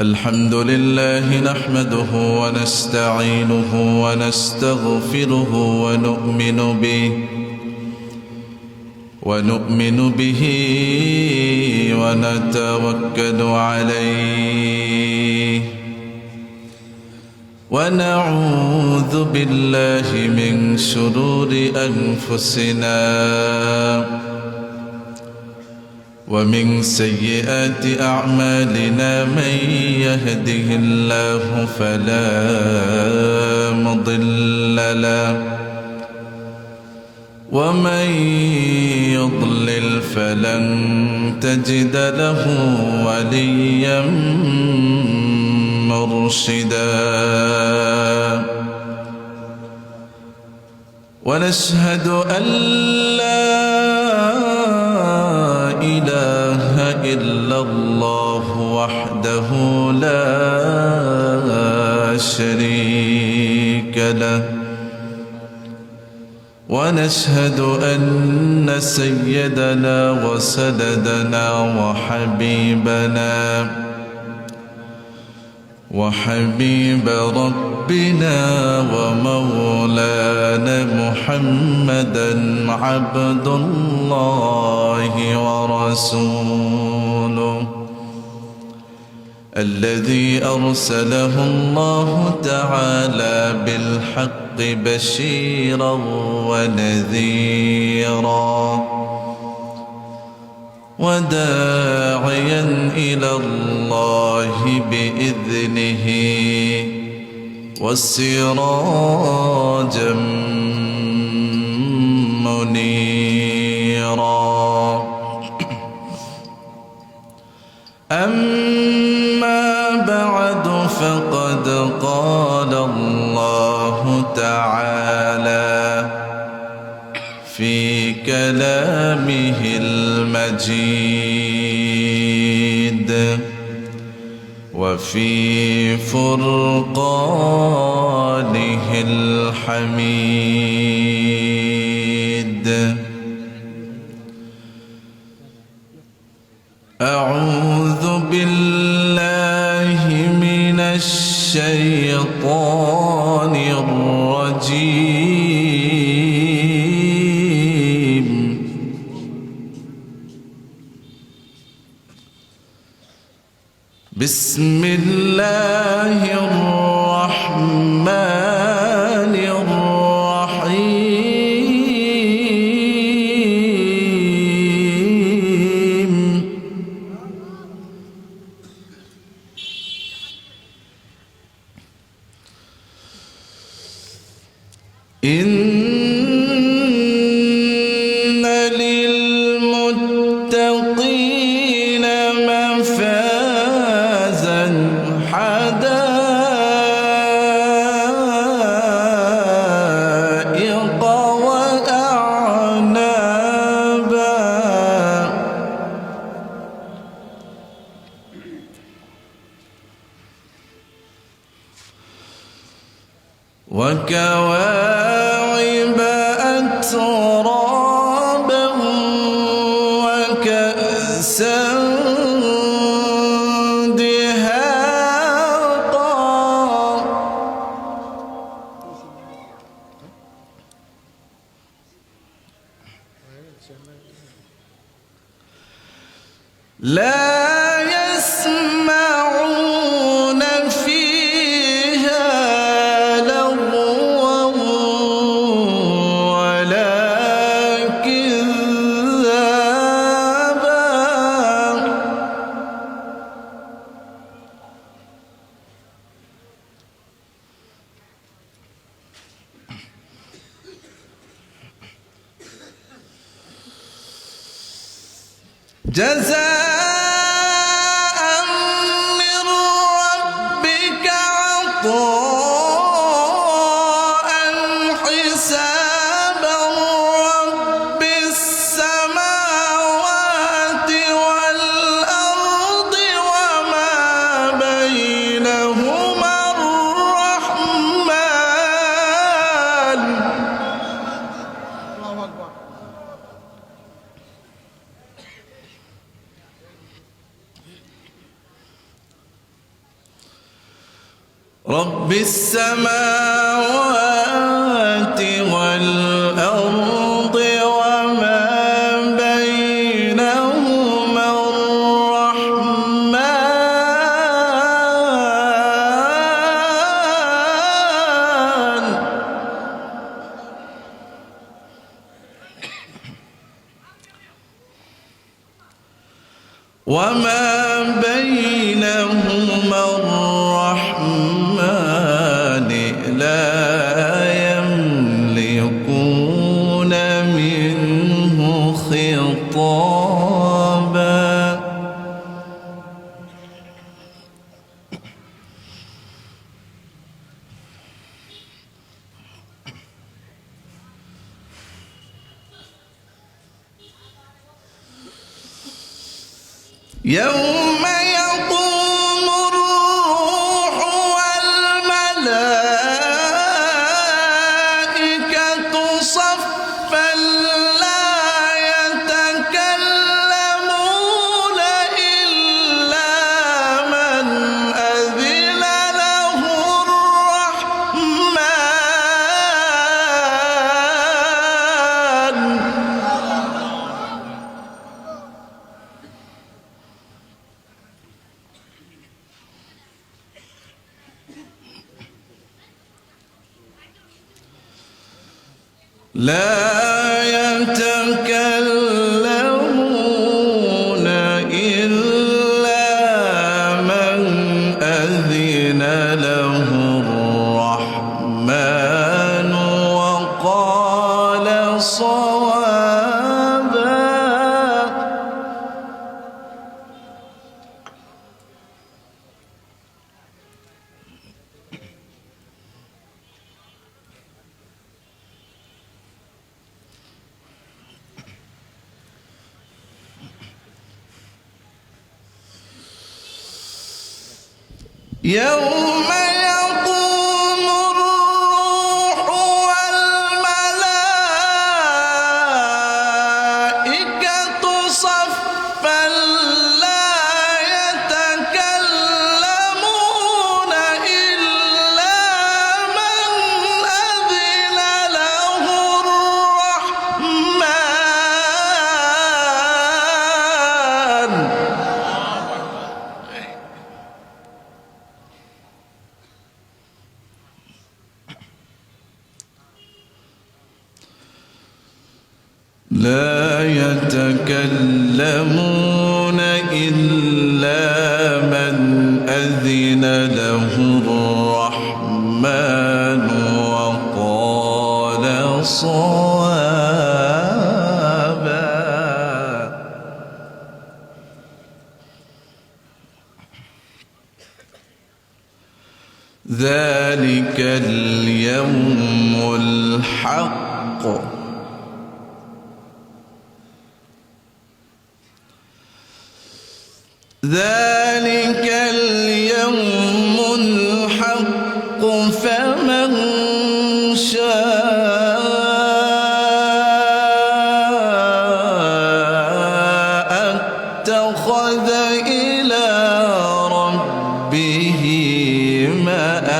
الحمد لله نحمده ونستعينه ونستغفره ونؤمن به ونتوكل عليه ونعوذ بالله من شرور أنفسنا ومن سيئات أعمالنا من يهده الله فلا مضل له ومن يضلل فلن تجد له وليا مرشدا ونشهد أن لا إله إلا الله وحده لا شريك له ونشهد أن سيدنا وسندنا وحبيب ربنا ومولانا محمدا عبد الله ورسوله الذي أرسله الله تعالى بالحق بشيرا ونذيرا وداعيا إلى الله بإذنه وسراجا منيرا أما بعد فقد قال الله تعالى في كلامه المجيد وفي فرقانه الحميد أعوذ بالله من الشيطان الرجيم بسم الله الرحمن الرحيم إن للمتقين مفازا حدائق وأعنابا وكواعب أترابا وكأسا دهاقا لا يسمعون فيها لغوا ولا كذابا جزاء من ربك عطاء حسابا رب السماوات والأرض وما بينهما الرحمن الله أكبر رب السماوات والأرض وما بينهما الرحمن لا يملكون منه خطابا يوم يقوم الروح والملائكة صفا لا يتكلمون إلا من أذن له الرحمن لا يتكلمون إلا من أذن له الرحمن وقال صوابا يوم يقوم الروح والملائكة صفا لا يتكلمون إلا من أذن له الرحمن لا يتكلمون إلا من أذن له الرحمن وقال صوابا ذلك اليوم الحق ذلك اليوم الحق فمن شاء اتخذ إلى ربه مآبا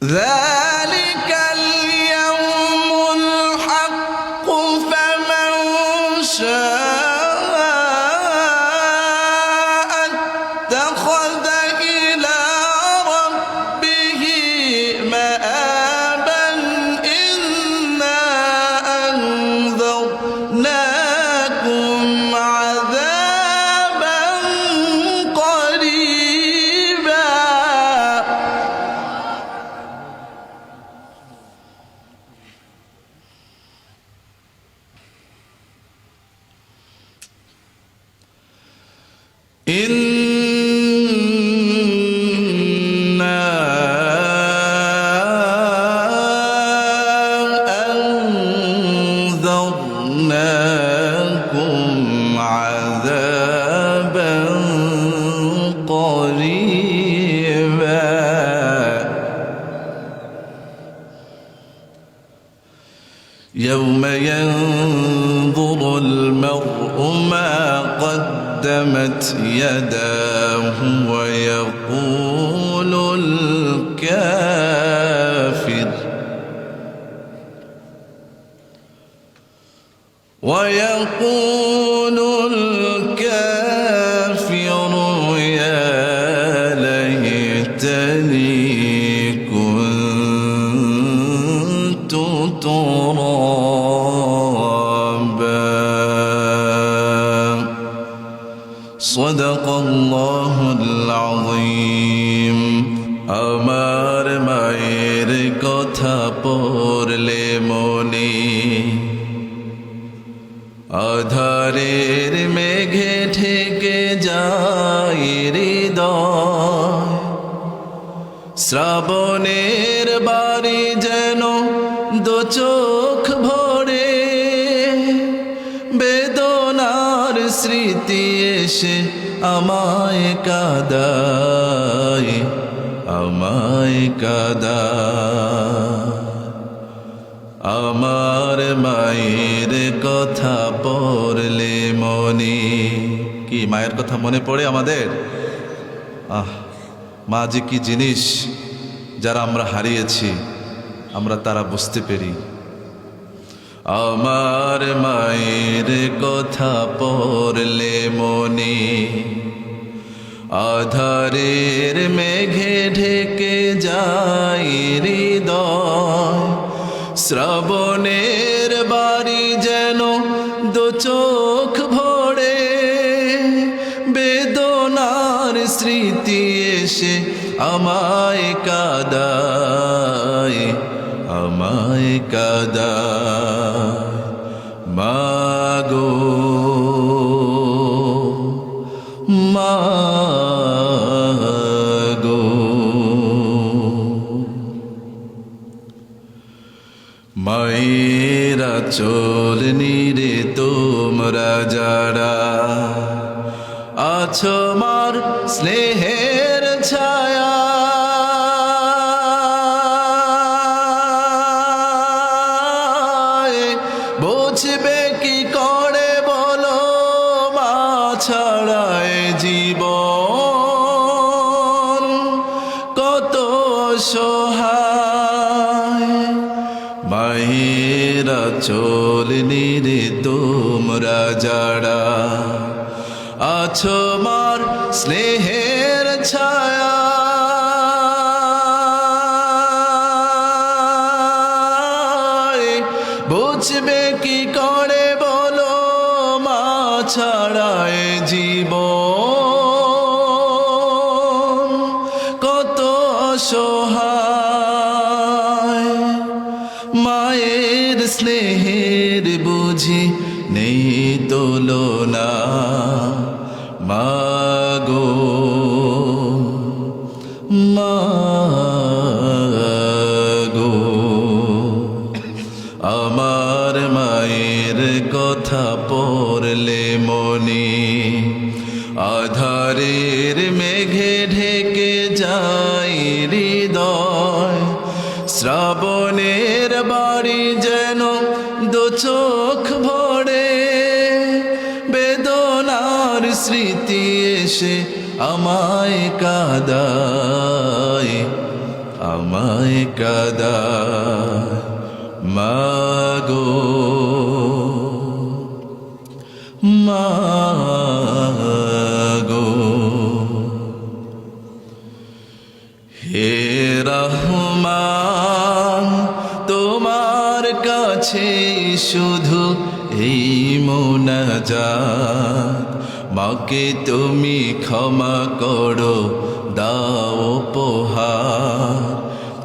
ذلك اليوم الحق فمن شاء اتخذ إلى ربه مآبا إنا أنذرناكم عذابا قريبا إنا أنذرناكم عذابا المرء ما قدمت يداه ويقول الكافر يا ليتني كنت ترابا. صدق الله العظيم. আমার মায়ের কথা পড়লে মনে আধারের মেঘে ঢেকে যায় হৃদয়, শ্রাবণের বাড়ি যেন দু চোখ ভরে, বেদনার স্মৃতি এসে আমায় কাঁদায়, আমায় কাঁদায়। আমার মায়ের কথা পড়লে মনে, কি মায়ের কথা মনে পড়ে আমাদের? মা যে কি জিনিস, যারা আমরা হারিয়েছি আমরা তারা বুঝতে পারি। আমার মায়ের কথা পড়লে মনে আধারের মেঘে ঢেকে যায় হৃদয়, শ্রাবণের বাড়ি যেন দু চোখ ভরে, বেদনার স্মৃতি এসে আমায় কাঁদায়, আমায় কাঁদায়। মাগো মাগো মায়েরা চল নিরে তোমরা যারা আছো মার স্নেহের ছায়া, বুঝবে কি করে বলো মা ছাড়ায় জীবন কত সহায়। মায়েরা চল নিরে তোমরা যারা আছো মার স্নেহের ছায়া, বুঝবে কি করে বলো মা ছাড়ায় জীবন কত অসহায়। মায়ের স্নেহের বুঝি নেই তুলনা, মাগো মাগো আমার মায়ের কথা পড়লে মনে আধারের মেঘে ঢেকে যায় হৃদয়, শ্রাবণের বাড়ি যেন দু চোখ ভরে, বেদনার স্মৃতি এসে আমায় কাঁদায়, আমায় কাঁদায়। মাগো মাগো হে রহমান, তোমার কাছে শুধু এই মোনাজাত, মাকে তুমি ক্ষমা করো দাও উপহার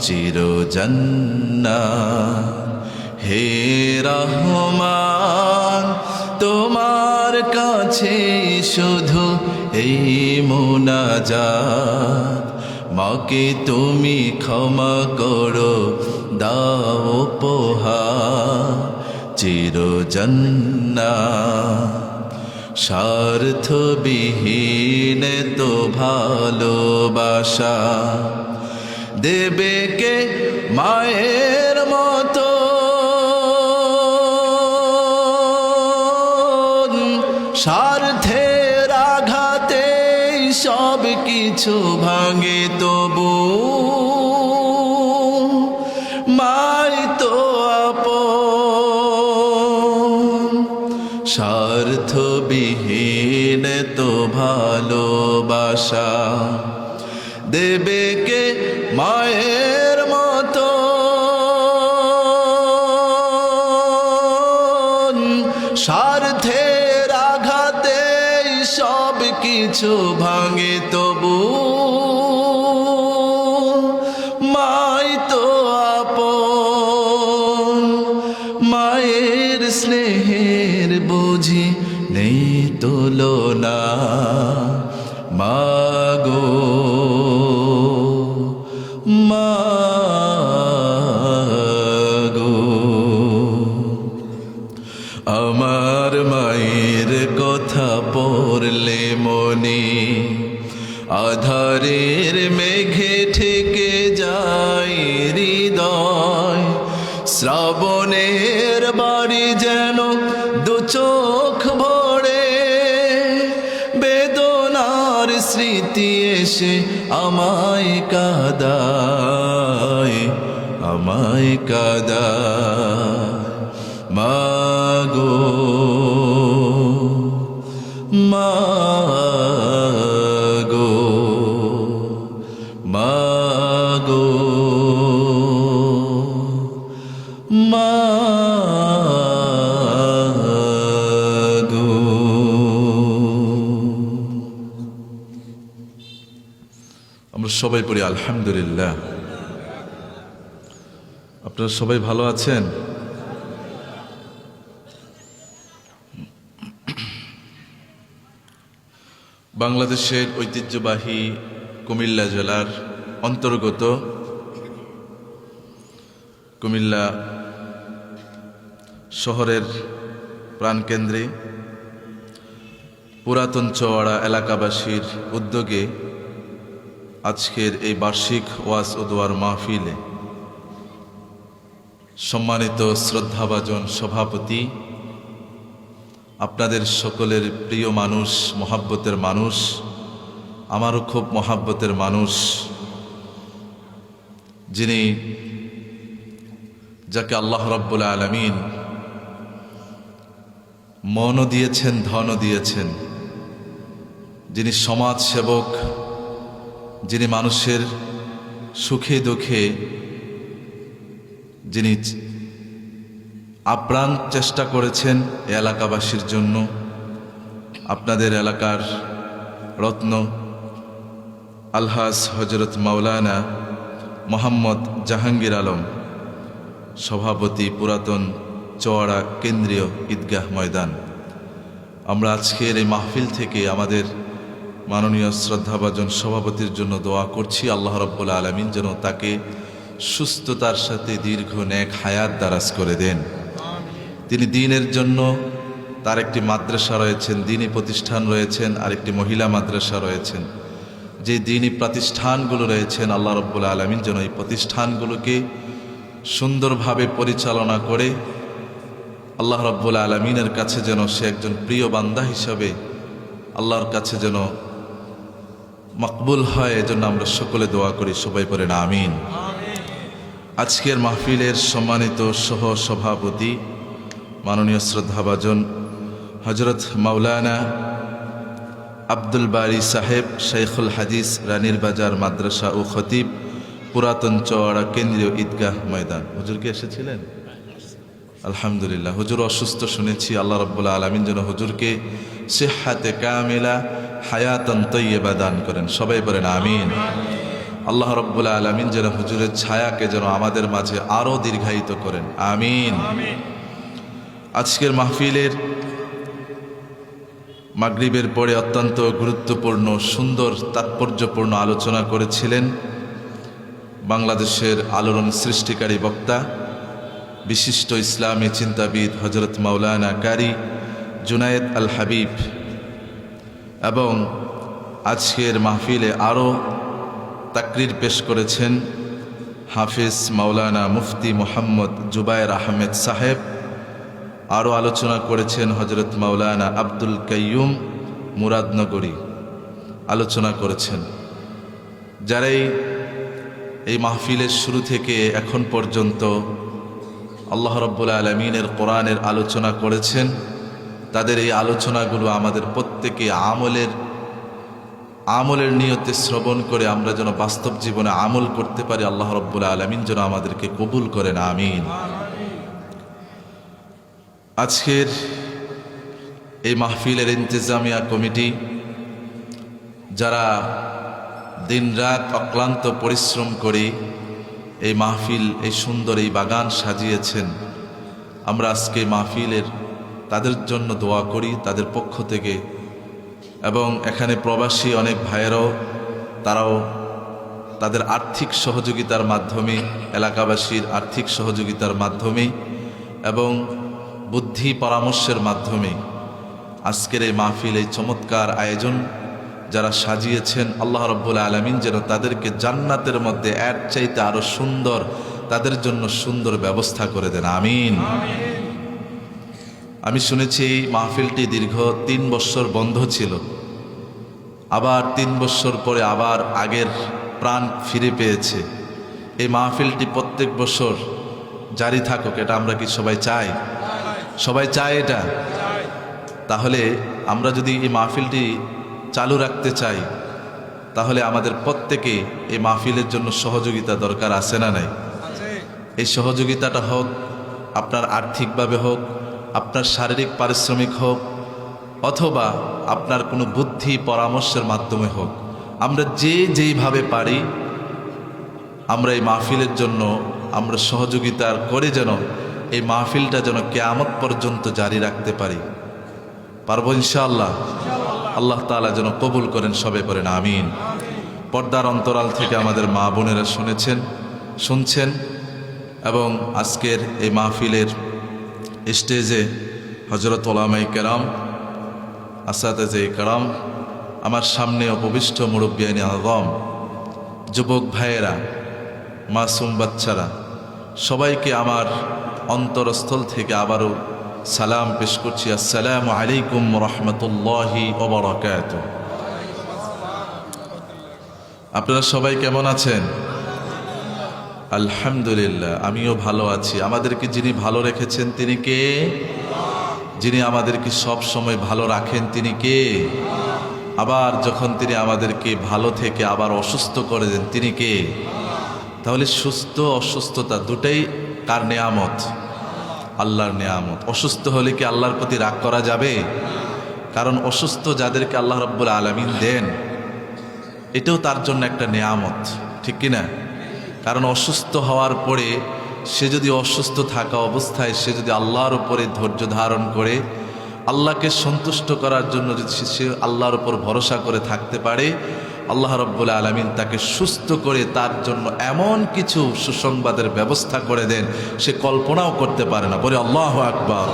চির জান্নাত। হে রহমান, তোমার কাছে শুধু এই মোনাজাত, মাকে তুমি ক্ষমা করো দাও উপহার চির জান্নাত। স্বার্থবিহীন তো ভালোবাসা দেবে কে মায়ের মতো, স্বার্থের আঘাতে সব কিছু ভাঙে তবু মাই তো আপন। স্বার্থবিহীন তো ভালোবাসা দেবে কে মায়ের মতো। স্বার্থের আঘাতে সব কিছু ভাঙে তবু মাই তো আপন। মায়ের স্নেহের বুঝি নেই তুলনা মাগো মাগো। আমার মায়ের কথা পড়লে মনে আধারের মেঘে ঠেকে যায় হৃদয়। শ্রাবণের বাড়ি যেন দু চোখ ভরে বেদনার স্মৃতি এসে আমায় কাঁদায় আমায় কাঁদায়। মাগো মাগো মাগো মাগো। আমরা সবাই পড়ি আলহামদুলিল্লাহ। আপনারা সবাই ভালো আছেন? বাংলাদেশের ঐতিহ্যবাহী কুমিল্লা জেলার অন্তর্গত কুমিল্লা শহরের প্রাণকেন্দ্রে পুরাতন চওয়াড়া এলাকাবাসীর উদ্যোগে আজকের এই বার্ষিক ওয়াজ ও দোয়ার মাহফিলে সম্মানিত শ্রদ্ধাভাজন সভাপতি, আপনাদের সকলের প্রিয় মানুষ, মহাব্বতের মানুষ, আমারও খুব মহাব্বতের মানুষ, যিনি যাকে আল্লাহ রাব্বুল আলামিন মনও দিয়েছেন, ধনও দিয়েছেন, যিনি সমাজ সেবক, যিনি মানুষের সুখে দুঃখে যিনি আপ্রাণ চেষ্টা করেছেন এ এলাকাবাসীর জন্য। আপনাদের এলাকার রত্ন আলহাজ হজরত মাওলানা মোহাম্মদ জাহাঙ্গীর আলম, সভাপতি, পুরাতন চওয়াড়া কেন্দ্রীয় ঈদগাহ ময়দান। আমরা আজকের এই মাহফিল থেকে আমাদের মাননীয় শ্রদ্ধাভাজন সভাপতির জন্য দোয়া করছি, আল্লাহ রাব্বুল আলামিন যেন তাকে সুস্থতার সাথে দীর্ঘ নেক হায়াত দারাজ করে দেন। তিনি দ্বীনের জন্য, তার একটি মাদ্রাসা রয়েছেন, দ্বীনি প্রতিষ্ঠান রয়েছেন, আর একটি মহিলা মাদ্রাসা রয়েছেন। যে দ্বীনি প্রতিষ্ঠানগুলো রয়েছেন, আল্লাহ রাব্বুল আলামিন যেন এই প্রতিষ্ঠানগুলোকে সুন্দরভাবে পরিচালনা করে আল্লাহ রাব্বুল আলামিনের কাছে যেন সে একজন প্রিয় বান্দা হিসাবে আল্লাহর কাছে যেন মকবুল হয়, এজন্য আমরা সকলে দোয়া করি। সবাই পড়েন আমিন। আজকের মাহফিলের সম্মানিত সহ সভাপতি মাননীয় শ্রদ্ধাভাজন হজরত মাওলানা আব্দুল বারী সাহেব, শেখুল হাদিস, রানীর বাজার মাদ্রাসা ও খতিব, পুরাতন চওয়াড়া কেন্দ্রীয় ঈদগাহ ময়দান। হুজুর কি এসেছিলেন? আলহামদুলিল্লাহ। হুজুর অসুস্থ শুনেছি, আল্লাহ রাব্বুল আলামিন যেন হুজুরকে সিহহাতে কামিলা, হায়াতান তয়্যিবা দান করেন। সবাই বলেন আমিন। আল্লাহ রাব্বুল আলামিন যেন হুজুরের ছায়াকে যেন আমাদের মাঝে আরো দীর্ঘায়িত করেন। আমিন। আজকের মাহফিলের মাগরিবের পরে অত্যন্ত গুরুত্বপূর্ণ, সুন্দর, তাৎপর্যপূর্ণ আলোচনা করেছিলেন বাংলাদেশের আলোড়ন সৃষ্টিকারী বক্তা, বিশিষ্ট ইসলামী চিন্তাবিদ হজরত মাওলানা কারি জুনায়েদ আল হাবিব। এবং আজকের মাহফিলে আরও তাকরির পেশ করেছেন হাফিজ মাওলানা মুফতি মোহাম্মদ জুবায়ের আহমেদ সাহেব। আরও আলোচনা করেছেন হজরত মাওলানা আব্দুল কাইয়ুম মুরাদনগরী, আলোচনা করেছেন। যারাই এই মাহফিলের শুরু থেকে এখন পর্যন্ত আল্লাহ রাব্বুল আলামিনের কোরআনের আলোচনা করেছেন, তাদের এই আলোচনাগুলো আমাদের প্রত্যেকে আমলের নিয়তে শ্রবণ করে আমরা যেন বাস্তব জীবনে আমল করতে পারি। আল্লাহ রাব্বুল আলামিন যেন আমাদেরকে কবুল করেন, আমিন। আজকের এই মাহফিলের ইন্তেজামিয়া কমিটি যারা দিনরাত অক্লান্ত পরিশ্রম করে এই মাহফিল, এই সুন্দর এই বাগান সাজিয়েছেন, আমরা আজকে মাহফিলের তাদের জন্য দোয়া করি তাদের পক্ষ থেকে। এবং এখানে প্রবাসী অনেক ভাইয়েরাও, তারাও তাদের আর্থিক সহযোগিতার মাধ্যমে, এলাকাবাসীর আর্থিক সহযোগিতার মাধ্যমে এবং বুদ্ধি পরামর্শের মাধ্যমে আজকের এই মাহফিল, এই চমৎকার আয়োজন যারা সাজিয়েছেন, আল্লাহ রাব্বুল আলামিন যেন তাদেরকে জান্নাতের মধ্যে এর চাইতে আরো সুন্দর, তাদের জন্য সুন্দর ব্যবস্থা করে দেন, আমিন। আমি শুনেছি এই মাহফিলটি দীর্ঘ 3 বছর বন্ধ ছিল, আবার 3 বছর পরে আবার আগের প্রাণ ফিরে পেয়েছে। এই মাহফিলটি প্রত্যেক বছর জারি থাকুক, এটা আমরা কি সবাই চাই? সবাই চায় এটা? তাহলে আমরা যদি এই মাহফিলটি চালু রাখতে চাই, তাহলে আমাদের প্রত্যেকে এই মাহফিলের জন্য সহযোগিতা দরকার, আছে না নাই? এই সহযোগিতাটা হোক আপনার আর্থিকভাবে হোক, আপনার শারীরিক পারিশ্রমিক হোক, অথবা আপনার কোনো বুদ্ধি পরামর্শের মাধ্যমে হোক, আমরা যেইভাবে পারি আমরা এই মাহফিলের জন্য আমরা সহযোগিতা করে যেন এই মাহফিলটা যেন কিয়ামত পর্যন্ত জারি রাখতে পারি। পারবো ইনশাআল্লাহ? আল্লাহ তাআলা যেন কবুল করেন, সবে করেন, আমিন। পর্দার অন্তরাল থেকে আমাদের মা বোনেরা শুনছেন এবং আজকের এই মাহফিলের স্টেজে হযরত উলামায়ে কেরাম, আসাতেজে কেরাম, আমার সামনে উপবিষ্ট মুরব্বিয়ানে আযম, যুবক ভাইয়েরা, মাসুম বাচ্চারা, সবাইকে আমার অন্তরস্থল থেকে আবারও সালাম পেশ করছি। আসসালামু আলাইকুম রাহমাতুল্লাহি ওয়া বারাকাতুহু। আপনারা সবাই কেমন আছেন? আলহামদুলিল্লাহ, আমিও ভালো আছি। আমাদেরকে যিনি ভালো রেখেছেন তিনি কে? যিনি আমাদেরকে সব সময় ভালো রাখেন তিনি কে? আবার যখন তিনি আমাদেরকে ভালো থেকে আবার অসুস্থ করে দেন তিনি কে? তাহলে সুস্থ অসুস্থতা দুটাই কার নেয়ামত? আল্লাহর নেয়ামত। অসুস্থ হলে কি আল্লাহর প্রতি রাগ করা যাবে? কারণ অসুস্থ যাদেরকে আল্লাহ রাব্বুল আলামিন দেন, এটাও তার জন্য একটা নেয়ামত, ঠিক কিনা? কারণ অসুস্থ হওয়ার পরে সে যদি অসুস্থ থাকা অবস্থায় সে যদি আল্লাহর উপরে ধৈর্য ধারণ করে, আল্লাহকে সন্তুষ্ট করার জন্য যদি সে আল্লাহর উপর ভরসা করে থাকতে পারে, আল্লাহ রাব্বুল আলামিন তাকে সুস্থ করে তার জন্য এমন কিছু সুসংবাদের ব্যবস্থা করে দেন সে কল্পনাও করতে পারে না। বলে আল্লাহু আকবার।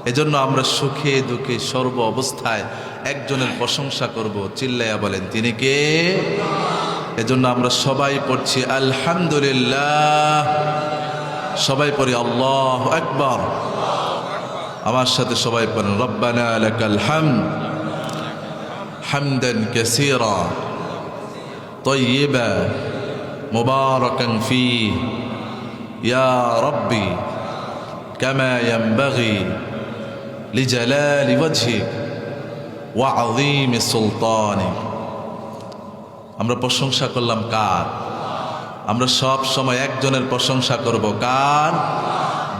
এজন্য আমরা সুখে দুঃখে সর্ব অবস্থায় একজনের প্রশংসা করব, চিল্লাইয়া বলেন তিনি কে? এজন্য আমরা সবাই পড়ছি আলহামদুলিল্লাহ, সবাই পড়ি আল্লাহু আকবার। আমার সাথে সবাই পড়েন রব্বানা লাকাল হামদ হামদান কাসীরা তাইয়্যিবা মুবারাকান ফীহি ইয়া রাব্বি কামা ইয়ানবাগি লিজালালি ওয়াজহিক ওয়া আযীমি সুলতানিক। আমরা প্রশংসা করলাম কার? আমরা সব সময় একজনের প্রশংসা করব, কার?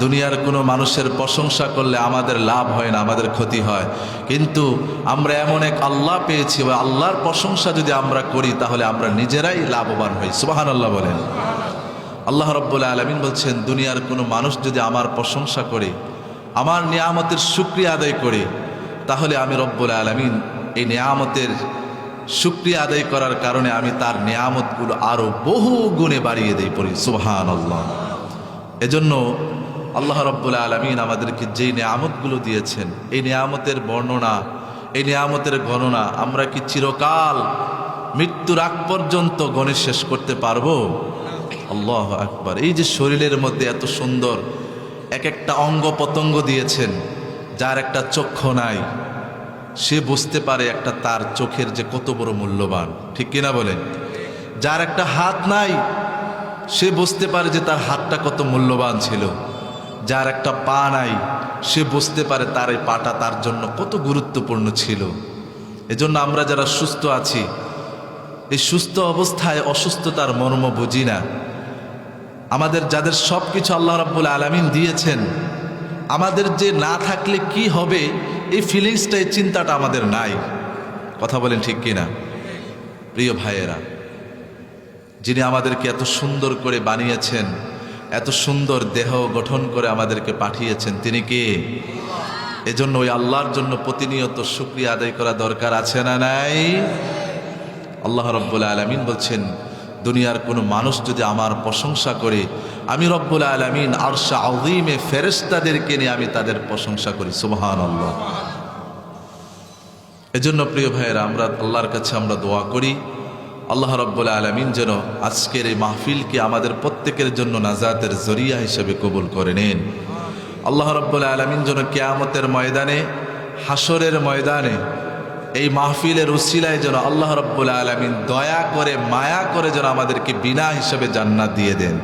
দুনিয়ার কোনো মানুষের প্রশংসা করলে আমাদের লাভ হয় না, আমাদের ক্ষতি হয়। কিন্তু আমরা এমন এক আল্লাহ পেয়েছি, ওই আল্লাহর প্রশংসা যদি আমরা করি তাহলে আমরা নিজেরাই লাভবান হই। সুবহানাল্লাহ বলেন। আল্লাহ রাব্বুল আলামিন বলছেন, দুনিয়ার কোনো মানুষ যদি আমার প্রশংসা করে, আমার নিয়ামতের শুকরিয়া আদায় করে, তাহলে আমি রব্বুল আলামিন এই নিয়ামতের শুকরিয়া আদায় করার কারণে আমি তার নিয়ামতগুলো আরো বহু গুণে বাড়িয়ে দেই। পড়ি সুবহানাল্লাহ। এজন্য আল্লাহ রাব্বুল আলামিন আমাদেরকে যেই নিয়ামতগুলো দিয়েছেন, এই নিয়ামতের বর্ণনা, এই নিয়ামতের গণনা আমরা কি চিরকাল মৃত্যুর আগ পর্যন্ত গণে শেষ করতে পারবো? আল্লাহু আকবার। এই যে শরীরের মধ্যে এত সুন্দর এক একটা অঙ্গ প্রত্যঙ্গ দিয়েছেন। যার একটা চক্ষু নাই সে বুঝতে পারে একটা তার চোখের যে কত বড় মূল্যবান, ঠিক কিনা বলেন? যার একটা হাত নাই সে বুঝতে পারে যে তার হাতটা কত মূল্যবান ছিল। যার একটা পা নাই সে বুঝতে পারে তার এই পাটা তার জন্য কত গুরুত্বপূর্ণ ছিল। এজন্য আমরা যারা সুস্থ আছি, এই সুস্থ অবস্থায় অসুস্থতার মর্ম বুঝি না। আমাদের যাদের সব কিছু আল্লাহ রাব্বুল আলামিন দিয়েছেন, আমাদের যে না থাকলে কি হবে এই ফিলিংসটা, এই চিন্তাটা আমাদের নাই। কথা বলেন ঠিক কিনা? প্রিয় ভাইয়েরা, যিনি আমাদেরকে এত সুন্দর করে বানিয়েছেন, এত সুন্দর দেহ গঠন করে আমাদেরকে পাঠিয়েছেন, তিনি কে? এজন্য ওই আল্লাহর জন্য প্রতিনিয়ত শুকরিয়া আদায় করা দরকার আছে না নাই? আল্লাহ রাব্বুল আলামিন বলছেন, দুনিয়ার কোনো মানুষ যদি আমার প্রশংসা করে, আমি রব্বুল আলামিন আরশে আযীমে ফেরেশতাদেরকে নিয়ে আমি তাদের প্রশংসা করি। সুবহানাল্লাহ। এজন্য প্রিয় ভাইয়েরা, আমরা আল্লাহর কাছে আমরা দোয়া করি আল্লাহ রাব্বুল আলামিন যেন আজকের এই মাহফিলকে আমাদের প্রত্যেকের জন্য নাজাতের জরিয়া হিসেবে কবুল করে নেন। আল্লাহ রাব্বুল আলামিন যেন কিয়ামতের ময়দানে, হাসরের ময়দানে এই মাহফিলের উসিলায় যেন আল্লাহ রাব্বুল আলামিন দয়া করে, মায়া করে যেন আমাদেরকে বিনা হিসেবে জান্নাত দিয়ে দেন।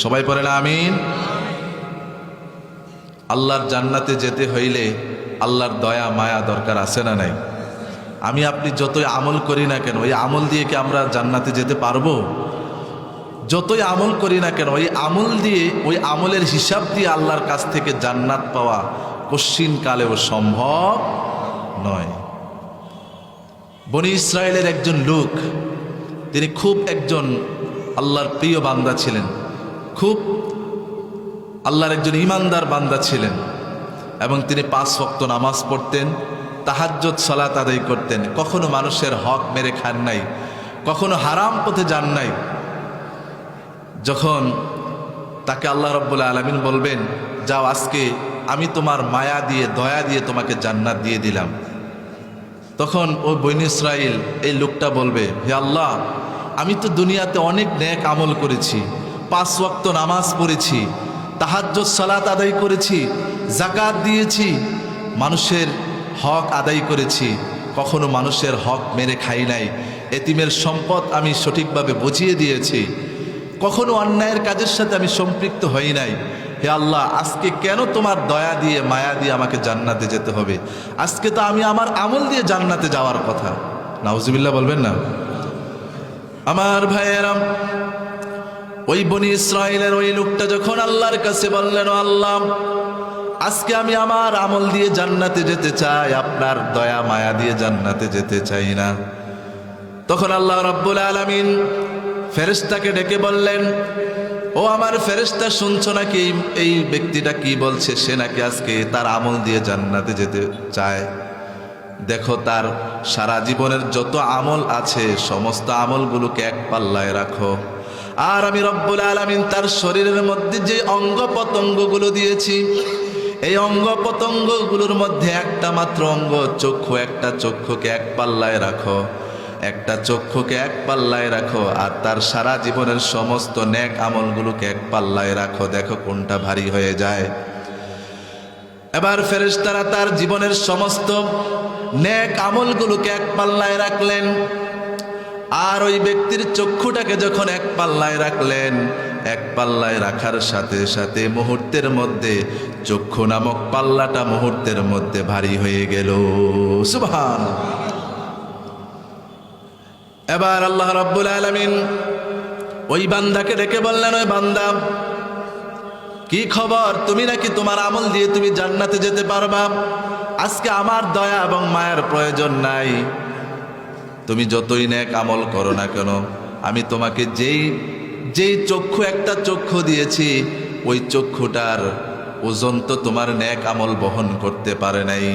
সবাই পড়েন আমিন। আল্লাহর জান্নাতে যেতে হইলে আল্লাহর দয়া মায়া দরকার আছে না নাই? আমি আপনি যতই আমল করি না কেন, ওই আমল দিয়ে কি আমরা জান্নাতে যেতে পারবো? যতই আমল করি না কেন, ওই আমল দিয়ে, ওই আমলের হিসাব দিয়ে আল্লাহর কাছ থেকে জান্নাত পাওয়া কশ্চিন কালেও সম্ভব নয়। বনি ইসরায়েলের একজন লোক, তিনি খুব একজন আল্লাহর প্রিয় বান্দা ছিলেন, খুব আল্লাহর একজন ইমানদার বান্দা ছিলেন, এবং তিনি 5 ওয়াক্ত নামাজ পড়তেন, তাহাজ্জুদ সালাত আদায় করতেন, কখনো মানুষের হক মেরে খান নাই, কখনো হারাম পথে যান নাই। যখন তাকে আল্লাহ রাব্বুল আলামিন বলবেন, যাও আজকে আমি তোমার মায়া দিয়ে, দয়া দিয়ে তোমাকে জান্নাত দিয়ে দিলাম, তখন ওই বনী ইসরাইল এই লোকটা বলবে, হে আল্লাহ, আমি তো দুনিয়াতে অনেক নেক আমল করেছি, 5 ওয়াক্ত নামাজ পড়েছি, তাহাজ্জুদ সালাত আদায় করেছি, যাকাত দিয়েছি, মানুষের হক আদায় করেছি, কখনো মানুষের হক মেরে খাই নাই, এতিমের সম্পদ আমি সঠিকভাবে বুঝিয়ে দিয়েছি, কখনো অন্যায়ের কাজের সাথে আমি সম্পৃক্ত হই নাই। হে আল্লাহ, আজকে কেন তোমার দয়া দিয়ে, মায়া দিয়ে আমাকে জান্নাতে যেতে হবে? আজকে তো আমি আমার আমল দিয়ে জান্নাতে যাওয়ার কথা। নাউজুবিল্লাহ বলবেন না? আমার ভাইয়েরা, ওই বনি ইসরাইলের ওই লোকটা যখন আল্লাহর কাছে বললেন, আল্লাহ, আজকে আমি আমার আমল দিয়ে জান্নাতে যেতে চাই, আপনার দয়া মায়া দিয়ে জান্নাতে যেতে চাই না। তখন আল্লাহ রাব্বুল আলামিন ফেরেশতাকে ডেকে বললেন, ও আমার ফেরেশতা, শুনছো নাকি এই ব্যক্তিটা কি বলছে? সে নাকি আজকে তার আমল দিয়ে জান্নাতে যেতে চায়। দেখো, তার সারা জীবনের যত আমল আছে সমস্ত আমলগুলোকে এক পাল্লায় রাখো, আর আমি রব্বুল আলামিন তার শরীরের মধ্যে যে অঙ্গ প্রত্যঙ্গগুলো দিয়েছি, এই অঙ্গ প্রত্যঙ্গগুলোর মধ্যে একটা মাত্র অঙ্গ চক্ষু, একটা চক্ষুকে এক পাল্লায় রাখো, একটা চক্ষুকে এক পাল্লায় রাখো, আর তার সারা জীবনের সমস্ত নেক আমলগুলোকে এক পাল্লায় রাখো, দেখো কোনটা ভারী হয়ে যায়। এবার ফেরেশতারা তার জীবনের সমস্ত নেক আমলগুলোকে এক পাল্লায় রাখলেন, আর ওই ব্যক্তির চক্ষুটাকে যখন এক পাল্লায় রাখলেন, এক পাল্লায় রাখার সাথে সাথে মুহূর্তের মধ্যে চক্ষু নামক পাল্লাটা মুহূর্তের মধ্যে ভারী হয়ে গেল। সুবহানাল্লাহ। এবার আল্লাহ রাব্বুল আলামিন ওই বান্দাকে ডেকে বললেন, ওই বান্দা, কি খবর? তুমি নাকি তোমার আমল দিয়ে তুমি জান্নাতে যেতে পারবা? আজকে আমার দয়া এবং মায়ের প্রয়োজন নাই, তুমি যতই নেক আমল করো না কেন, আমি তোমাকে যেই চক্ষু, একটা চক্ষু দিয়েছি, ওই চক্ষুটার ওজন তো তোমার নেক আমল বহন করতে পারে নাই।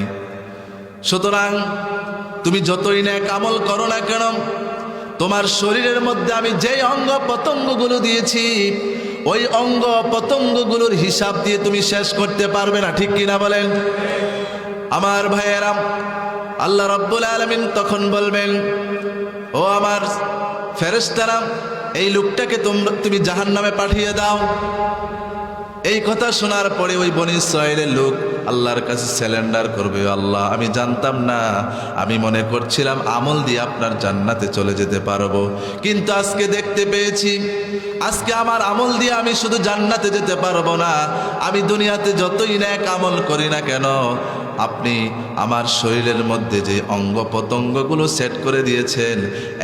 সুতরাং তুমি যতই নেক আমল করো না কেন, তোমার শরীরের মধ্যে আমি যেই অঙ্গ প্রত্যঙ্গগুলো দিয়েছি, ওই অঙ্গ প্রত্যঙ্গগুলোর হিসাব দিয়ে তুমি শেষ করতে পারবে না, ঠিক কিনা বলেন? আমার ভাইয়েরা, আল্লাহ রাব্বুল আলামিন তখন বলবেন, ও আমার ফেরেশতারা, এই লোকটাকে তুমি জাহান্নামে পাঠিয়ে দাও। এই কথা শোনার পরে ওই বনী ইসরাইলের লোক আল্লাহর কাছে স্যালেন্ডার করবে, আল্লাহ আমি জানতাম না, আমি মনে করছিলাম আমল দিয়ে আপনার জান্নাতে চলে যেতে পারবো, কিন্তু আজকে দেখতে পেয়েছি আজকে আমার আমল দিয়ে আমি শুধু জান্নাতে যেতে পারবো না, আমি দুনিয়াতে যতই নেক আমল করি না কেন আপনি আমার শরীরের মধ্যে যে অঙ্গ প্রত্যঙ্গগুলো সেট করে দিয়েছেন,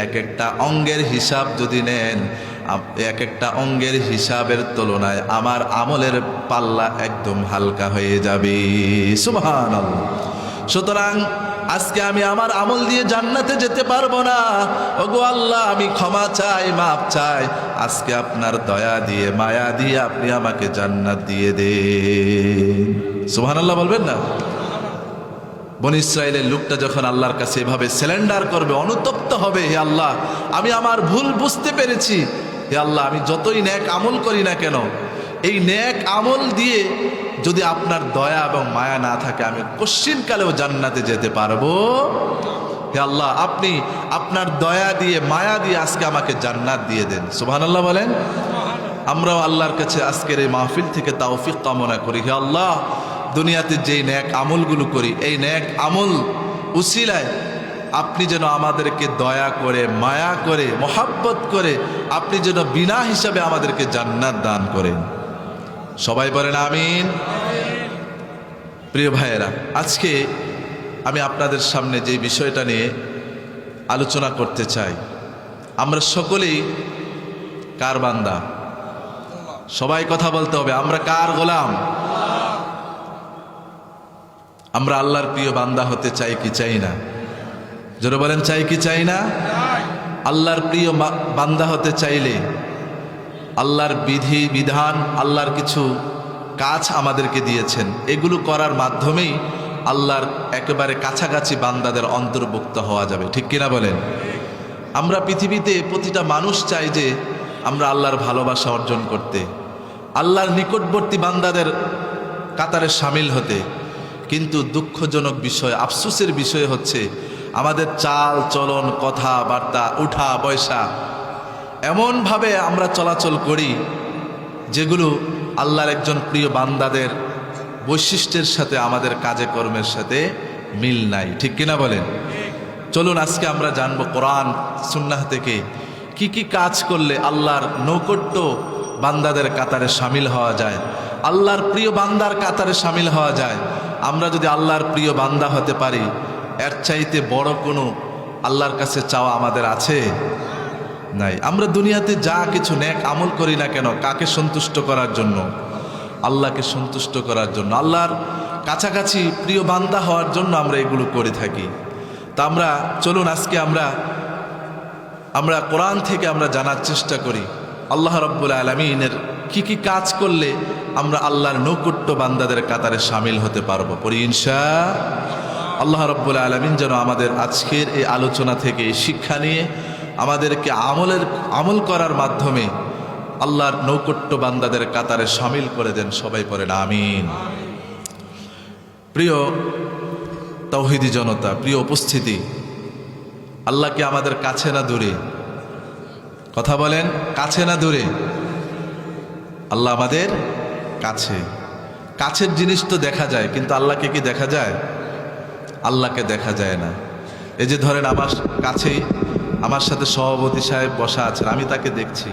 এক একটা অঙ্গের হিসাব যদি নেন, এক একটা অঙ্গের হিসাবের তুলনায় আমার আমলের পাল্লা একদম হালকা হয়ে যাবে। সুবহানাল্লাহ। সুতরাং আজকে আমি আমার আমল দিয়ে জান্নাতে যেতে পারবো না, ওগো আল্লাহ আমি ক্ষমা চাই, মাপ চাই, আজকে আপনার দয়া দিয়ে মায়া দিয়ে আপনি আমাকে জান্নাত দিয়ে দেন। সুবহানাল্লাহ বলবেন না? বনী ইসরাইলের লোকটা যখন আল্লাহর কাছে এভাবে স্যালেন্ডার করবে, অনুতপ্ত হবে, হে আল্লাহ আমি আমার ভুল বুঝতে পেরেছি, হে আল্লাহ আমি যতই নেক আমল করি না কেন এই নেক আমল দিয়ে যদি আপনার দয়া এবং মায়া না থাকে আমি কশ্চিনকালেও জান্নাতে যেতে পারবো। হে আল্লাহ আপনি আপনার দয়া দিয়ে মায়া দিয়ে আজকে আমাকে জান্নাত দিয়ে দেন। সুবহানাল্লাহ বলেন। আমরাও আল্লাহর কাছে আজকের এই মাহফিল থেকে তৌফিক কামনা করি, হে আল্লাহ দুনিয়াতে যেই নেক আমলগুলো করি এই নেক আমল উসিলায় আপনি যেন আমাদেরকে দয়া করে মায়া করে মোহাব্বত করে আপনি যেন বিনা হিসাবে আমাদেরকে জান্নাত দান করেন। সবাই বলেন আমিন। প্রিয় ভাইয়েরা, আজকে আমি আপনাদের সামনে যে বিষয়টা নিয়ে আলোচনা করতে চাই, আমরা সকলেই কার বান্দা? সবাই কথা বলতে হবে, আমরা কার গোলাম? আমরা আল্লাহর প্রিয় বান্দা হতে চাই কি চাই না? জোরে বলেন চাই কি চাই না? আল্লাহর প্রিয় বান্দা হতে চাইলে আল্লাহর বিধি বিধান, আল্লাহর কিছু কাজ আমাদেরকে দিয়েছেন, এগুলো করার মাধ্যমেই আল্লাহর একেবারে কাছাকাছি বান্দাদের অন্তর্ভুক্ত হওয়া যাবে। ঠিক কিনা বলেন? আমরা পৃথিবীতে প্রতিটা মানুষ চাই যে আমরা আল্লাহর ভালোবাসা অর্জন করতে, আল্লাহর নিকটবর্তী বান্দাদের কাতারে সামিল হতে, কিন্তু দুঃখজনক বিষয়, আফসোসের বিষয় হচ্ছে আমাদের চাল চলন কথাবার্তা উঠা বয়সা এমনভাবে আমরা চলাচল করি যেগুলো আল্লাহর একজন প্রিয় বান্দাদের বৈশিষ্ট্যের সাথে আমাদের কাজে কর্মের সাথে মিল নাই। ঠিক কিনা বলেন? চলুন আজকে আমরা জানবো কোরআন সুন্নাহ থেকে কি কি কাজ করলে আল্লাহর নৈকট্য বান্দাদের কাতারে সামিল হওয়া যায়, আল্লাহর প্রিয় বান্দার কাতারে সামিল হওয়া যায়। আমরা যদি আল্লাহর প্রিয় বান্দা হতে পারি, এর চাইতে বড় কোনো আল্লাহর কাছে চাওয়া আমাদের আছে? নাই। আমরা দুনিয়াতে যা কিছু নেক আমল করি না কেন কাকে সন্তুষ্ট করার জন্য? আল্লাহকে সন্তুষ্ট করার জন্য, আল্লাহর কাছাকাছি প্রিয় বান্দা হওয়ার জন্য আমরা এগুলো করে থাকি। তা আমরা চলুন আজকে আমরা কোরআন থেকে আমরা জানার চেষ্টা করি আল্লাহ রাব্বুল আলামিনের কি কি কাজ করলে আমরা আল্লাহর নৈকট্য বান্দাদের কাতারে সামিল হতে পারবো। পড়ি ইনশাআল্লাহ। আল্লাহ রাব্বুল আলামিন যেন আমাদের আজকের এই আলোচনা থেকে শিক্ষা নিয়ে আমাদেরকে আমল করার মাধ্যমে আল্লাহর নৈকট্য বান্দাদের কাতারে সামিল করে দেন। সবাই পড়েন আমিন। প্রিয় তাওহীদি জনতা, প্রিয় উপস্থিতি, আল্লাহ কি আমাদের কাছে না দূরে? কথা বলেন, কাছে না দূরে? আল্লাহ আমাদের কাছে। কাছের জিনিস তো দেখা যায়, কিন্তু আল্লাহকে কি দেখা যায়? আল্লাহকে দেখা যায় না। এই যে ধরেন আমার কাছেই আমার সাথে সভাপতি সাহেব বসা আছেন, আমি তাকে দেখছি,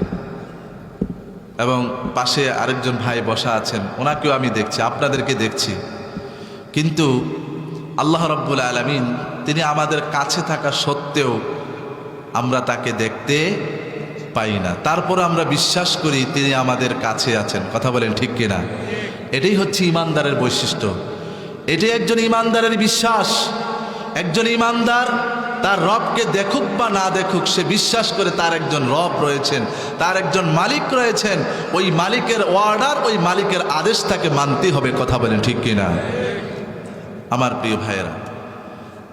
এবং পাশে আরেকজন ভাই বসা আছেন, ওনাকেও আমি দেখছি, আপনাদেরকে দেখছি, কিন্তু আল্লাহ রাব্বুল আলামিন তিনি আমাদের কাছে থাকা সত্ত্বেও আমরা তাকে দেখতে পাই না, তারপর আমরা বিশ্বাস করি তিনি আমাদের কাছে আছেন। কথা বলেন ঠিক কিনা? এটাই হচ্ছে ইমানদারের বৈশিষ্ট্য, এটাই একজন ইমানদারের বিশ্বাস। একজন ইমানদার তার রবকে দেখুক বা না দেখুক, সে বিশ্বাস করে তার একজন রব রয়েছেন, তার একজন মালিক রয়েছেন, ওই মালিকের অর্ডার, ওই মালিকের আদেশ তাকে মানতেই হবে। কথা বলেন ঠিক কিনা? আমার প্রিয় ভাইয়েরা,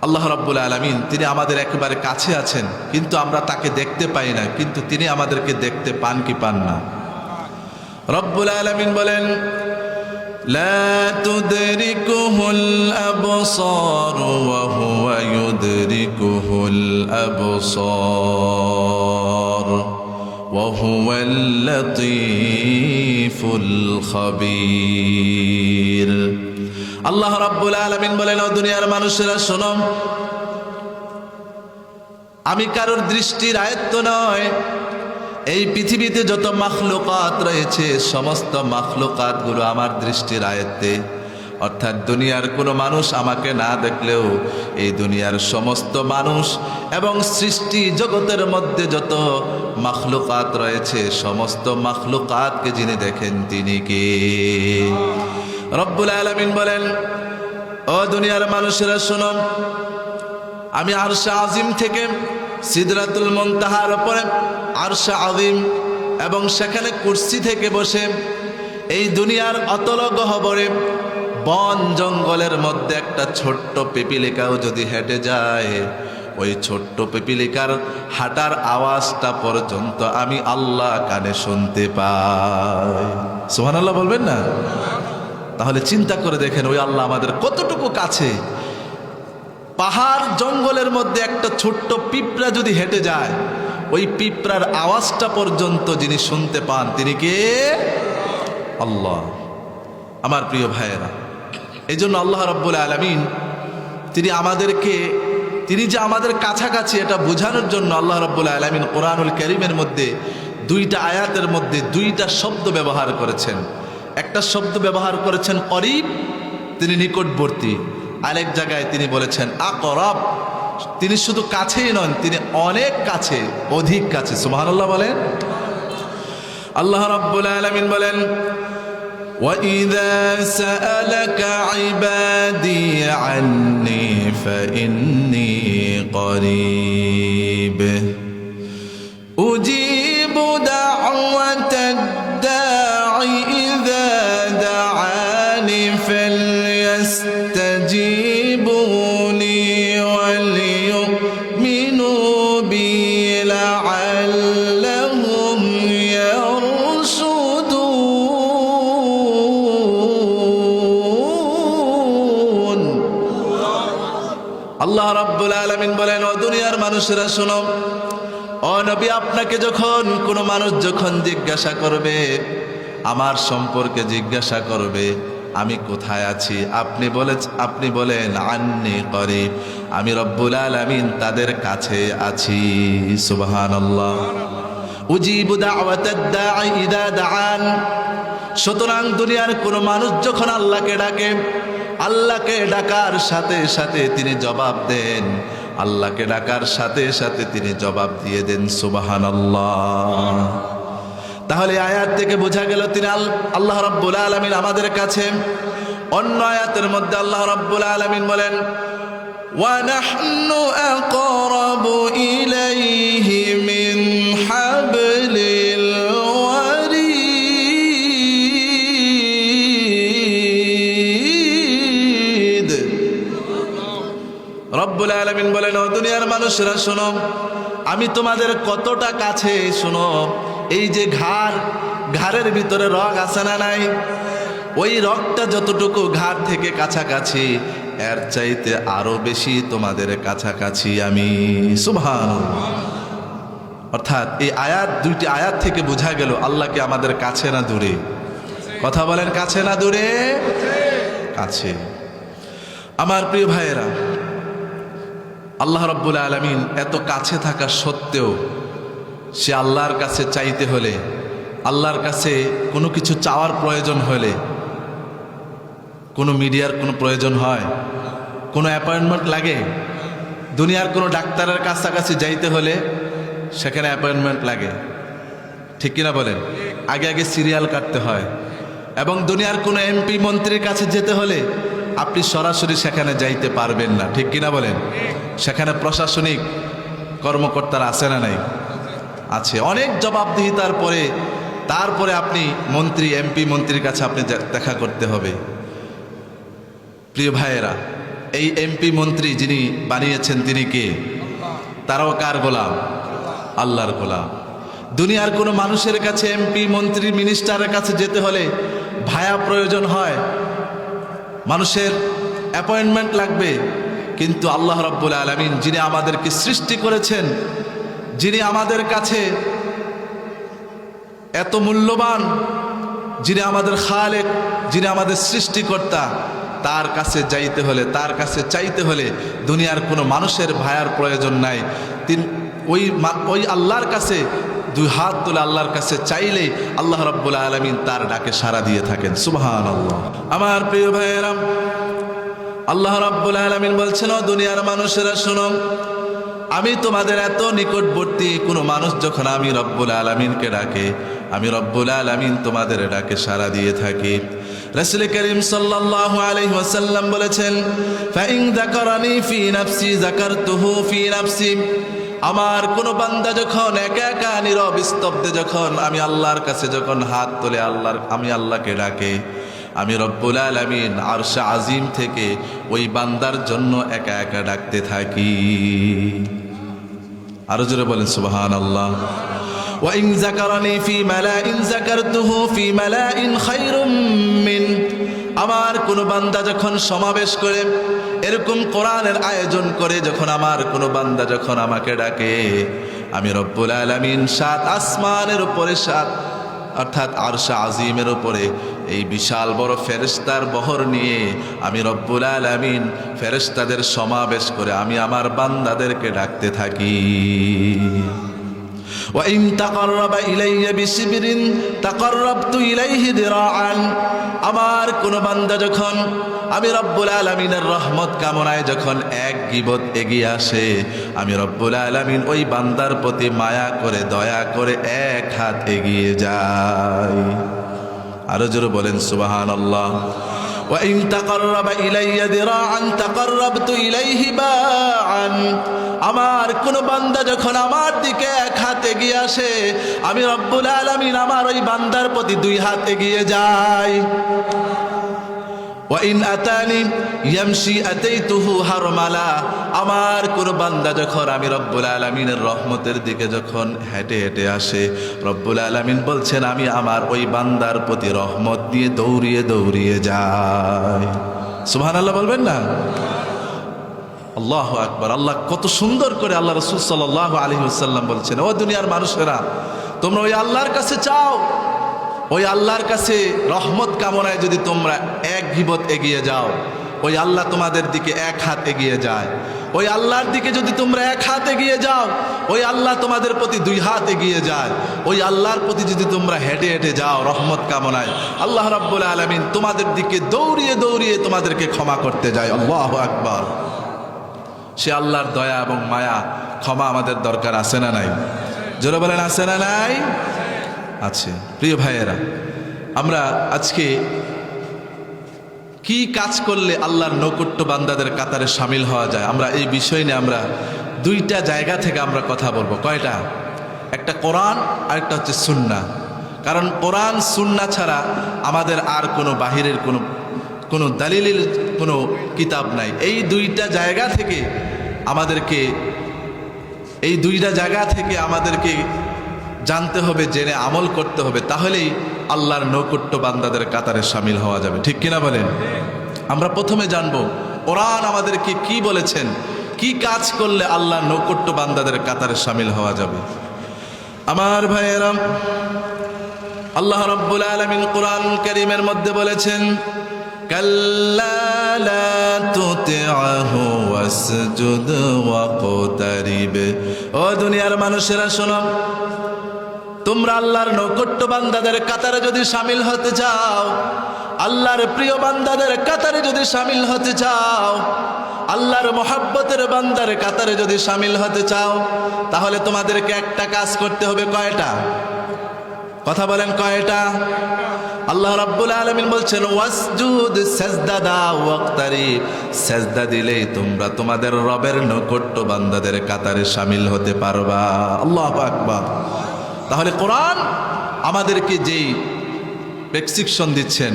আল্লাহ রাব্বুল আলামিন তিনি আমাদের একেবারে কাছে আছেন, কিন্তু আমরা তাকে দেখতে পাই না, কিন্তু তিনি আমাদেরকে দেখতে পান কি পান না? রব্বুল আলামিন বলেন লা তুদরিকুহুল আবসার ওয়া হুয়া ইউদরিকুহুল আবসার وهو اللطيف الخبير আল্লাহ রাব্বুল আলামিন বলেন, ও দুনিয়ার মানুষেরা শোনো, আমি কারোর দৃষ্টির আয়ত্ত নয়। এই পৃথিবীতে যত মাখলুকাত রয়েছে সমস্ত মাখলুকাতগুলো আমার দৃষ্টির আয়ত্তে। অর্থাৎ দুনিয়ার কোনো মানুষ আমাকে না দেখলেও এই দুনিয়ার সমস্ত মানুষ এবং সৃষ্টি জগতের মধ্যে যত মাখলুকাত রয়েছে সমস্ত মাখলুকাতকে যিনি দেখেন তিনি কে? রব্বুল আলামিন বলেন, ও দুনিয়ার মানুষেরা শোনো, আমি আরশে আজিম থেকে সিদরাতুল মুনতাহার উপরে আরশে আজিম এবং সেখানে কুরসি থেকে বসে এই দুনিয়ার অতল গহ্বরে বন জঙ্গলের মধ্যে একটা ছোট্ট পিপিলিকাও যদি হেঁটে যায়, ওই ছোট্ট পিপিলিকার হাঁটার আওয়াজটা পর্যন্ত আমি আল্লাহ কানে শুনতে পাই। সুবহানাল্লাহ বলবেন না? তাহলে চিন্তা করে দেখেন ওই আল্লাহ আমাদের কতটুকু কাছে। পাহাড় জঙ্গলের মধ্যে একটা ছোট্ট পিঁপড়া যদি হেঁটে যায়, ওই পিঁপড়ার আওয়াজটা পর্যন্ত যিনি শুনতে পান তিনি কে? আল্লাহ। আমার প্রিয় ভাইয়েরা, এই জন্য আল্লাহ রাব্বুল আলামিন তিনি যে আমাদের কাছাকাছি এটা বোঝানোর জন্য আল্লাহ রাব্বুল আলামিন কোরআনুল কারীমের মধ্যে দুইটা আয়াতের মধ্যে দুইটা শব্দ ব্যবহার করেছেন। একটা শব্দ ব্যবহার করেছেন করিব, তিনি নিকটবর্তী। আরেক জায়গায় তিনি বলেছেন আকরাব, তিনি শুধু কাছেই নন, তিনি অনেক কাছে, অধিক কাছে। সুবহানাল্লাহ বলেন। আল্লাহ রাব্বুল আলামিন বলেন, وَإِذَا سَأَلَكَ عِبَادِي عَنِّي فَإِنِّي قَرِيبٌ أُجِيبُ دَعْوَةَ الدَّاعِ إِذَا دَعَانِ فَلْيَسْتَجِيبُوا لِي وَلْيُؤْمِنُوا بِي لَعَلَّهُمْ يَرْشُدُونَ। আল্লাহ রাব্বুল আলামিন বলেন, ও দুনিয়ার মানুষেরা শোনো, ও নবী, আপনাকে যখন কোনো মানুষ যখন জিজ্ঞাসা করবে, আমার সম্পর্কে জিজ্ঞাসা করবে আমি কোথায় আছি, আপনি বলেন আন্নী করিব, আমি রব্বুল আলামিন তাদের কাছে আছি। সুবহানাল্লাহ। উজিবু দাওয়াতাদ দাঈ ইযা দাআন। সুতরাং দুনিয়ার কোনো মানুষ যখন আল্লাহকে ডাকে, আল্লাহকে ডাকার সাথে সাথে তিনি জবাব দেন, আল্লাহকে ডাকার সাথে সাথে তিনি জবাব দিয়ে দেন। সুবহানাল্লাহ। তাহলে আয়াত থেকে বোঝা গেল তিনি আল্লাহ রাব্বুল আলামিন আমাদের কাছে। অন্য আয়াতের মধ্যে আল্লাহ রাব্বুল আলামিন বলেন, ওয়া নাহনু আকরাবু ইলাইহি মিন হাবলিল ওয়ারিদ। রব্বুল আলামিন বলেন, ও দুনিয়ার মানুষেরা শোনো, আমি তোমাদের কতটা কাছে। শোনো, এই যে ঘাড়ের ভিতরে রগ আছে না নাই, ওই রগটা যতটুকু ঘাড় থেকে কাছাকাছি, এর চাইতে আরো বেশি তোমাদের কাছাকাছি আমি। সুবহানাল্লাহ। অর্থাৎ এই দুইটি আয়াত থেকে বোঝা গেল আল্লাহকে আমাদের কাছে না দূরে? কথা বলেন, কাছে না দূরে? কাছে। আমার প্রিয় ভাইয়েরা, আল্লাহ রাব্বুল আলামিন এত কাছে থাকা সত্ত্বেও সে আল্লাহর কাছে চাইতে হলে, আল্লাহর কাছে কোনো কিছু চাওয়ার প্রয়োজন হলে কোনো মিডিয়ার কোনো প্রয়োজন হয়? কোনো অ্যাপয়েন্টমেন্ট লাগে? দুনিয়ার কোনো ডাক্তারের কাছাকাছি যাইতে হলে সেখানে অ্যাপয়েন্টমেন্ট লাগে, ঠিক কিনা বলেন? আগে আগে সিরিয়াল কাটতে হয়। এবং দুনিয়ার কোনো এমপি মন্ত্রীর কাছে যেতে হলে আপনি সরাসরি সেখানে যাইতে পারবেন না, ঠিক কিনা বলেন? সেখানে প্রশাসনিক কর্মকর্তারা আছে না নাই? আছে। অনেক জবাবদিহিতার পরে তারপরে আপনি এমপি মন্ত্রীর কাছে আপনি দেখা করতে হবে। প্রিয় ভাইয়েরা, এই এমপি মন্ত্রী যিনি বানিয়েছেন তিনি কে? তারাও কার গোলাম? আল্লাহর গোলাম। দুনিয়ার কোনো মানুষের কাছে, এমপি মন্ত্রী মিনিস্টারের কাছে যেতে হলে ভায়া প্রয়োজন হয়, মানুষের অ্যাপয়েন্টমেন্ট লাগবে। কিন্তু আল্লাহ রাব্বুল আলামিন যিনি আমাদেরকে সৃষ্টি করেছেন, যিনি আমাদের কাছে এত মূল্যবান, যিনি আমাদের খালেক, যিনি আমাদের সৃষ্টিকর্তা, তার কাছে যাইতে হলে, তার কাছে চাইতে হলে দুনিয়ার কোনো মানুষের ভায়ার প্রয়োজন নাই। তিনি ওই আল্লাহর কাছে দুই হাত তুলে আল্লাহর কাছে চাইলেই আল্লাহ রাব্বুল আলামিন তার ডাকে সাড়া দিয়ে থাকেন। সুবহানাল্লাহ। আমার প্রিয় ভাইয়েরা, আল্লাহ রাব্বুল আলামিন বলছেন, ও দুনিয়ার মানুষেরা শোনো, আমি তোমাদের এত নিকটবর্তী, কোনো মানুষ যখন আমি রব্বুল আলামিনকে ডাকে, আমি রব্বুল আলামিন তোমাদের ডাকে সাড়া দিয়ে থাকি। রাসূল করিম সাল্লাল্লাহু আলাইহি ওয়াসাল্লাম বলেছেন, ফাইন যাকারানি ফি নাফসি যাকারতুহু ফি নাফসি। আমার কোন বান্দা যখন একা একা নীরব স্তব্ধে যখন আমি আল্লাহর কাছে যখন হাত তোলে আমি আল্লাহকে ডাকে, আমি রব্বুল আলামিন আরশে আজিম থেকে ওই বান্দার জন্য একা একা ডাকতে থাকি। আরো জোরে বলেন সুবহানাল্লাহ। ওয়া ইন যাকারানি ফি মালাইন যাকারতুহু ফি মালাইন খায়রুম মিন। আমার কোন বান্দা যখন সমাবেশ করে, এরকম কোরআনের আয়োজন করে, যখন আমার কোন বান্দা যখন আমাকে ডাকে, আমি রব্বুল আলামিন সাত আসমানের উপরে, সাত অর্থাৎ আরশে আজিমের উপরে এই বিশাল বড় ফেরেশতার বহর নিয়ে আমি রব্বুল আলামিন ফেরেশতাদের সমাবেশ করে আমি আমার বান্দাদেরকে ডাকতে থাকি। وَإِن تَقَرَّبَ إِلَيَّ بِشِبْرٍ تَقَرَّبْتُ إِلَيْهِ ذِرَاعًا। আমার কোন বান্দা যখন আমি রব্বুল আলামিনের রহমত কামনায় যখন এক গিবত এগিয়ে আসে, আমি রব্বুল আলামিন ওই বান্দার প্রতি মায়া করে দয়া করে এক হাত এগিয়ে যাই। আরো জোরে বলেন সুবহানাল্লাহ। وَإِن تَقَرَّبَ إِلَيَّ ذِرَاعًا تَقَرَّبْتُ إِلَيْهِ بَاعًا। আমার কোন বান্দা যখন আমার দিকে এক হাত এগিয়ে আসে, আমি রব্বুল আলামিন আমার ওই বান্দার প্রতি দুই হাত এগিয়ে যাই। وَإِنْ أَتَانِي يَمْشِي أَتَيْتُهُ هَرْمَلًا। আমার কোন বান্দা যখন আমি রব্বুল আলামিনের রহমতের দিকে যখন হেঁটে হেঁটে আসে, রব্বুল আলামিন বলছেন আমি আমার ওই বান্দার প্রতি রহমত দিয়ে দৌড়িয়ে দৌড়িয়ে যাই। সুবহানাল্লাহ বলবেন না? আল্লাহু আকবার। আল্লাহ কত সুন্দর করে আল্লাহ রাসূল সাল্লাল্লাহু আলাইহি ওয়াসাল্লাম বলছেন, ও দুনিয়ার মানুষেরা, তোমরা ওই আল্লাহর কাছে চাও, ওই আল্লাহর কাছে রহমত কামনায় যদি তোমরা এক গিবত এগিয়ে যাও, ওই আল্লাহ তোমাদের দিকে এক হাত এগিয়ে যায়। ওই আল্লাহর দিকে যদি তোমরা এক হাত এগিয়ে যাও, ওই আল্লাহ তোমাদের প্রতি দুই হাত এগিয়ে যায়। ওই আল্লাহর প্রতি যদি তোমরা হেঁটে হেঁটে যাও রহমত কামনায়, আল্লাহ রাব্বুল আলামিন তোমাদের দিকে দৌড়িয়ে দৌড়িয়ে তোমাদেরকে ক্ষমা করতে যায়। আল্লাহু আকবার। সে আল্লাহর দয়া এবং মায়া ক্ষমা আমাদের দরকার আছে না নাই? জোরে বলেন আছে না নাই? আছে। প্রিয় ভাইয়েরা, আমরা আজকে কি কাজ করলে আল্লাহর নৈকট্য বান্দাদের কাতারে শামিল হওয়া যায়, আমরা এই বিষয় নিয়ে আমরা দুইটা জায়গা থেকে আমরা কথা বলবো। কয়টা? একটা কোরআন আর একটা হচ্ছে সুন্নাহ। কারণ কোরআন সুন্নাহ ছাড়া আমাদের আর কোনো বাহিরের কোনো দালিলের কোনো কিতাব নাই। এই দুইটা জায়গা থেকে আমাদেরকে জানতে হবে, জেনে আমল করতে হবে, তাহলেই আল্লাহর নৈকট্য বান্দাদের কাতারে শামিল হওয়া যাবে। ঠিক কিনা বলেন? আমরা প্রথমে জানবো কোরআন আমাদেরকে কি বলেছেন, কি কাজ করলে আল্লাহর নৈকট্য বান্দাদের কাতারে শামিল হওয়া যাবে। আমার ভাইয়েরা, আল্লাহ রাব্বুল আলামিন কোরআন কারীমের মধ্যে বলেছেন, কাল্লা লা তুতি'হু ওয়াসজুদ ওয়াকতারিব। ও দুনিয়ার মানুষেরা শোনো, তোমরা আল্লাহর নৈকট্য বান্দাদের কাতারে যদি শামিল হতে চাও, আল্লাহর প্রিয় বান্দাদের কাতারে যদি শামিল হতে চাও, আল্লাহর মহব্বতের বান্দার কাতারে যদি শামিল হতে চাও, তাহলে তোমাদেরকে একটা কাজ করতে হবে। কয়টা? কথা বলেন, কয়টা? আল্লাহ রাব্বুল আলামিন বলছেন, ওয়াসজুদ, সাজদা দাও, ওয়াকতারিব, সাজদা দিলেই তোমরা তোমাদের রবের নৈকট্য বান্দাদের কাতারে শামিল হতে পারবা। আল্লাহু আকবার। তাহলে কোরআন আমাদেরকে যেই প্রেসক্রিপশন দিচ্ছেন,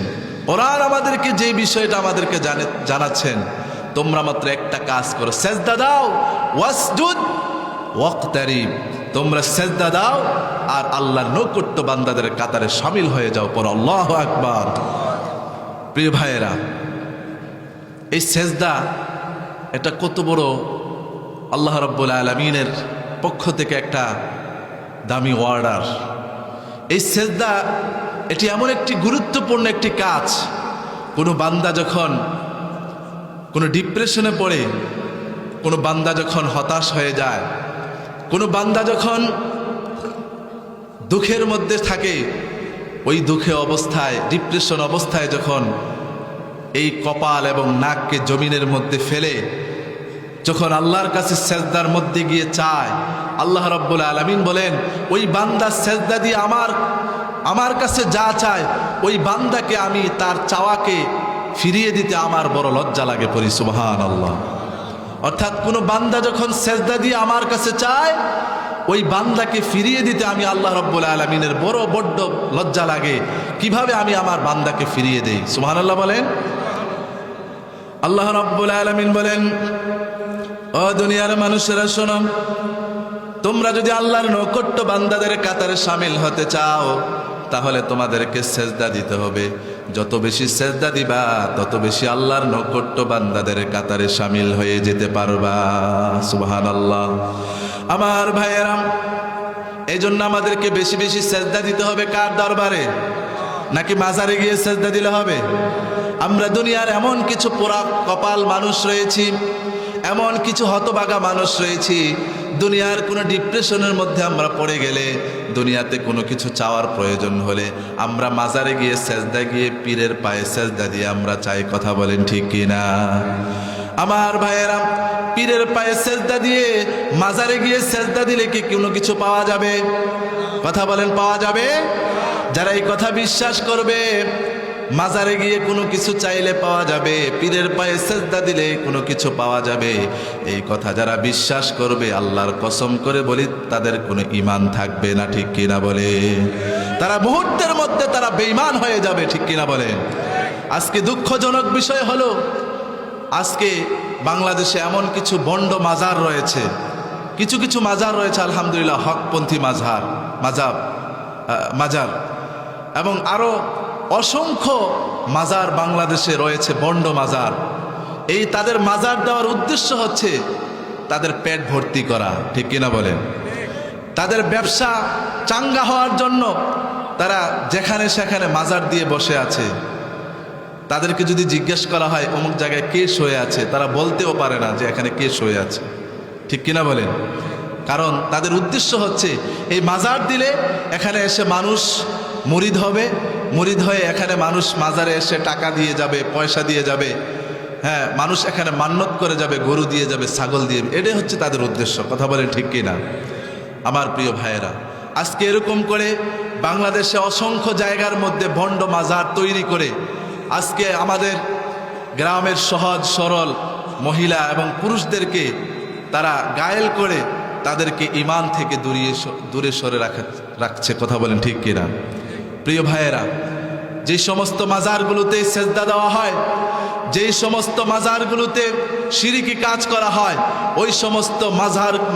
কোরআন আমাদেরকে যে বিষয়টা আমাদেরকে জানাচ্ছেন, তোমরা মাত্র একটা কাজ করো, সাজদা দাও, ওয়াসজুদ ওয়াকতারিব, তোমরা সাজদা দাও আর আল্লাহর নৈকট্য বান্দাদের কাতারে শামিল হয়ে যাও। পর আল্লাহু আকবার। প্রিয় ভাইয়েরা, এই সাজদা এটা কত বড় আল্লাহ রাব্বুল আলামিনের পক্ষ থেকে একটা দামি অর্ডার। এই সেজদা এটি এমন একটি গুরুত্বপূর্ণ একটি কাজ। কোনো বান্দা যখন কোনো ডিপ্রেশনে পড়ে, কোনো বান্দা যখন হতাশ হয়ে যায়, কোনো বান্দা যখন দুঃখের মধ্যে থাকে, ওই দুঃখে অবস্থায়, ডিপ্রেশন অবস্থায় যখন এই কপাল এবং নাককে জমিনের মধ্যে ফেলে যখন আল্লাহর কাছে সেজদার মধ্যে গিয়ে চায়, আল্লাহ রাব্বুল আলামিন বলেন ওই বান্দা সেজদা দিয়ে আমার কাছে যা চায়, ওই বান্দাকে আমি তার চাওয়াকে ফিরিয়ে দিতে আমার বড় লজ্জা লাগে। পড়ি সুবহানাল্লাহ। অর্থাৎ কোনো বান্দা যখন সেজদা দিয়ে আমার কাছে চায়, ওই বান্দাকে ফিরিয়ে দিতে আমি আল্লাহ রাব্বুল আলামিনের বড় লজ্জা লাগে। কিভাবে আমি আমার বান্দাকে ফিরিয়ে দেই? সুবহানাল্লাহ বলেন। আল্লাহ রাব্বুল আলামিন বলেন, ও দুনিয়ার মানুষেরা শোনো, তোমরা যদি আল্লাহর নৈকট্য বান্দাদের কাতারে শামিল হতে চাও, তাহলে তোমাদেরকে সেজদা দিতে হবে। যত বেশি সেজদা দিবা, তত বেশি আল্লাহর নৈকট্য বান্দাদের কাতারে শামিল হয়ে যেতে পারবা। সুবহানাল্লাহ। আমার ভাইয়েরা, এই জন্য আমাদেরকে বেশি বেশি সেজদা দিতে হবে। কার দরবারে? নাকি মাজারে গিয়ে সেজদা দিলে হবে? আমরা দুনিয়ার এমন কিছু পোড়া কপাল মানুষ রয়েছি, এমন কিছু হতভাগা মানুষ রয়েছি, দুনিয়ার কোনো ডিপ্রেশনের মধ্যে আমরা পড়ে গেলে, দুনিয়াতে কোনো কিছু চাওয়ার প্রয়োজন হলে আমরা মাজারে গিয়ে সেজদা গিয়ে পীরের পায়ে সেজদা দিয়ে আমরা চাই। কথা বলেন ঠিক কিনা? আমার ভাইয়েরা, পীরের পায়ে সেজদা দিয়ে মাজারে গিয়ে সেজদা দিলে কি কোনো কিছু পাওয়া যাবে? কথা বলেন, পাওয়া যাবে? যারা এই কথা বিশ্বাস করবে, মাজারে গিয়ে কোনো কিছু চাইলে পাওয়া যাবে, পীরের পায়ে সেজদা দিলে কোনো কিছু পাওয়া যাবে, এই কথা যারা বিশ্বাস করবে, আল্লাহর কসম করে বলি তাদের কোনো ঈমান থাকবে না। ঠিক কিনা বলে? তারা মুহূর্তের মধ্যে তারা বেঈমান হয়ে যাবে। ঠিক কিনা বলেন? আজকে দুঃখজনক বিষয় হলো, আজকে বাংলাদেশে এমন কিছু বন্ড মাজার রয়েছে, কিছু কিছু মাজার রয়েছে আলহামদুলিল্লাহ হকপন্থী মাজার, এবং আরো অসংখ্য মাজার বাংলাদেশে রয়েছে, বন্ড মাজার। এই তাদের মাজার দেওয়ার উদ্দেশ্য হচ্ছে তাদের পেট ভর্তি করা। ঠিক কিনা বলেন? তাদের ব্যবসা চাঙ্গা হওয়ার জন্য তারা যেখানে সেখানে মাজার দিয়ে বসে আছে। তাদেরকে যদি জিজ্ঞেস করা হয় অমুক জায়গায় কে শুয়ে আছে, তারা বলতেও পারে না যে এখানে কে শুয়ে আছে। ঠিক কিনা বলেন? কারণ তাদের উদ্দেশ্য হচ্ছে এই মাজার দিলে এখানে এসে মানুষ মুরিদ হবে, মুরিদ হয়ে এখানে মানুষ মাজারে এসে টাকা দিয়ে যাবে, পয়সা দিয়ে যাবে, হ্যাঁ, মানুষ এখানে মান্নত করে যাবে, গরু দিয়ে যাবে, ছাগল দিয়ে, এটাই হচ্ছে তাদের উদ্দেশ্য। কথা বলেন ঠিক কিনা? আমার প্রিয় ভাইয়েরা, আজকে এরকম করে বাংলাদেশে অসংখ্য জায়গার মধ্যে ভণ্ড মাজার তৈরি করে আজকে আমাদের গ্রামের সহজ সরল মহিলা এবং পুরুষদেরকে তারা গায়েল করে তাদেরকে ঈমান থেকে দূরে সরে রাখছে। কথা বলেন ঠিক কিনা? প্রিয় ভাইয়েরা, যে সমস্ত মাজারগুলোতে সেজদা দেওয়া হয়, যেই সমস্ত মাজারগুলোতে শিরকি কাজ করা হয়, ওই সমস্ত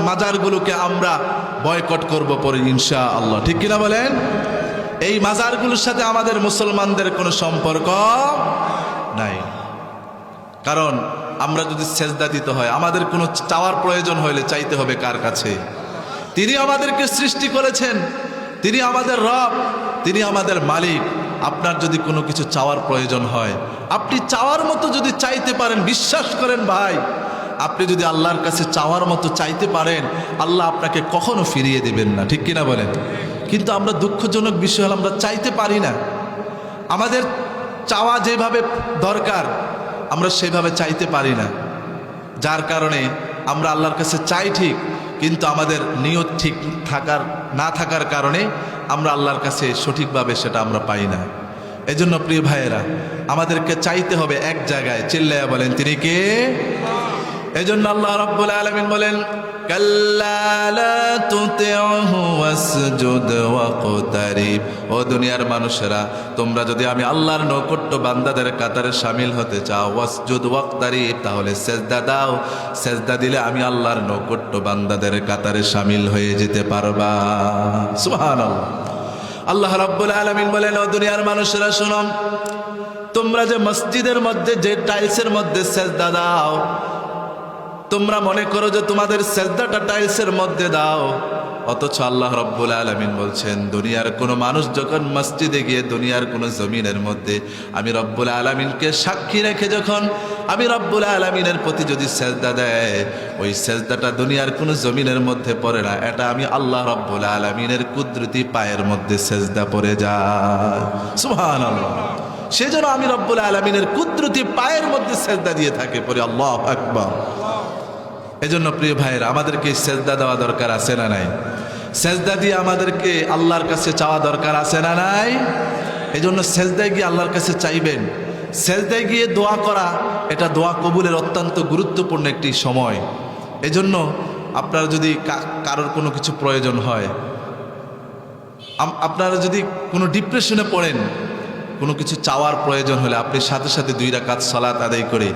মাজারগুলোকে আমরা বয়কট করব পরে ইনশাআল্লাহ। ঠিক কিনা বলেন? এই মাজারগুলোর সাথে আমাদের মুসলমানদের কোনো সম্পর্ক নাই। কারণ আমরা যদি সেজদা দিতে হয়, আমাদের কোনো চাওয়ার প্রয়োজন হলে চাইতে হবে কার কাছে? তিনি আমাদেরকে সৃষ্টি করেছেন, তিনি আমাদের রব, তিনি আমাদের মালিক। আপনার যদি কোনো কিছু চাওয়ার প্রয়োজন হয়, আপনি চাওয়ার মতো যদি চাইতে পারেন, বিশ্বাস করেন ভাই, আপনি যদি আল্লাহর কাছে চাওয়ার মতো চাইতে পারেন, আল্লাহ আপনাকে কখনো ফিরিয়ে দিবেন না। ঠিক কিনা বলেন? কিন্তু আমরা দুঃখজনক বিষয় হল আমরা চাইতে পারি না। আমাদের চাওয়া যেভাবে দরকার আমরা সেভাবে চাইতে পারি না, যার কারণে আমরা আল্লাহর কাছে চাই ঠিক, কিন্তু আমাদের নিয়ত ঠিক না থাকার কারণে আমরা আল্লাহর কাছে সঠিকভাবে সেটা আমরা পাই না। এজন্য প্রিয় ভাইয়েরা, আমাদেরকে চাইতে হবে এক জায়গায়। চিল্লায়া বলেন তিনি কে? এজন্য আল্লাহ রাব্বুল আলামিন বলেন, কাল্লা লা তুতি'হু ওয়াসজুদ ওয়াকতারিব। ও দুনিয়ার মানুষেরা, তোমরা যদি আমি আল্লাহর নৈকট্য বান্দাদের কাতারে শামিল হতে চাও, ওয়াসজুদ ওয়াকতারিব, তাহলে সেজদা দাও। সেজদা দিলে আমি আল্লাহর নৈকট্য বান্দাদের কাতারে শামিল হয়ে যেতে পারবা। সুবহানাল্লাহ। আল্লাহ রাব্বুল আলামিন বলেন, ও দুনিয়ার মানুষেরা শোনো, তোমরা যে মসজিদের মধ্যে যে টাইলসের মধ্যে সেজদা দাও, তোমরা মনে করো যে তোমাদের সেজদাটা টাইলসের মধ্যে দাও, অথচ আল্লাহ রব্বুল আলামিন বলছেন দুনিয়ার কোনো মানুষ যখন মসজিদে গিয়ে দুনিয়ার কোনো জমিনের মধ্যে আমি রব্বুল আলামিনকে সাক্ষী রেখে যখন আমি রব্বুল আলামিনের প্রতি যদি সেজদা দেয়, ওই সেজদাটা দুনিয়ার কোনো জমিনের মধ্যে পড়ে না, এটা আমি আল্লাহ রব্বুল আলামিনের কুদরতি পায়ের মধ্যে সেজদা পড়ে যায়। সুবহানাল্লাহ। সেজন্য আমি রব্বুল আলামিনের কুদরতি পায়ের মধ্যে সেজদা দিয়ে থাকে পড়ে আল্লাহু আকবার। এজন্য প্রিয় ভাইয়েরা, আমাদেরকে সেজদা দেওয়া দরকার আছে না নাই? সেজদা দিয়ে আমাদেরকে আল্লাহর কাছে চাওয়া দরকার আছে না নাই? এজন্য সেজদায় গিয়ে আল্লাহর কাছে চাইবেন। সেজদায় গিয়ে দোয়া করা, এটা দোয়া কবুলের অত্যন্ত গুরুত্বপূর্ণ একটি সময়। এজন্য আপনারা যদি কারোর কোনো কিছু প্রয়োজন হয়, আপনারা যদি কোনো ডিপ্রেশনে পড়েন, কোনো কিছু চাওয়ার প্রয়োজন হলে আপনি সাথে সাথে 2 রাকাত সালাত আদায় করে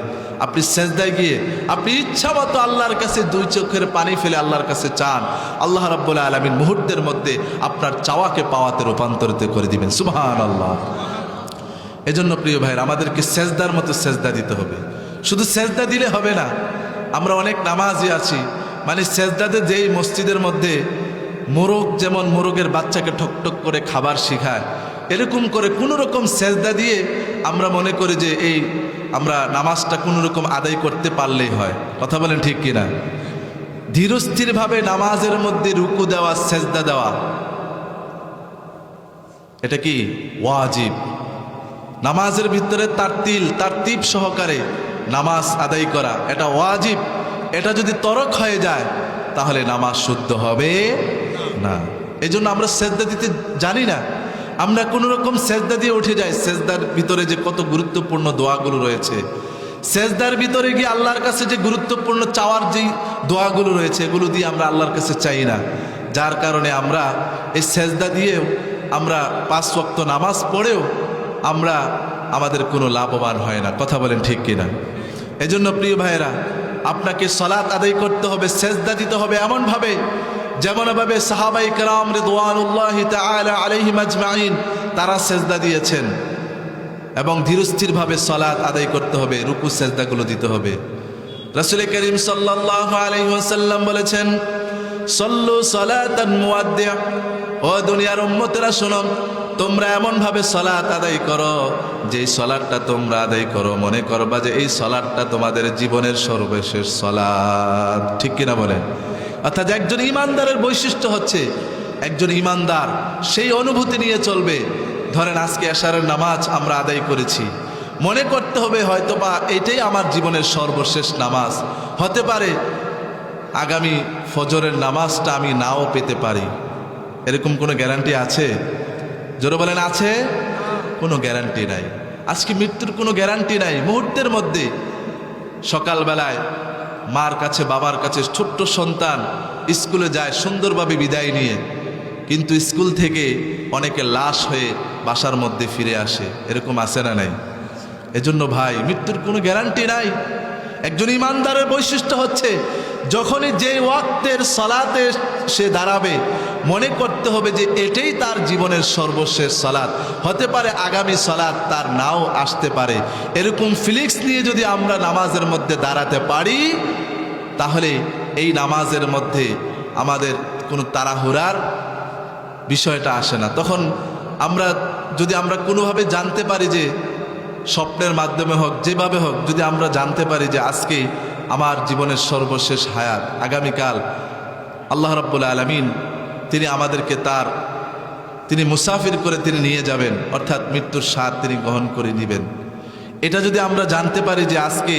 আপনি সেজদায় গিয়ে আপনি ইচ্ছা মতো আল্লাহর কাছে 2 চোখের পানি ফেলে আল্লাহর কাছে চান, আল্লাহ রাব্বুল আলামিন মুহূর্তের মধ্যে আপনার চাওয়াকে পাওয়াতে রূপান্তরিত করে দিবেন। সুবহানাল্লাহ। এজন্য প্রিয় ভাইরা, আমাদেরকে সেজদার মতো সেজদা দিতে হবে। শুধু সেজদা দিলে হবে না। আমরা অনেক নামাজি আছি, মানে সেজদাতে যেই মসজিদের মধ্যে মোরগ যেমন মোরগের বাচ্চাকে ঠকঠক করে খাবার শেখায়, এরকম করে কোনো রকম সেজদা দিয়ে আমরা মনে করি যে এই আমরা নামাজটা কোনো রকম আদায় করতে পারলেই হয়। কথা বলেন ঠিক কিনা? ধীরস্থিরভাবে নামাজের মধ্যে রুকু দেওয়া, সেজদা দেওয়া, এটা কি ওয়াজিব। নামাজের ভিতরে তারতিব সহকারে নামাজ আদায় করা, এটা ওয়াজিব। এটা যদি তরক হয়ে যায় তাহলে নামাজ শুদ্ধ হবে না। এজন্য আমরা সেজদা দিতে জানি না, আমরা কোনো রকম সেজদা দিয়ে উঠে যাই। সেজদার ভিতরে যে কত গুরুত্বপূর্ণ দোয়াগুলো রয়েছে, সেজদার ভিতরে গিয়ে আল্লাহর কাছে যে গুরুত্বপূর্ণ চাওয়ার যেই দোয়াগুলো রয়েছে, এগুলো দিয়ে আমরা আল্লাহর কাছে চাই না। যার কারণে আমরা এই সেজদা দিয়েও আমরা 5 ওয়াক্ত নামাজ পড়েও আমরা আমাদের কোনো লাভবান হয় না। কথা বলেন ঠিক কিনা? এজন্য প্রিয় ভাইয়েরা, আপনাকে সালাত আদায় করতে হবে, সেজদা দিতে হবে এমনভাবে যেমনভাবে সাহাবাই কেরাম রিদওয়ানুল্লাহি তাআলা আলাইহিম আজমাইন তারা সেজদা দিয়েছেন। এবং ধীরস্থিরভাবে সালাত আদায় করতে হবে, রুকু সেজদাগুলো দিতে হবে। রাসূল করিম সাল্লাল্লাহু আলাইহি ওয়াসাল্লাম বলেছেন, সল্লু সালাতান মুয়াদ্দি'। ও দুনিয়ার উম্মতেরা শোনো, তোমরা এমনভাবে সালাত আদায় করো, যে সালাতটা তোমরা আদায় করো মনে করবা যে এই সালাতটা তোমাদের জীবনের সর্বশেষ সালাত। ঠিক কিনা বলেন? অর্থাৎ একজন ইমানদারের বৈশিষ্ট্য হচ্ছে, একজন ইমানদার সেই অনুভূতি নিয়ে চলবে। ধরেন আজকে এশারের নামাজ আমরা আদায় করেছি, মনে করতে হবে হয়তোবা এটাই আমার জীবনের সর্বশেষ নামাজ। হতে পারে আগামী ফজরের নামাজটা আমি নাও পেতে পারি। এরকম কোনো গ্যারান্টি আছে? জোরে বলেন, আছে? কোনো গ্যারান্টি নাই। আজকে মৃত্যুর কোনো গ্যারান্টি নাই। মুহূর্তের মধ্যে সকালবেলায় মার কাছে বাবার কাছে ছোট্ট সন্তান স্কুলে যায় সুন্দরভাবে বিদায় নিয়ে, কিন্তু স্কুল থেকে অনেকে লাশ হয়ে বাসার মধ্যে ফিরে আসে। এরকম আছে না নাই? এজন্য ভাই, মৃত্যুর কোনো গ্যারান্টি নাই। একজন ইমানদারের বৈশিষ্ট্য হচ্ছে যখনই যে ওয়াক্তের সালাতে সে দাঁড়াবে মনে করতে হবে যে এটাই তার জীবনের সর্বশেষ সালাত। হতে পারে আগামী সালাত তার নাও আসতে পারে। এরকম ফিলিংস নিয়ে যদি আমরা নামাজের মধ্যে দাঁড়াতে পারি, তাহলে এই নামাজের মধ্যে আমাদের কোনো তাড়াহুড়ার বিষয়টা আসে না। তখন যদি আমরা কোনোভাবে জানতে পারি যে স্বপ্নের মাধ্যমে হোক, যেভাবে হোক, যদি আমরা জানতে পারি যে আজকে আমার জীবনের সর্বশেষ হায়াত, আগামীকাল আল্লাহ রাব্বুল আলামিন তিনি আমাদেরকে তিনি মুসাফির করে তিনি নিয়ে যাবেন, অর্থাৎ মৃত্যুর স্বাদ তিনি গ্রহণ করে নেবেন। এটা যদি আমরা জানতে পারি যে আজকে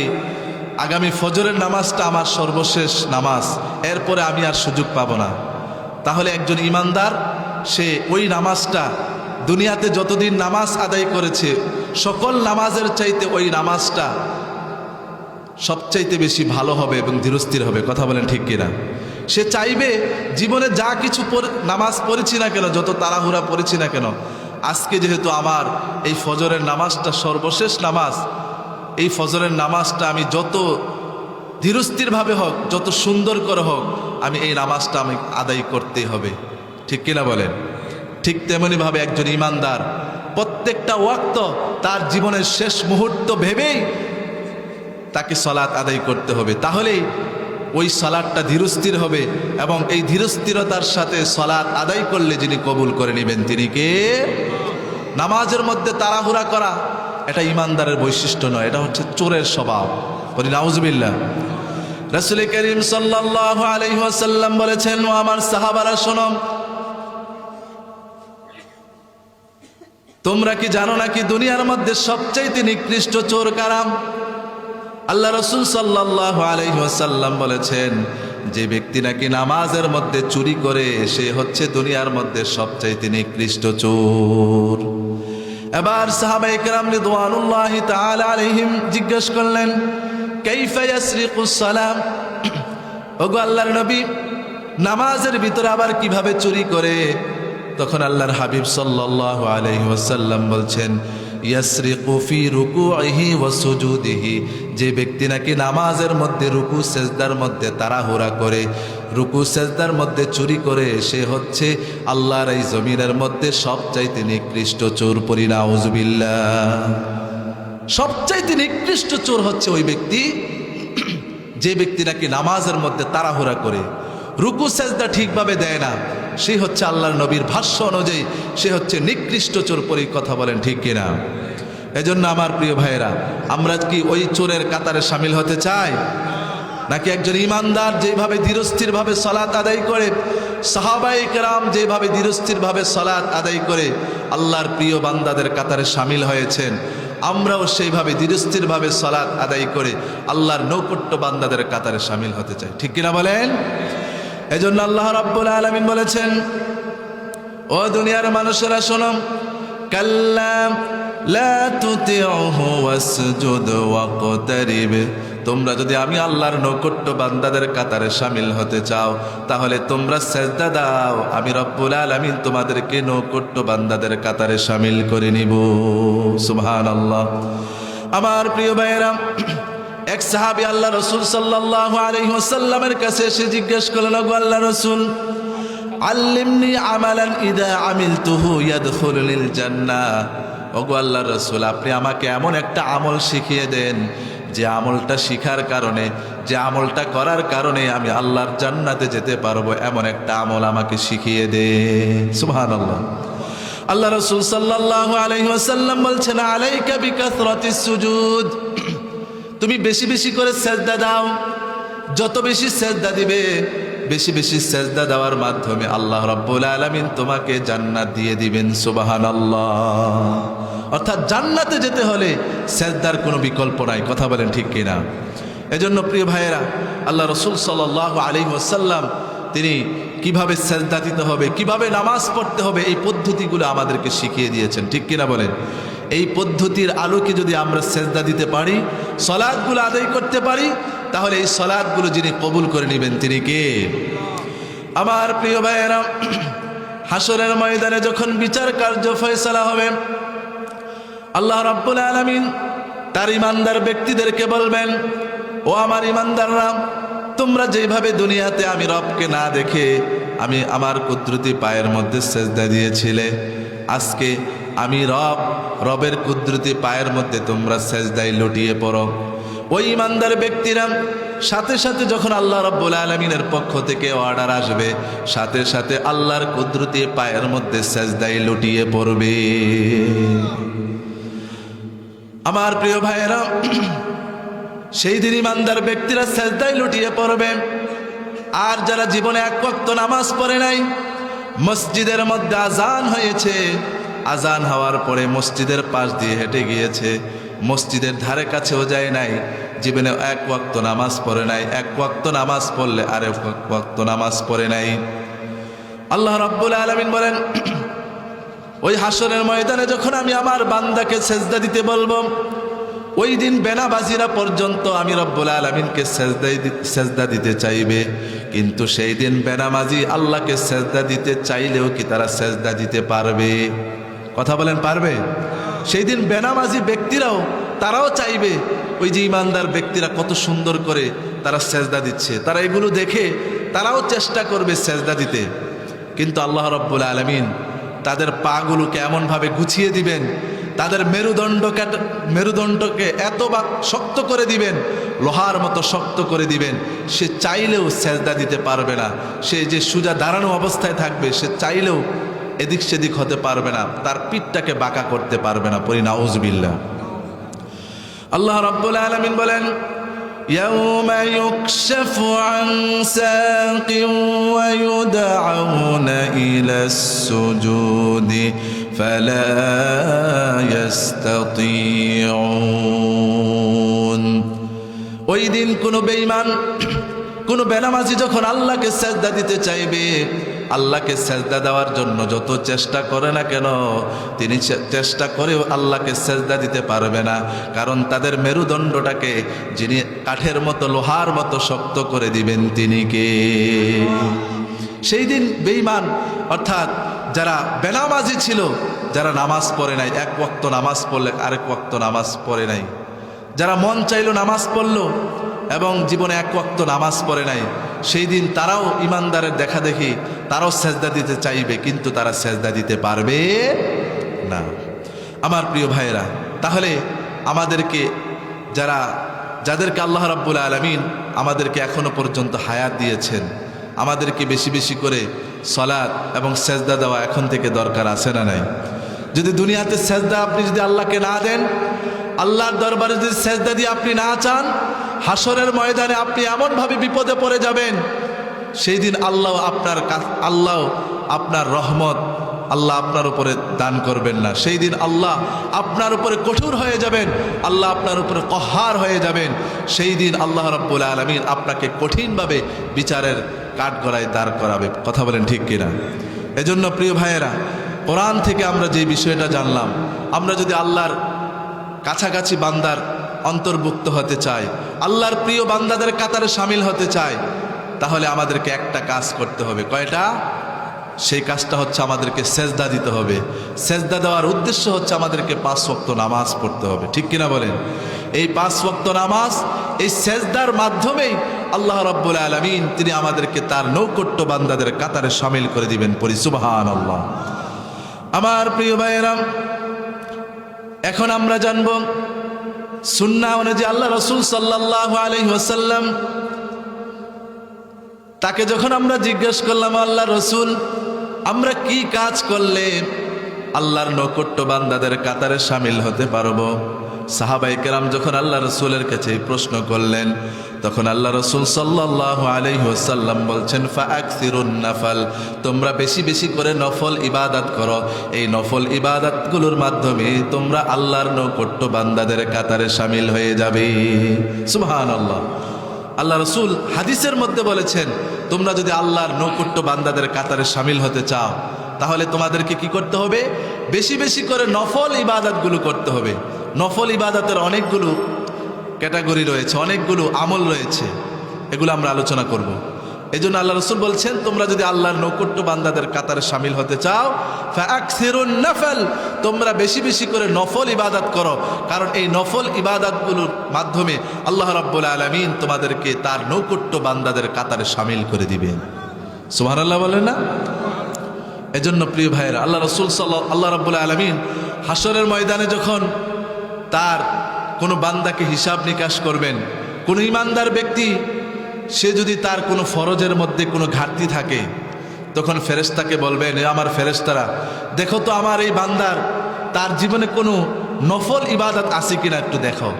আগামী ফজরের নামাজটা আমার সর্বশেষ নামাজ, এরপরে আমি আর সুযোগ পাবো না, তাহলে একজন ইমানদার সে ওই নামাজটা দুনিয়াতে যতদিন নামাজ আদায় করেছে সকল নামাজের চাইতে ওই নামাজটা সবচাইতে বেশি ভালো হবে এবং ধীরস্থির হবে। কথা বলেন ঠিক কিনা? সে চাইবে জীবনে যা কিছু নামাজ পড়েছি না কেন, যত তাড়াহুড়া পড়েছি না কেন, আজকে যেহেতু আমার এই ফজরের নামাজটা সর্বশেষ নামাজ, এই ফজরের নামাজটা আমি যত ধীরস্থিরভাবে হোক, যত সুন্দর করে হোক, আমি এই নামাজটা আমি আদায় করতেই হবে। ঠিক কিনা বলেন? ঠিক তেমনিভাবে একজন ইমানদার প্রত্যেকটা ওয়াক্ত তার জীবনের শেষ মুহূর্ত ভেবেই তাকে সালাত আদায় করতে হবে। তাহলেই ওই সালাতটা ধীরস্থির হবে, এবং এই ধীরস্থিরতার সাথে সালাত আদায় করলে যিনি কবুল করে নেবেন তিনি কে? নামাজের মধ্যে তাড়াহুড়া করা এটা ইমানদারের বৈশিষ্ট্য নয়, এটা হচ্ছে চোরের স্বভাব। বলি নাউজুবিল্লাহ। রাসূল করিম সাল্লাল্লাহু আলাইহি ওয়াসাল্লাম বলেছেন, ও আমার সাহাবারা শোনো, তোমরা কি জানো নাকি দুনিয়ার মধ্যে সবচাইতে নিকৃষ্ট চোর কারা? আল্লাহ রাসূল সাল্লাল্লাহু আলাইহি ওয়াসাল্লাম বলেছেন, যে ব্যক্তি নাকি নামাজের মধ্যে চুরি করে সে হচ্ছে দুনিয়ার মধ্যে সবচাইতে নিকৃষ্ট চোর। এবার সাহাবায়ে কেরাম রিদওয়ানুল্লাহি তাআলা আলাইহিম জিজ্ঞেস করলেন, কাইফা ইয়াসরিকুস সালাম? ওগো আল্লাহর নবী, নামাজের ভিতরে আবার কিভাবে চুরি করে? তখন আল্লাহর হাবিব সাল্লাল্লাহু আলাইহি ওয়াসাল্লাম বলছেন, ইয়াসরিকু ফি রুকুইহি ওয়া সুজুদিহি, যে ব্যক্তি নাকি নামাজের মধ্যে রুকু সেজদার মধ্যে তাড়াহুড়া করে, রুকু সেজদার মধ্যে চুরি করে, সে হচ্ছে আল্লাহর এই জমিনের মধ্যে সবচাইতে নিকৃষ্ট চোর। পড়ি নাউজুবিল্লাহ। সবচাইতে নিকৃষ্ট চোর হচ্ছে ওই ব্যক্তি যে ব্যক্তি নাকি নামাজের মধ্যে তাড়াহুড়া করে, রুকু সেজদা ঠিকভাবে দেয় না, সে হচ্ছে আল্লাহর নবীর ভাষ্য অনুযায়ী সে হচ্ছে নিকৃষ্ট চোর। পরি কথা বলেন ঠিক কিনা? এজন্য আমার প্রিয় ভাইয়েরা, আমরা কি ওই চোরের কাতারে সামিল হতে চাই? নাকি একজন ইমানদার যেভাবে ধীরস্থিরভাবে সালাত আদায় করে, সাহাবায়ে কেরাম যেভাবে ধীরস্থিরভাবে সালাত আদায় করে আল্লাহর প্রিয় বান্দাদের কাতারে সামিল হয়েছেন, আমরাও সেইভাবে ধীরস্থিরভাবে সালাত আদায় করে আল্লাহর নৌকট্য বান্দাদের কাতারে সামিল হতে চাই। ঠিক কিনা বলেন? এজন্য আল্লাহ রাব্বুল আলামিন বলেছেন, ও দুনিয়ার মানুষেরা শোনো, কাল্লা লা তুতিউহু ওয়াসজুদ ওয়াকতারিব, তোমরা যদি আমি আল্লাহর নৌকট্য বান্দাদের কাতারে শামিল হতে চাও তাহলে তোমরা সেজদা দাও, আমি রব্বুল আলামিন তোমাদেরকে নৌকট্য বান্দাদের কাতারে শামিল করে নিব। সুবহানাল্লাহ। আমার প্রিয় ভাইয়েরা, এক সাহাবী আল্লাহ রাসূল সাল্লাল্লাহু আলাইহি ওয়াসাল্লামের কাছে এসে জিজ্ঞেস করলেন, ওগো আল্লাহর রাসূল, আল্লিমনি আমালান ইদা আমিলতুহু ইয়াদখুলুল জান্নাহ। ওগো আল্লাহর রাসূল, আপনি আমাকে এমন একটা আমল শিখিয়ে দেন যে আমলটা শিখার কারণে, যে আমলটা করার কারণে আমি আল্লাহর জান্নাতে যেতে পারবো, এমন একটা আমল আমাকে শিখিয়ে দেন। সুবহানাল্লাহ। আল্লাহ রাসূল সাল্লাল্লাহু আলাইহি ওয়াসাল্লাম বলছেন, আলাইকা বিকাসরাতিস সুজুদ, তুমি বেশি বেশি করে সেজদা দাও। যত বেশি সেজদা দিবে, বেশি বেশি সেজদা দেওয়ার মাধ্যমে আল্লাহ রাব্বুল আলামিন তোমাকে জান্নাত দিয়ে দিবেন। সুবহানাল্লাহ। অর্থাৎ জান্নাতে যেতে হলে সেজদার কোনো বিকল্প নাই। কথা বলেন ঠিক কিনা? এজন্য প্রিয় ভাইয়েরা, আল্লাহ রাসূল সাল্লাল্লাহু আলাইহি ওয়াসাল্লাম তিনি কিভাবে সেজদা দিতে হবে, কিভাবে নামাজ পড়তে হবে, এই পদ্ধতিগুলো আমাদেরকে শিখিয়ে দিয়েছেন। ঠিক কিনা বলেন? এই পদ্ধতির আলোকে যদি আমরা সেজদা দিতে পারি, সালাতগুলো আদায় করতে পারি, তাহলে এই সালাতগুলো যিনি কবুল করে নেবেন তিনি কে? আমার প্রিয় ভাইয়েরা, হাসরের ময়দানে যখন বিচার কার্য ফয়সালা হবে, আল্লাহ রাব্বুল আলামিন তার ইমানদার ব্যক্তিদেরকে বলবেন, ও আমার ইমানদাররা, তোমরা যেভাবে দুনিয়াতে আমি রবকে না দেখে আমি আমার কুদরতি পায়ের মধ্যে সেজদা দিয়েছিলে, আজকে আমি রবের কুদরতি পায়ের মধ্যে তোমরা সেজদায় লুটিয়ে পড়ো। ওই ইমানদার ব্যক্তিরা সাথে সাথে যখন আল্লাহ রাব্বুল আলামিনের পক্ষ থেকে অর্ডার আসবে, সাথে সাথে আল্লাহর কুদরতি পায়ের মধ্যে সেজদায় লুটিয়ে পড়বে। আমার প্রিয় ভাইয়েরা, সেই দিন ইমানদার ব্যক্তিরা সেজদায় লুটিয়ে পড়বে। আর যারা জীবনে এক ওয়াক্ত নামাজ পড়ে নাই, মসজিদের মধ্যে আজান হয়েছে, আজান হওয়ার পরে মসজিদের পাশ দিয়ে হেঁটে গিয়েছে, মসজিদের ধারে কাছেও যায় নাই, জীবনে এক ওয়াক্ত নামাজ পড়ে নাই, এক ওয়াক্ত নামাজ পড়লে আরেক ওয়াক্ত নামাজ পড়ে নাই, আল্লাহ রাব্বুল আলামিন বলেন, ওই হাসরের ময়দানে যখন আমি আমার বান্দাকে সেজদা দিতে বলবো, ওই দিন বেনাবাজিরা পর্যন্ত আমি রব্বুল আলামিনকে সেজদা দিতে চাইবে, কিন্তু সেই দিন বেনামাজি আল্লাহকে সেজদা দিতে চাইলেও কি তারা সেজদা দিতে পারবে? কথা বলেন, পারবে? সেই দিন বেনামাজি ব্যক্তিরাও তারাও চাইবে ওই যে ইমানদার ব্যক্তিরা কত সুন্দর করে তারা সেজদা দিচ্ছে, তারা এগুলো দেখে তারাও চেষ্টা করবে সেজদা দিতে, কিন্তু আল্লাহ রাব্বুল আলামিন তাদের পাগুলোকে এমনভাবে গুছিয়ে দিবেন, তাদের মেরুদণ্ডকে এত বা শক্ত করে দিবেন, লোহার মতো শক্ত করে দিবেন, সে চাইলেও সেজদা দিতে পারবে না। সে যে সোজা দাঁড়ানো অবস্থায় থাকবে, সে চাইলেও এদিক সেদিক হতে পারবে না, তার পিঠটাকে বাঁকা করতে পারবে না। পড়ি নাউজুবিল্লাহ। আল্লাহ রাব্বুল আলামিন বলেন, يوم يكشف عن ساق ويدعون إلى السجود فلا يستطيعون। ওই দিন কোনো বেঈমান, কোনো বেনামাজি যখন আল্লাহকে সেজদা দিতে চাইবে, আল্লাহকে সেজদা দেওয়ার জন্য যত চেষ্টা করে না কেন, তিনি চেষ্টা করেও আল্লাহকে সেজদা দিতে পারবে না। কারণ তাদের মেরুদণ্ডটাকে যিনি কাঠের মতো, লোহার মতো শক্ত করে দিবেন, তিনি কে? সেই দিন বেঈমান অর্থাৎ যারা বেনামাজি ছিল, যারা নামাজ পড়ে নাই, এক ওয়াক্ত নামাজ পড়লে আরেক ওয়াক্ত নামাজ পড়ে নাই, যারা মন চাইলো নামাজ পড়লো এবং জীবনে এক ওয়াক্ত নামাজ পড়ে নাই, সেই দিন তারাও ইমানদারের দেখা দেখি তারাও সেজদা দিতে চাইবে, কিন্তু তারা সেজদা দিতে পারবে না। আমার প্রিয় ভাইয়েরা, তাহলে আমাদেরকে যাদেরকে আল্লাহ রাব্বুল আলামিন আমাদেরকে এখনো পর্যন্ত হায়াত দিয়েছেন, আমাদেরকে বেশি বেশি করে সালাত এবং সেজদা দেওয়া এখন থেকে দরকার আছে না নাই? যদি দুনিয়াতে সেজদা আপনি যদি আল্লাহকে না দেন, আল্লাহর দরবারে যদি সেজদা দিয়ে আপনি না চান, হাসরের ময়দানে আপনি এমনভাবে বিপদে পড়ে যাবেন, সেই দিন আল্লাহ আপনার রহমত আল্লাহ আপনার উপরে দান করবেন না। সেই দিন আল্লাহ আপনার উপরে কঠোর হয়ে যাবেন, আল্লাহ আপনার উপরে কহার হয়ে যাবেন। সেই দিন আল্লাহ রাব্বুল আলামিন আপনাকে কঠিনভাবে বিচারের কাঠগড়ায় দাঁড় করাবে। কথা বলেন ঠিক কিনা? এজন্য প্রিয় ভাইয়েরা, কোরআন থেকে আমরা যে বিষয়টা জানলাম, আমরা যদি আল্লাহর কাছাকাছি বান্দার অন্তর্ভুক্ত হতে চাই, আল্লাহর প্রিয় বান্দাদের কাতারে সামিল হতে চাই, তাহলে আমাদেরকে একটা কাজ করতে হবে। কয়টা? সেই কাজটা হচ্ছে আমাদেরকে সেজদা দিতে হবে। সেজদা দেওয়ার উদ্দেশ্য হচ্ছে আমাদেরকে 5 ওয়াক্ত নামাজ পড়তে হবে। ঠিক কিনা বলেন? এই 5 ওয়াক্ত নামাজ, এই সেজদার মাধ্যমেই আল্লাহ রাব্বুল আলামিন তিনি আমাদেরকে তার নৌকট্য বান্দাদের কাতারে সামিল করে দিবেন। পড়ি সুবহানাল্লাহ। আমার প্রিয় ভাইয়েরা, এখন আমরা জানব সুন্নাহ অনুযায়ী আল্লাহ রাসূল সাল্লাল্লাহু আলাইহি ওয়াসাল্লাম, তাকে যখন আমরা জিজ্ঞেস করলাম, আল্লাহ রাসূল, আমরা কি কাজ করলে আল্লাহর নৌকট্য বান্দাদের কাতারে সামিল হতে পারবো? সাহাবায়ে কেরাম যখন আল্লাহ রাসূলের কাছে এই প্রশ্ন করলেন, তখন আল্লাহ রাসূল সাল্লাল্লাহু আলাইহি ওয়াসাল্লাম বলছেন, ফাআকসিরুন নাফল, তোমরা বেশি বেশি করে নফল ইবাদত করো। এই নফল ইবাদতগুলোর মাধ্যমে তোমরা আল্লাহর নৌকট্য বান্দাদের কাতারে সামিল হয়ে যাবে। সুবহানাল্লাহ। আল্লাহ রাসূল হাদিসের মধ্যে বলেছেন, তোমরা যদি আল্লাহর নৌকট্য বান্দাদের কাতারে সামিল হতে চাও, তাহলে তোমাদেরকে কি করতে হবে? বেশি বেশি করে নফল ইবাদতগুলো করতে হবে। নফল ইবাদতের অনেকগুলো ক্যাটাগরি রয়েছে, অনেকগুলো আমল রয়েছে, এগুলো আমরা আলোচনা করব। এই জন্য আল্লাহ রাসূল বলছেন, তোমরা যদি আল্লাহর নৌকট্য বান্দাদের কাতারে সামিল হতে চাও, ফাআকসিরুন নাফল, তোমরা বেশি বেশি করে নফল ইবাদত করো। কারণ এই নফল ইবাদতগুলোর মাধ্যমে আল্লাহ রাব্বুল আলামিন তোমাদেরকে তার নৌকট্য বান্দাদের কাতারে সামিল করে দিবেন। সুবহানাল্লাহ বলেন না? এজন্য প্রিয় ভাইয়েরা, আল্লাহ রাব্বুল আলামিন হাসরের ময়দানে যখন তার কোনো বান্দাকে হিসাব নিকাশ করবেন, কোনো ইমানদার ব্যক্তি সে যদি তার কোনো ফরজের মধ্যে কোনো ঘাটতি থাকে, তখন ফেরেশতাকে বলবেন, এ আমার ফেরেশতারা, দেখো তো আমার এই বান্দার তার জীবনে কোনো নফল ইবাদত আছে কিনা একটু দেখো।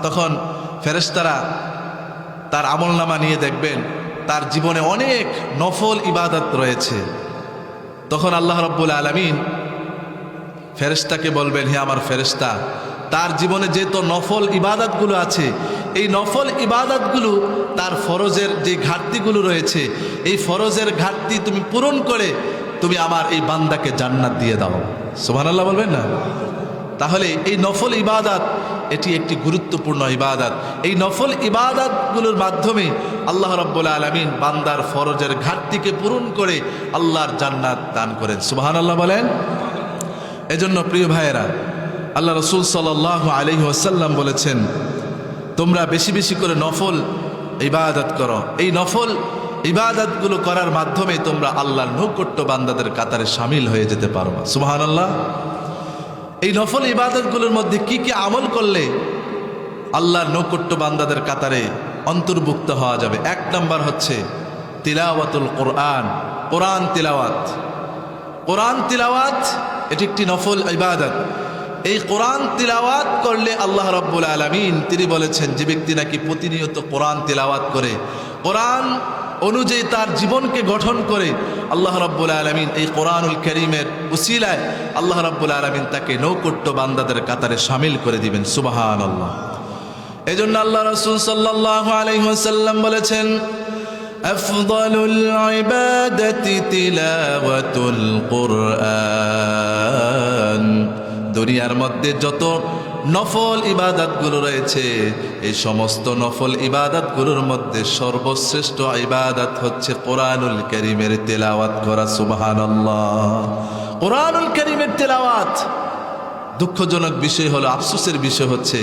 তখন ফেরেশতারা তার আমলনামা নিয়ে দেখবেন তার জীবনে অনেক নফল ইবাদত রয়েছে। তখন আল্লাহ রাব্বুল আলামিন ফেরেশতাকে বলবেন, হে আমার ফেরেশতা, তার জীবনে যে তো নফল ইবাদতগুলো আছে, এই নফল ইবাদতগুলো তার ফরজের যে ঘাটতিগুলো রয়েছে, এই ফরজের ঘাটতি তুমি পূরণ করে তুমি আমার এই বান্দাকে জান্নাত দিয়ে দাও। সুবহানাল্লাহ বলবেন না? তাহলে এই নফল ইবাদত এটি একটি গুরুত্বপূর্ণ ইবাদত। এই নফল ইবাদতগুলোর মাধ্যমে আল্লাহ রাব্বুল আলামিন বান্দার ফরজের ঘাটতিকে পূরণ করে আল্লাহর জান্নাত দান করেন। সুবহানাল্লাহ বলেন। এজন্য প্রিয় ভাইয়েরা, আল্লাহ রাসূল সাল্লাল্লাহু আলাইহি ওয়াসাল্লাম বলেছেন, তোমরা বেশি বেশি করে নফল ইবাদত করো। এই নফল ইবাদতগুলো করার মাধ্যমে তোমরা আল্লাহর নৌকট্য বান্দাদের কাতারে সামিল হয়ে যেতে পারো। সুবহানাল্লাহ। এই নফল ইবাদতগুলোর মধ্যে কি কি আমল করলে আল্লাহর নৈকট্য বান্দাদের কাতারে অন্তর্ভুক্ত হওয়া যাবে? এক নাম্বার হচ্ছে তিলাওয়াতুল কোরআন, কোরআন তিলাওয়াত। কোরআন তিলাওয়াত এটি একটি নফল ইবাদত। এই কোরআন তিলাওয়াত করলে আল্লাহ রাব্বুল আলামিন তিনি বলেছেন, যে ব্যক্তি নাকি প্রতিনিয়ত কোরআন তিলাওয়াত করে, কোরআন অনুযায়ী তার জীবনকে গঠন করে, আল্লাহ রাব্বুল আলামিন এই কোরআনুল কারীমের উসিলায় আল্লাহ রাব্বুল আলামিন তাকে নৈকট্য বান্দাদের কাতারে শামিল করে দিবেন। সুবহানাল্লাহ। এজন্য আল্লাহ রাসূল সাল্লাল্লাহু আলাইহি ওয়াসাল্লাম বলেছেন, আফদালুল ইবাদাতি তিলাওয়াতুল কুরআন। দুনিয়ার মধ্যে যত নফল ইবাদতগুলো রয়েছে, এই সমস্ত নফল ইবাদতগুলোর মধ্যে সর্বশ্রেষ্ঠ ইবাদত হচ্ছে কোরআনুল কারীমের তেলাওয়াত করা। সুবহানাল্লাহ। কোরআনুল কারীমের তেলাওয়াত। দুঃখজনক বিষয় হলো, আফসোসের বিষয় হচ্ছে,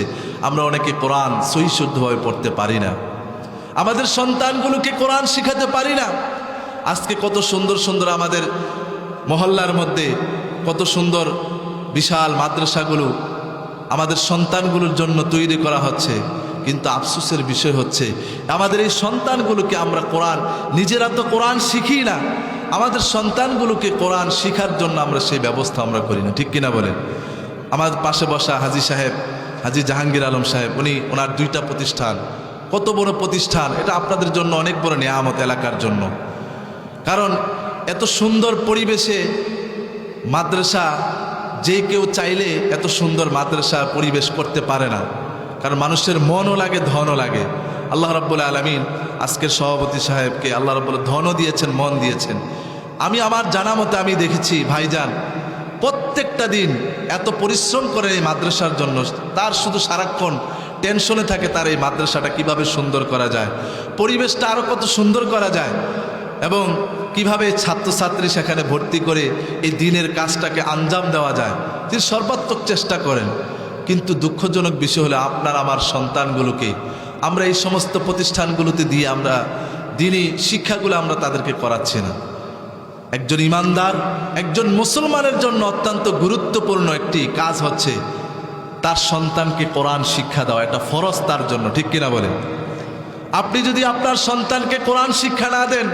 আমরা অনেকে কোরআন সহি শুদ্ধভাবে পড়তে পারি না, আমাদের সন্তানগুলোকে কোরআন শিখাতে পারি না। আজকে কত সুন্দর সুন্দর আমাদের মহল্লার মধ্যে কত সুন্দর বিশাল মাদ্রাসাগুলো আমাদের সন্তানগুলোর জন্য তৈরি করা হচ্ছে, কিন্তু আফসোসের বিষয় হচ্ছে আমাদের এই সন্তানগুলোকে আমরা কোরআন, নিজেরা তো কোরআন শিখি না, আমাদের সন্তানগুলোকে কোরআন শিখার জন্য আমরা সেই ব্যবস্থা আমরা করি না। ঠিক কিনা বলেন? আমাদের পাশে বসা হাজী সাহেব, হাজী জাহাঙ্গীর আলম সাহেব, ওনার 2টা প্রতিষ্ঠান, কত বড় প্রতিষ্ঠান! এটা আপনাদের জন্য অনেক বড় নিয়ামত এলাকার জন্য। কারণ এত সুন্দর পরিবেশে মাদ্রাসা, যে কেউ চাইলে এত সুন্দর মাদ্রাসা পরিবেশ করতে পারে না, কারণ মানুষের মনও লাগে, ধনও লাগে। আল্লাহ রাব্বুল আলামিন আজকের সভাপতি সাহেবকে আল্লাহ রাব্বুল ধনও দিয়েছেন, মন দিয়েছেন। আমি আমার জানা মতে আমি দেখেছি ভাইজান প্রত্যেকটা দিন এত পরিশ্রম করে এই মাদ্রাসার জন্য, তার শুধু সারাক্ষণ টেনশনে থাকে তার এই মাদ্রাসাটা কিভাবে সুন্দর করা যায়, পরিবেশটা আরও কত সুন্দর করা যায়, এবং কিভাবে ছাত্রছাত্রী সেখানে ভর্তি করে এই দিনের কাজটাকে আঞ্জাম দেওয়া যায়। তিনি সর্বাত্মক চেষ্টা করেন। কিন্তু দুঃখজনক বিষয় হলো, আপনার আমার সন্তানগুলোকে আমরা এই সমস্ত প্রতিষ্ঠানগুলোতে দিয়ে আমরা দিনই শিক্ষাগুলো আমরা তাদেরকে করাচ্ছি না। একজন ইমানদার, একজন মুসলমানের জন্য অত্যন্ত গুরুত্বপূর্ণ একটি কাজ হচ্ছে তার সন্তানকে কোরআন শিক্ষা দেওয়া। এটা ফরজ তার জন্য। ঠিক কিনা বলে? আপনি যদি আপনার সন্তানকে কোরআন শিক্ষা না দেন,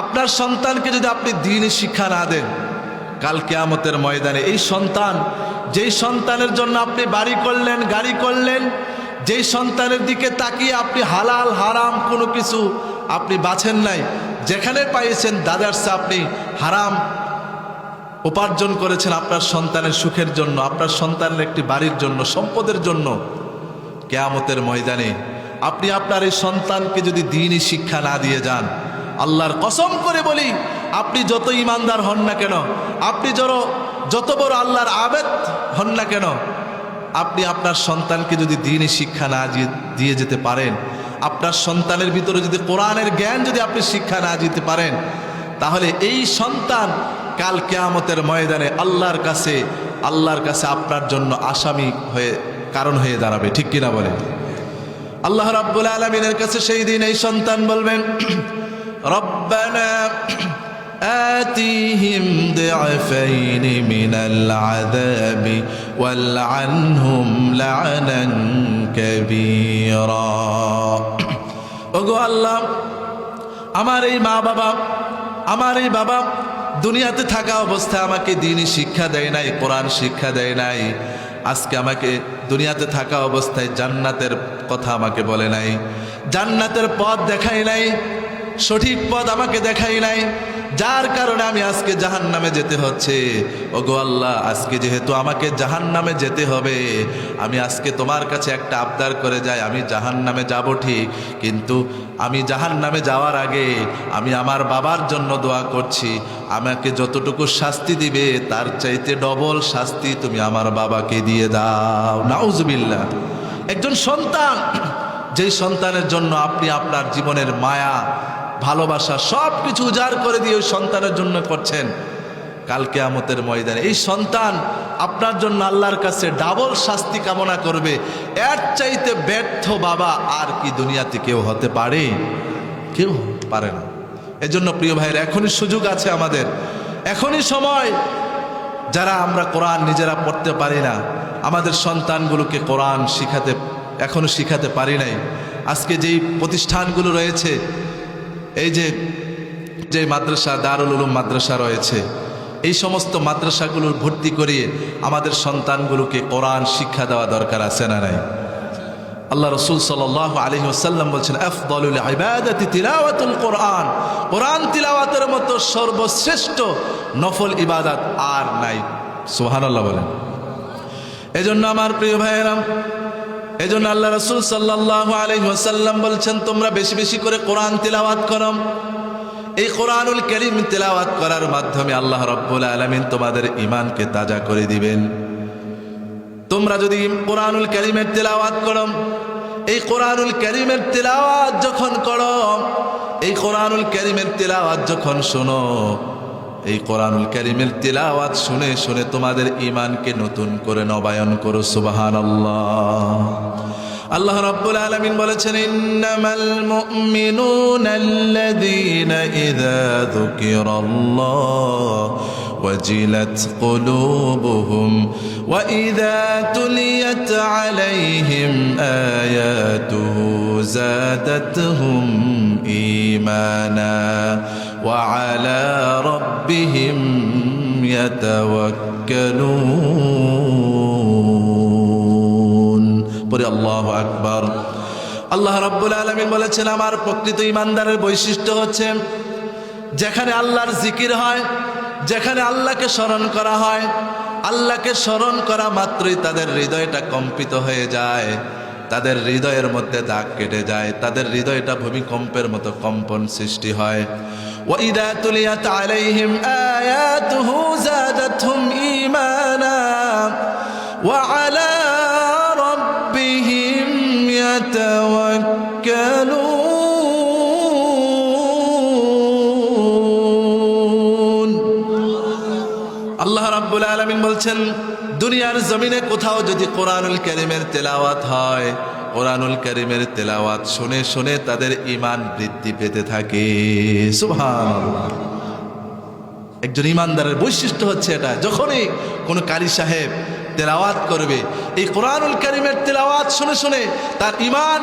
আপনার সন্তানকে যদি আপনি দ্বীনি শিক্ষা না দেন, কাল কিয়ামতের ময়দানে এই সন্তান, যেই সন্তানের জন্য আপনি বাড়ি করলেন, গাড়ি করলেন, যেই সন্তানের দিকে তাকিয়ে আপনি হালাল হারাম কোনো কিছু আপনি বাছেন নাই, যেখানে পাইছেন দাদারসে আপনি হারাম উপার্জন করেছেন আপনার সন্তানের সুখের জন্য, আপনার সন্তানের একটি বাড়ির জন্য, সম্পদের জন্য, কিয়ামতের ময়দানে আপনি আপনার এই সন্তানকে যদি দ্বীনি শিক্ষা না দিয়ে যান, আল্লাহর কসম করে বলি, আপনি যত ইমানদার হন না কেন, আপনি যত বড় আল্লাহর আবেদ হন না কেন, আপনি আপনার সন্তানকে যদি দ্বীনি শিক্ষা না দিয়ে যেতে পারেন, আপনার সন্তানের ভিতরে যদি কোরআনের জ্ঞান যদি আপনি শিক্ষা না দিতে পারেন, তাহলে এই সন্তান কাল কিয়ামতের ময়দানে আল্লাহর কাছে আপনার জন্য আসামি হয়ে কারণ হয়ে দাঁড়াবে। ঠিক কিনা বলেন? আল্লাহ রাব্বুল আলামিনের কাছে সেই দিন এই সন্তান বলবেন, রব্বানা آتِيهِمْ ضِعْفَيْنِ مِنَ الْعَذَابِ وَالْعَنْهُمْ لَعْنًا كَبِيرًا। ওগো আল্লাহ, আমার এই বাবা দুনিয়াতে থাকা অবস্থায় আমাকে দ্বীনি শিক্ষা দেয় নাই, কোরআন শিক্ষা দেয় নাই। আজকে আমাকে দুনিয়াতে থাকা অবস্থায় জান্নাতের কথা আমাকে বলে নাই, জান্নাতের পথ দেখায় নাই, সঠিক পথ আমাকে দেখায় নাই, যার কারণে আমি আজকে জাহান্নামে যেতে হচ্ছে। ওগো আল্লাহ, আজকে যেহেতু আমাকে জাহান্নামে যেতে হবে, আমি আজকে তোমার কাছে একটা আবদার করে যাই, আমি জাহান্নামে যাব ঠিক, কিন্তু আমি জাহান্নামে যাওয়ার আগে আমি আমার বাবার জন্য দোয়া করছি, আমাকে যতটুকু শাস্তি দিবে তার চাইতে ডবল শাস্তি তুমি আমার বাবাকে দিয়ে দাও। নাউজুবিল্লাহ। একজন সন্তান, যেই সন্তানের জন্য আপনি আপনার জীবনের মায়া, ভালোবাসা সব কিছু উজাড় করে দিয়ে ওই সন্তানের জন্য করছেন, কাল কিয়ামতের ময়দানে এই সন্তান আপনার জন্য আল্লাহর কাছে ডাবল শাস্তি কামনা করবে। এর চাইতে ব্যর্থ বাবা আর কি দুনিয়াতে কেউ হতে পারে? কেউ পারে না। এজন্য প্রিয় ভাইয়ের, এখনই সুযোগ আছে আমাদের, এখনই সময়। যারা আমরা কোরআন নিজেরা পড়তে পারি না, আমাদের সন্তানগুলোকে কোরআন এখনো শিখাতে পারি নাই, আজকে যেই প্রতিষ্ঠানগুলো রয়েছে, এই যে মাদ্রাসা, দারুল উলুম মাদ্রাসা রয়েছে, এই সমস্ত মাদ্রাসাগুলোর ভর্তি করিয়ে আমাদের সন্তানগুলোকে কোরআন শিক্ষা দেওয়া দরকার আছে না নাই? আল্লাহ রাসূল সাল্লাল্লাহু আলাইহি ওয়াসাল্লাম বলছেন, আফদালুল ইবাদাতি তিলাওয়াতুল কোরআন, কোরআন তিলাওয়াতের মতো সর্বশ্রেষ্ঠ নফল ইবাদত আর নাই। সুবহানাল্লাহ বলেন। এজন্য আমার প্রিয় ভাইয়েরা, এজন্য আল্লাহ রাসূল সাল্লাল্লাহু আলাইহি ওয়াসাল্লাম বলছেন, তোমরা বেশি বেশি করে কোরআন তিলাওয়াত করো। এই কোরআনুল কারীম তিলাওয়াত করার মাধ্যমে আল্লাহ রাব্বুল আলামিন তোমাদের ঈমানকে তাজা করে দিবেন। তোমরা যদি কোরআনুল কারীমের তিলাওয়াত করো, এই কোরআনুল কারীমের তিলাওয়াত যখন করো, এই কোরআনুল কারীমের তিলাওয়াত যখন শোনো, এই কোরআনুল কারীমের তিলাওয়াত শুনে শুনে তোমাদের ঈমানকে নতুন করে নবায়ন করো। সুবহানাল্লাহ। আল্লাহ রাব্বুল আলামিন বলেছেন, ইন্নামাল মুমিনুনা আল্লাযীনা ইযা যুকিরাল্লাহ ওয়াজিলাত কুলুবুহুম ওয়া ইযা তুলিয়াত আলাইহিম আয়াতুহু যাদাতহুম ঈমানা ওয়া আলা রাব্বিহিম ইয়াতাওয়াক্কালুন। পরে আল্লাহু আকবার। আল্লাহ রাব্বুল আলামিন বলেছেন, আমার প্রকৃত ঈমানদারের বৈশিষ্ট্য হচ্ছে, যেখানে আল্লাহর জিকির হয়, যেখানে আল্লাহকে স্মরণ করা হয়, আল্লাহকে স্মরণ করা মাত্রই তাদের হৃদয়টা কম্পিত হয়ে যায়, তাদের হৃদয়ের মধ্যে দাগ কেটে যায়, তাদের হৃদয়টা ভূমিকম্পের মতো কম্পন সৃষ্টি হয়। ওয়া ইযা তুলিয়াত আলাইহিম আয়াতুহু যাদাতহুম ঈমানা ওয়া আলা রাব্বিহিম ইয়াতাওয়াক্কালুন। আল্লাহ রাব্বুল আলামিন বলছেন, দুনিয়ার জমিনে কোথাও যদি কোরআনুল কারীমের তেলাওয়াত হয়, কোরআনুল কারীমের তেলাওয়াত শুনে শুনে তাদের ঈমান বৃদ্ধি পেতে থাকে। সুবহানাল্লাহ। একজন ঈমানদারের বৈশিষ্ট্য হচ্ছে এটা, যখনই কোনো কারি সাহেব তেলাওয়াত করবে, এই কোরআনুল কারীমের তেলাওয়াত শুনে শুনে তার ঈমান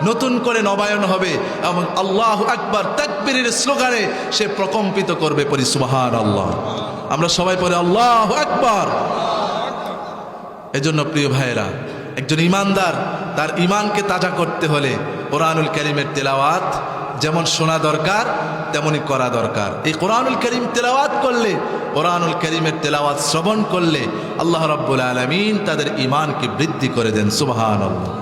নতুন করে নবায়ন হবে এবং আল্লাহু আকবার তাকবীরের স্লোগানে সে প্রকম্পিত করবে। পড়ি সুবহানাল্লাহ। আমরা সবাই পড়ি আল্লাহু আকবার। এজন্য প্রিয় ভাইয়েরা, একজন ঈমানদার তার ঈমানকে তাজা করতে হলে কোরআনুল কারীমের তেলাওয়াত যেমন শোনা দরকার তেমনি করা দরকার। এই কোরআনুল কারীম তেলাওয়াত করলে, কোরআনুল কারীমের তেলাওয়াত শ্রবণ করলে আল্লাহ রাব্বুল আলামিন তাদের ঈমানকে বৃদ্ধি করে দেন। সুবহানাল্লাহ।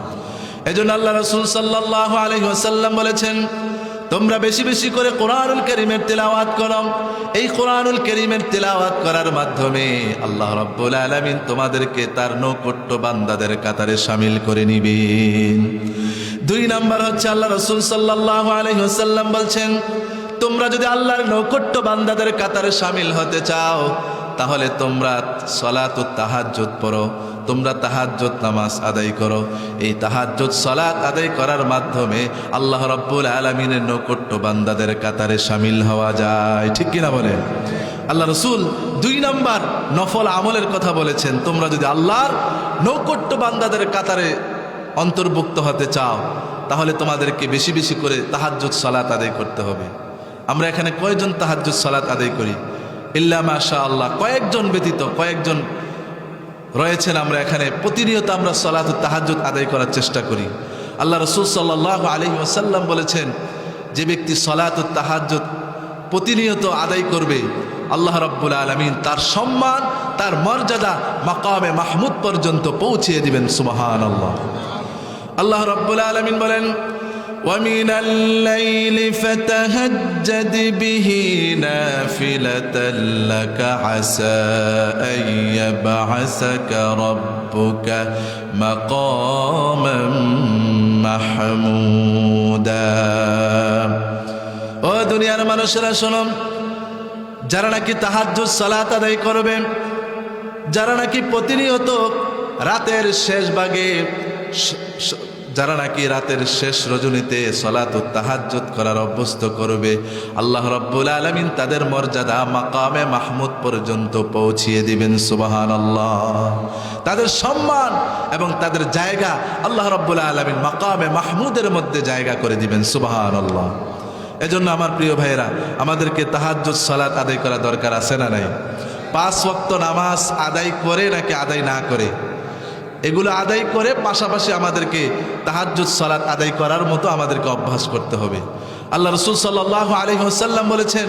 এজন্য আল্লাহ রাসূল সাল্লাল্লাহু আলাইহি ওয়াসাল্লাম বলেছেন, তোমরা বেশি বেশি করে কোরআনুল কারীমের তেলাওয়াত করো। এই কোরআনুল কারীমের তেলাওয়াত করার মাধ্যমে আল্লাহ রাব্বুল আলামিন তোমাদেরকে তার নৈকট্য বান্দাদের কাতারে শামিল করে নিবেন। 2 নাম্বার হচ্ছে, আল্লাহ রাসূল সাল্লাল্লাহু আলাইহি ওয়াসাল্লাম বলছেন, তোমরা যদি আল্লাহর নৈকট্য বান্দাদের কাতারে শামিল হতে চাও, তাহলে তোমরা সালাতুত তাহাজ্জুদ পড়ো, তোমরা তাহাজ্জুদ নামাজ আদায় করো। এই তাহাজ্জুদ সালাত আদায় করার মাধ্যমে আল্লাহ রাব্বুল আলামিনের নৈকট্য বান্দাদের কাতারে শামিল হওয়া যায়। ঠিক কিনা বলে? আল্লাহ রাসূল 2 নাম্বার নফল আমলের কথা বলেছেন, তোমরা যদি আল্লাহর নৈকট্য বান্দাদের কাতারে অন্তর্ভুক্ত হতে চাও, তাহলে তোমাদেরকে বেশি বেশি করে তাহাজ্জুদ সালাত আদায় করতে হবে। আমরা এখানে কয়জন তাহাজ্জুদ সালাত আদায় করি? ইল্লা মাশাআল্লাহ, কয়েকজন ব্যতীত কয়েকজন রয়েছেন আমরা এখানে প্রতিনিয়ত আমরা সালাতুত তাহাজ্জুদ আদায় করার চেষ্টা করি। আল্লাহ রাসূল সাল্লাল্লাহু আলাইহি ওয়াসাল্লাম বলেছেন, যে ব্যক্তি সালাতুত তাহাজ্জুদ প্রতিনিয়ত আদায় করবে, আল্লাহ রাব্বুল আলামিন তার সম্মান, তার মর্যাদা মাকামে মাহমুদ পর্যন্ত পৌঁছিয়ে দিবেন। সুবহানাল্লাহ। আল্লাহ রাব্বুল আলামিন বলেন, وَمِنَ اللَّيْلِ فَتَهَجَّدْ بِهِ نَافِلَةً لَكَ عَسَىٰ أَن يَبْعَثَكَ رَبُّكَ مَقَامًا مَحْمُودًا। ও দুনিয়ার মানুষেরা শোনো, যারা নাকি তাহাজ্জুদ সালাত আদায় করবে, যারা নাকি প্রতিনিয়ত রাতের শেষ ভাগে যারা নাকি রাতের শেষ রজনীতে সলাতুত তাহাজ্জুদ করার অভ্যস্ত করবে, আল্লাহ রাব্বুল আলামিন তাদের মর্যাদা মাকামে মাহমুদ পর্যন্ত পৌঁছিয়ে দিবেন। সুবহানাল্লাহ। তাদের সম্মান এবং তাদের জায়গা আল্লাহ রাব্বুল আলামিন মাকামে মাহমুদের মধ্যে জায়গা করে দিবেন। সুবহানাল্লাহ। এজন্য আমার প্রিয় ভাইয়েরা, আমাদেরকে তাহাজ্জুদ সালাত আদায় করা দরকার আছে না নাই? 5 ওয়াক্ত নামাজ আদায় করে নাকি আদায় না করে? এগুলো আদায় করে পাশাপাশি আমাদেরকে তাহাজ্জুদ সালাত আদায় করার মতো আমাদেরকে অভ্যাস করতে হবে। আল্লাহ রাসূল সাল্লাল্লাহু আলাইহি ওয়াসাল্লাম বলেছেন,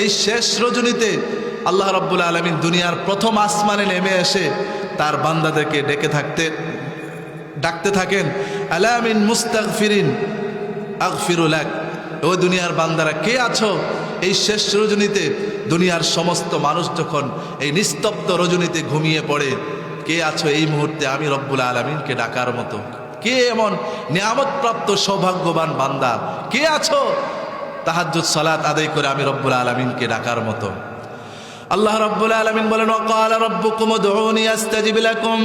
এই শেষ রজনীতে আল্লাহ রাব্বুল আলামিন দুনিয়ার প্রথম আসমানে নেমে এসে তার বান্দাদেরকে ডাকতে থাকেন, আলা মিন মুস্তাগফিরিন আগফিরু লাক। ও দুনিয়ার বান্দারা, কে আছো এই শেষ রজনীতে? দুনিয়ার সমস্ত মানুষ যখন এই নিস্তব্ধ রজনীতে ঘুমিয়ে পড়ে, কে আছো এই মুহূর্তে আমি রব্বুল আলামিনকে ডাকার মতো? কে এমন নিয়ামতপ্রাপ্ত সৌভাগ্যবান বান্দা? কে আছো তাহাজ্জুদ সালাত আদায় করে আমি রব্বুল আলামিনকে ডাকার মতো? আল্লাহ রব্বুল আলামিন বলেন, ওয়াকালা রাব্বুকুম উদউনি আস্তাজিব লাকুম।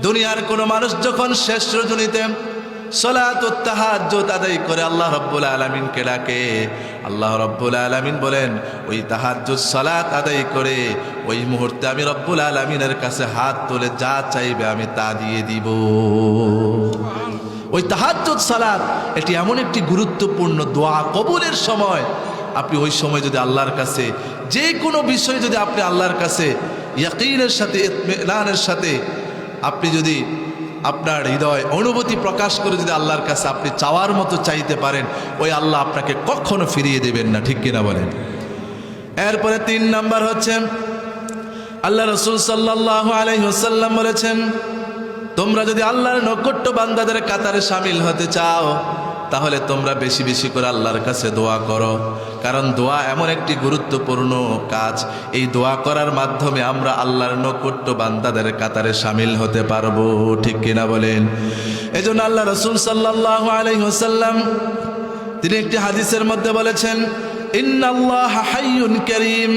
দুনিয়ার কোন মানুষ যখন শেষ রজনীতে সালাতুত তাহাজ্জুদ আদায় করে আল্লাহ রাব্বুল আলামিনকে ডাকে, আল্লাহ রাব্বুল আলামিন বলেন, ওই তাহাজ্জুদ সালাত আদায় করে ওই মুহূর্তে আমি রব্বুল আলামিনের কাছে হাত তুলে যা চাইবে আমি তা দিয়ে দিব। ওই তাহাজ্জুদ সালাত এটি এমন একটি গুরুত্বপূর্ণ দোয়া কবুলের সময়। আপনি ওই সময় যদি আল্লাহর কাছে যে কোনো বিষয় যদি আপনি আল্লাহর কাছে ইয়াকিনের সাথে ইতমিনানের সাথে আপনি যদি আপনার হৃদয় অনুভূতি প্রকাশ করে যদি আল্লাহর কাছে আপনি চাওয়ার মতো চাইতে পারেন, ওই আল্লাহ আপনাকে কখনো ফিরিয়ে দেবেন না। ঠিক কিনা বলেন? এরপরে 3 নাম্বার হচ্ছে, আল্লাহ রাসূল সাল্লাল্লাহু আলাইহি ওয়াসাল্লাম বলেছেন, তোমরা যদি আল্লাহর নৈকট্য বান্দাদের কাতারে শামিল হতে চাও, তাহলে তোমরা বেশি বেশি করে আল্লাহর কাছে দোয়া করো। কারণ দোয়া এমন একটি গুরুত্বপূর্ণ কাজ, এই দোয়া করার মাধ্যমে আমরা আল্লাহর নৈকট্য বান্দাদের কাতারে শামিল হতে পারবো। ঠিক কিনা বলেন? এজন্য আল্লাহ রাসূল সাল্লাল্লাহু আলাইহি ওয়াসাল্লাম তিনি একটি হাদিসের মধ্যে বলেছেন, ইন্নাল্লাহা হাইয়ুন কারীম।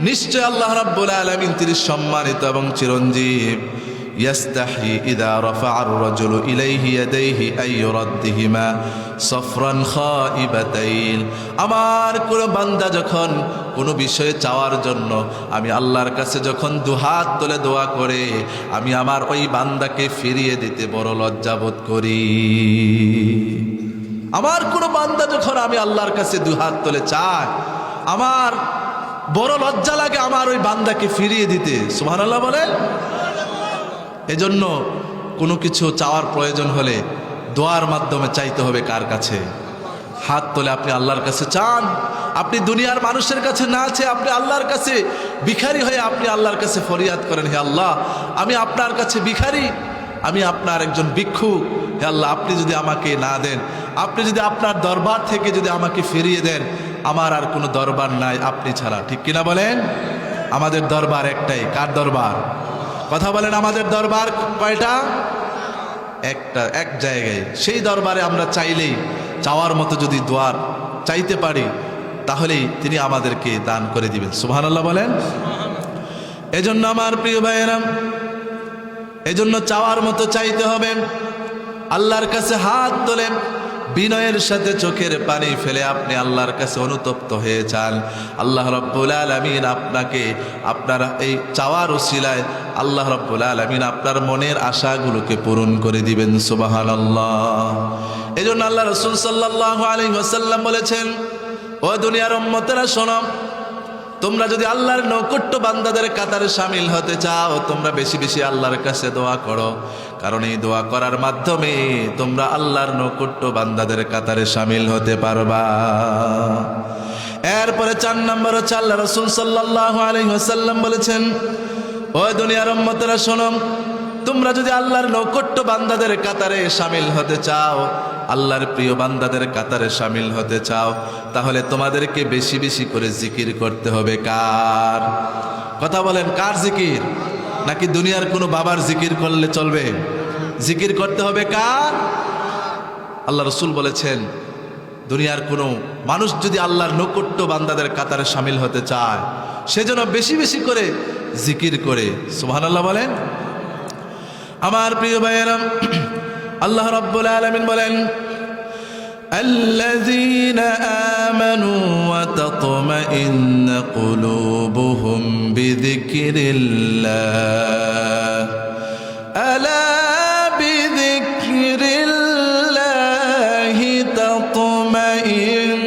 নিশ্চয় আল্লাহ রাব্বুল আলামিন তিনি সম্মানিত এবং চিরঞ্জীব। ইয়াস্তাহি ইযা রাফা'আর রাজুলু ইলাইহি ইয়াদাইহি আই ইউরাদ্দিহিমা সফরান খাইবাতাইন। আমার কোন বান্দা যখন কোনো বিষয়ে চাওয়ার জন্য আমি আল্লাহর কাছে যখন দুহাত তুলে দোয়া করে, আমি আমার ওই বান্দাকে ফিরিয়ে দিতে বড় লজ্জাবোধ করি। আমার কোনো বান্দা যখন আমি আল্লাহর কাছে দুহাত তুলে চায়, আমার বড় লজ্জা লাগে আমার ওই বান্দাকে ফিরিয়ে দিতে। সুবহানাল্লাহ বলেন। এজন্য কোনো কিছু চাওয়ার প্রয়োজন হলে দোয়ার মাধ্যমে চাইতে হবে। কার কাছে? হাত তোলে আপনি আল্লাহর কাছে চান। আপনি দুনিয়ার মানুষের কাছে না চেয়ে আপনি আল্লাহর কাছে ভিখারি হয়ে আপনি আল্লাহর কাছে ফরিয়াদ করেন, হে আল্লাহ আমি আপনার কাছে ভিখারি, আমি আপনার একজন ভিক্ষু। হে আল্লাহ আপনি যদি আমাকে না দেন, আপনি যদি আপনার দরবার থেকে যদি আমাকে ফিরিয়ে দেন, আমার আর কোনো দরবার নাই আপনি ছাড়া। ঠিক কিনা বলেন? আমাদের দরবার একটাই। কার দরবার? কথা বলেন। আমাদের দরবার কয়টা? একটা, এক জায়গায়। সেই দরবারে আমরা চাইলেই চাওয়ার মতো যদি দোয়ার চাইতে পারি, তাহলেই তিনি আমাদেরকে দান করে দিবেন। সুবহানাল্লাহ বলেন। এজন্য আমার প্রিয় ভাইয়েরা, এজন্য চাওয়ার মতো চাইতে হবে। আল্লাহর কাছে হাত তোলে বিনয়ের সাথে চোখের পানি ফেলে আপনি আল্লাহর কাছে অনুতপ্ত হয়ে চান। আল্লাহ রাব্বুল আলামিন আপনাকে আপনার এই চাওয়ার উসিলায় আল্লাহ রাব্বুল আলামিন আপনার মনের আশাগুলোকে পূরণ করে দিবেন। সুবহানাল্লাহ। এজন্য আল্লাহ রাসূল সাল্লাল্লাহু আলাইহি ওয়াসাল্লাম বলেছেন, ও দুনিয়ার উম্মতেরা শোনো, তোমরা যদি আল্লাহর নৈকট্য বান্দাদের কাতারে শামিল হতে চাও, তোমরা বেশি বেশি আল্লাহর কাছে দোয়া করো। কারণ এই দোয়া করার মাধ্যমে তোমরা আল্লাহর নৈকট্য বান্দাদের কাতারে শামিল হতে পারবা। এরপরে 4 নম্বর হচ্ছে, আল্লাহ রাসূল সাল্লাল্লাহু আলাইহি ওয়াসাল্লাম বলেছেন, ও দুনিয়ার উম্মতেরা শোনো, তোমরা যদি আল্লাহর নৈকট্য বান্দাদের কাতারে শামিল হতে চাও, আল্লাহর প্রিয় বান্দাদের কাতারে শামিল হতে চাও, তাহলে তোমাদেরকে বেশি বেশি করে জিকির করতে হবে। কার? কথা বলেন। কার জিকির? নাকি দুনিয়ার কোনো বাবার জিকির করলে চলবে? জিকির করতে হবে কার? আল্লাহ রাসূল বলেছেন, দুনিয়ার কোনো মানুষ যদি আল্লাহর নৈকট্য বান্দাদের কাতারে শামিল হতে চায়, সেজন্য বেশি বেশি করে জিকির করে। সুবহানাল্লাহ বলেন। আমার প্রিয় ভাইয়েরা, আল্লাহ রাব্বুল আলামিন বলেন الذين آمنوا وتطمئن قلوبهم بذكر الله ألا بذكر الله تطمئن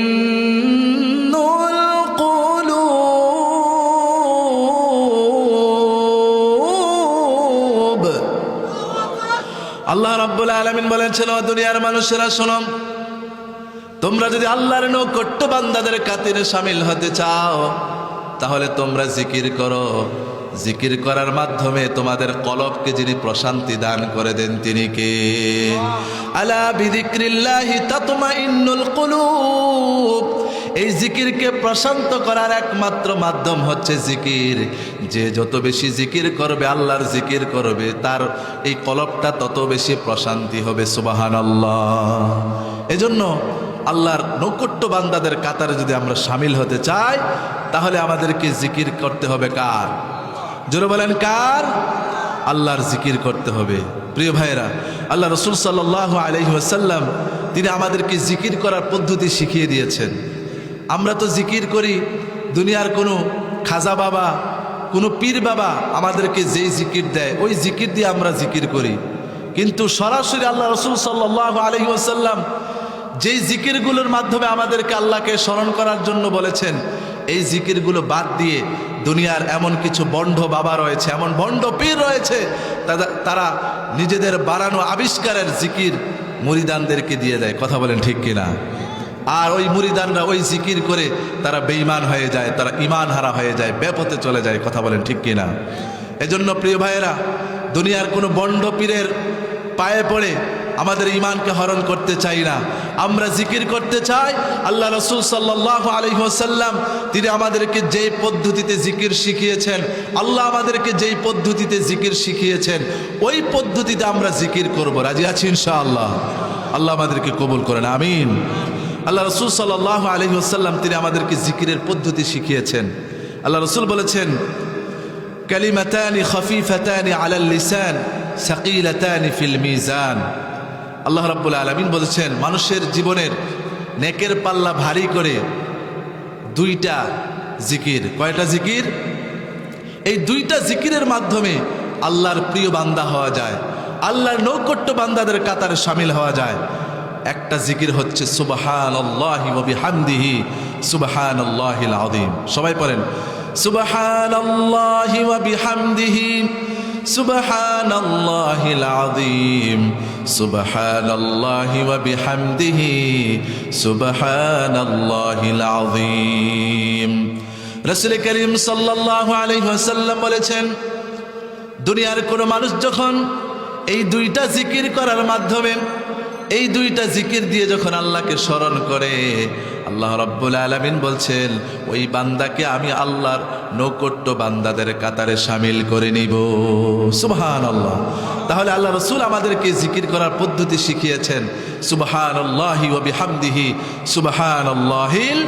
القلوب আল্লাহ রাব্বুল আলামিন বলেছেন ও দুনিয়ার মানুষেরা শোনো তোমরা যদি আল্লাহর নৈকট্য বান্দাদের কাতারে শামিল হতে চাও তাহলে তোমরা জিকির করো জিকির করার মাধ্যমে তোমাদের কলবকে যিনি প্রশান্তি দান করে দেন তিনি কে আলা বিযিকরিল্লাহি তাতমাইন্নুল কুলুব এই জিকিরকে প্রশান্ত করার একমাত্র মাধ্যম হচ্ছে জিকির যে যত বেশি জিকির করবে আল্লাহর জিকির করবে তার এই কলবটা তত বেশি প্রশান্তি হবে সুবহানাল্লাহ এজন্য আল্লাহর নৈকট্য বান্দাদের কাতারে যদি আমরা শামিল হতে চাই তাহলে আমাদেরকে জিকির করতে হবে কার জোরে বলেন কার আল্লাহর জিকির করতে হবে প্রিয় ভাইরা আল্লাহ রাসূল সাল্লাল্লাহু আলাইহি ওয়াসাল্লাম তিনি আমাদেরকে জিকির করার পদ্ধতি শিখিয়ে দিয়েছেন আমরা তো জিকির করি দুনিয়ার কোনো খাজা বাবা কোনো পীর বাবা আমাদেরকে যেই জিকির দেয় ওই জিকির দিয়ে আমরা জিকির করি কিন্তু সরাসরি আল্লাহ রাসূল সাল্লাল্লাহু আলাইহি ওয়াসাল্লাম যেই জিকিরগুলোর মাধ্যমে আমাদেরকে আল্লাহকে স্মরণ করার জন্য বলেছেন এই জিকিরগুলো বাদ দিয়ে দুনিয়ার এমন কিছু বন্ড বাবা রয়েছে এমন বন্ড পীর রয়েছে তারা নিজেদের বানানো আবিষ্কারের জিকির মুরিদানদেরকে দিয়ে দেয় কথা বলেন ঠিক কিনা আর ওই মুরিদানরা ওই জিকির করে তারা বেঈমান হয়ে যায় তারা ঈমান হারা হয়ে যায় বেপথে চলে যায় কথা বলেন ঠিক কিনা এজন্য প্রিয় ভাইয়েরা দুনিয়ার কোনো বন্ড পীরের পায়ে পড়ে আমাদের ঈমানকে হরণ করতে চাই না আমরা জিকির করতে চাই আল্লাহ রাসূল সাল্লাল্লাহু আলাইহি ওয়াসাল্লাম তিনি আমাদেরকে যেই পদ্ধতিতে জিকির শিখিয়েছেন আল্লাহ আমাদেরকে যেই পদ্ধতিতে জিকির শিখিয়েছেন ওই পদ্ধতিতে আমরা জিকির করব রাজি আছি ইনশাআল্লাহ আল্লাহ আমাদেরকে কবুল করেন আমিন আল্লাহ রাসূল সাল্লাল্লাহু আলাইহি ওয়াসাল্লাম তিনি আমাদেরকে জিকিরের পদ্ধতি শিখিয়েছেন আল্লাহ রাসূল বলেছেন কালিমাতানি খাফিফাতানি আলাল লিসান সাকিলাতানি ফিল মিজান আল্লাহ রাব্বুল আলামিন বলেছেন মানুষের জীবনের নেকের পাল্লা ভারী করে দুইটা জিকির কয়টা জিকির এই দুইটা জিকিরের মাধ্যমে আল্লাহর প্রিয় বান্দা হওয়া যায় আল্লাহর নৈকট্য বান্দাদের কাতারে শামিল হওয়া যায় একটা জিকির হচ্ছে সুবহানাল্লাহি ওয়া বিহামদিহি সুবহানাল্লাহিল আযীম সবাই পড়েন সুবহানাল্লাহি ওয়া বিহামদিহি সুবহানাল্লাহিল আযীম সুবহানাল্লাহি ওয়া বিহামদিহি সুবহানাল্লাহিল আযীম রাসূল করিম সাল্লাল্লাহু আলাইহি ওয়াসাল্লাম বলেছেন দুনিয়ার কোনো মানুষ যখন এই দুইটা জিকির করার মাধ্যমে এই দুইটা জিকির দিয়ে যখন আল্লাহকে স্মরণ করে আল্লাহ রাব্বুল আলামিন বলছেন ওই বান্দাকে আমি আল্লাহর নৈকট্য বান্দাদের কাতারে শামিল করে নিব সুবহানাল্লাহ তাহলে আল্লাহ রাসূল আমাদেরকে জিকির করার পদ্ধতি শিখিয়েছেন সুবহানাল্লাহি ওয়া বিহামদিহি সুবহানাল্লাহিল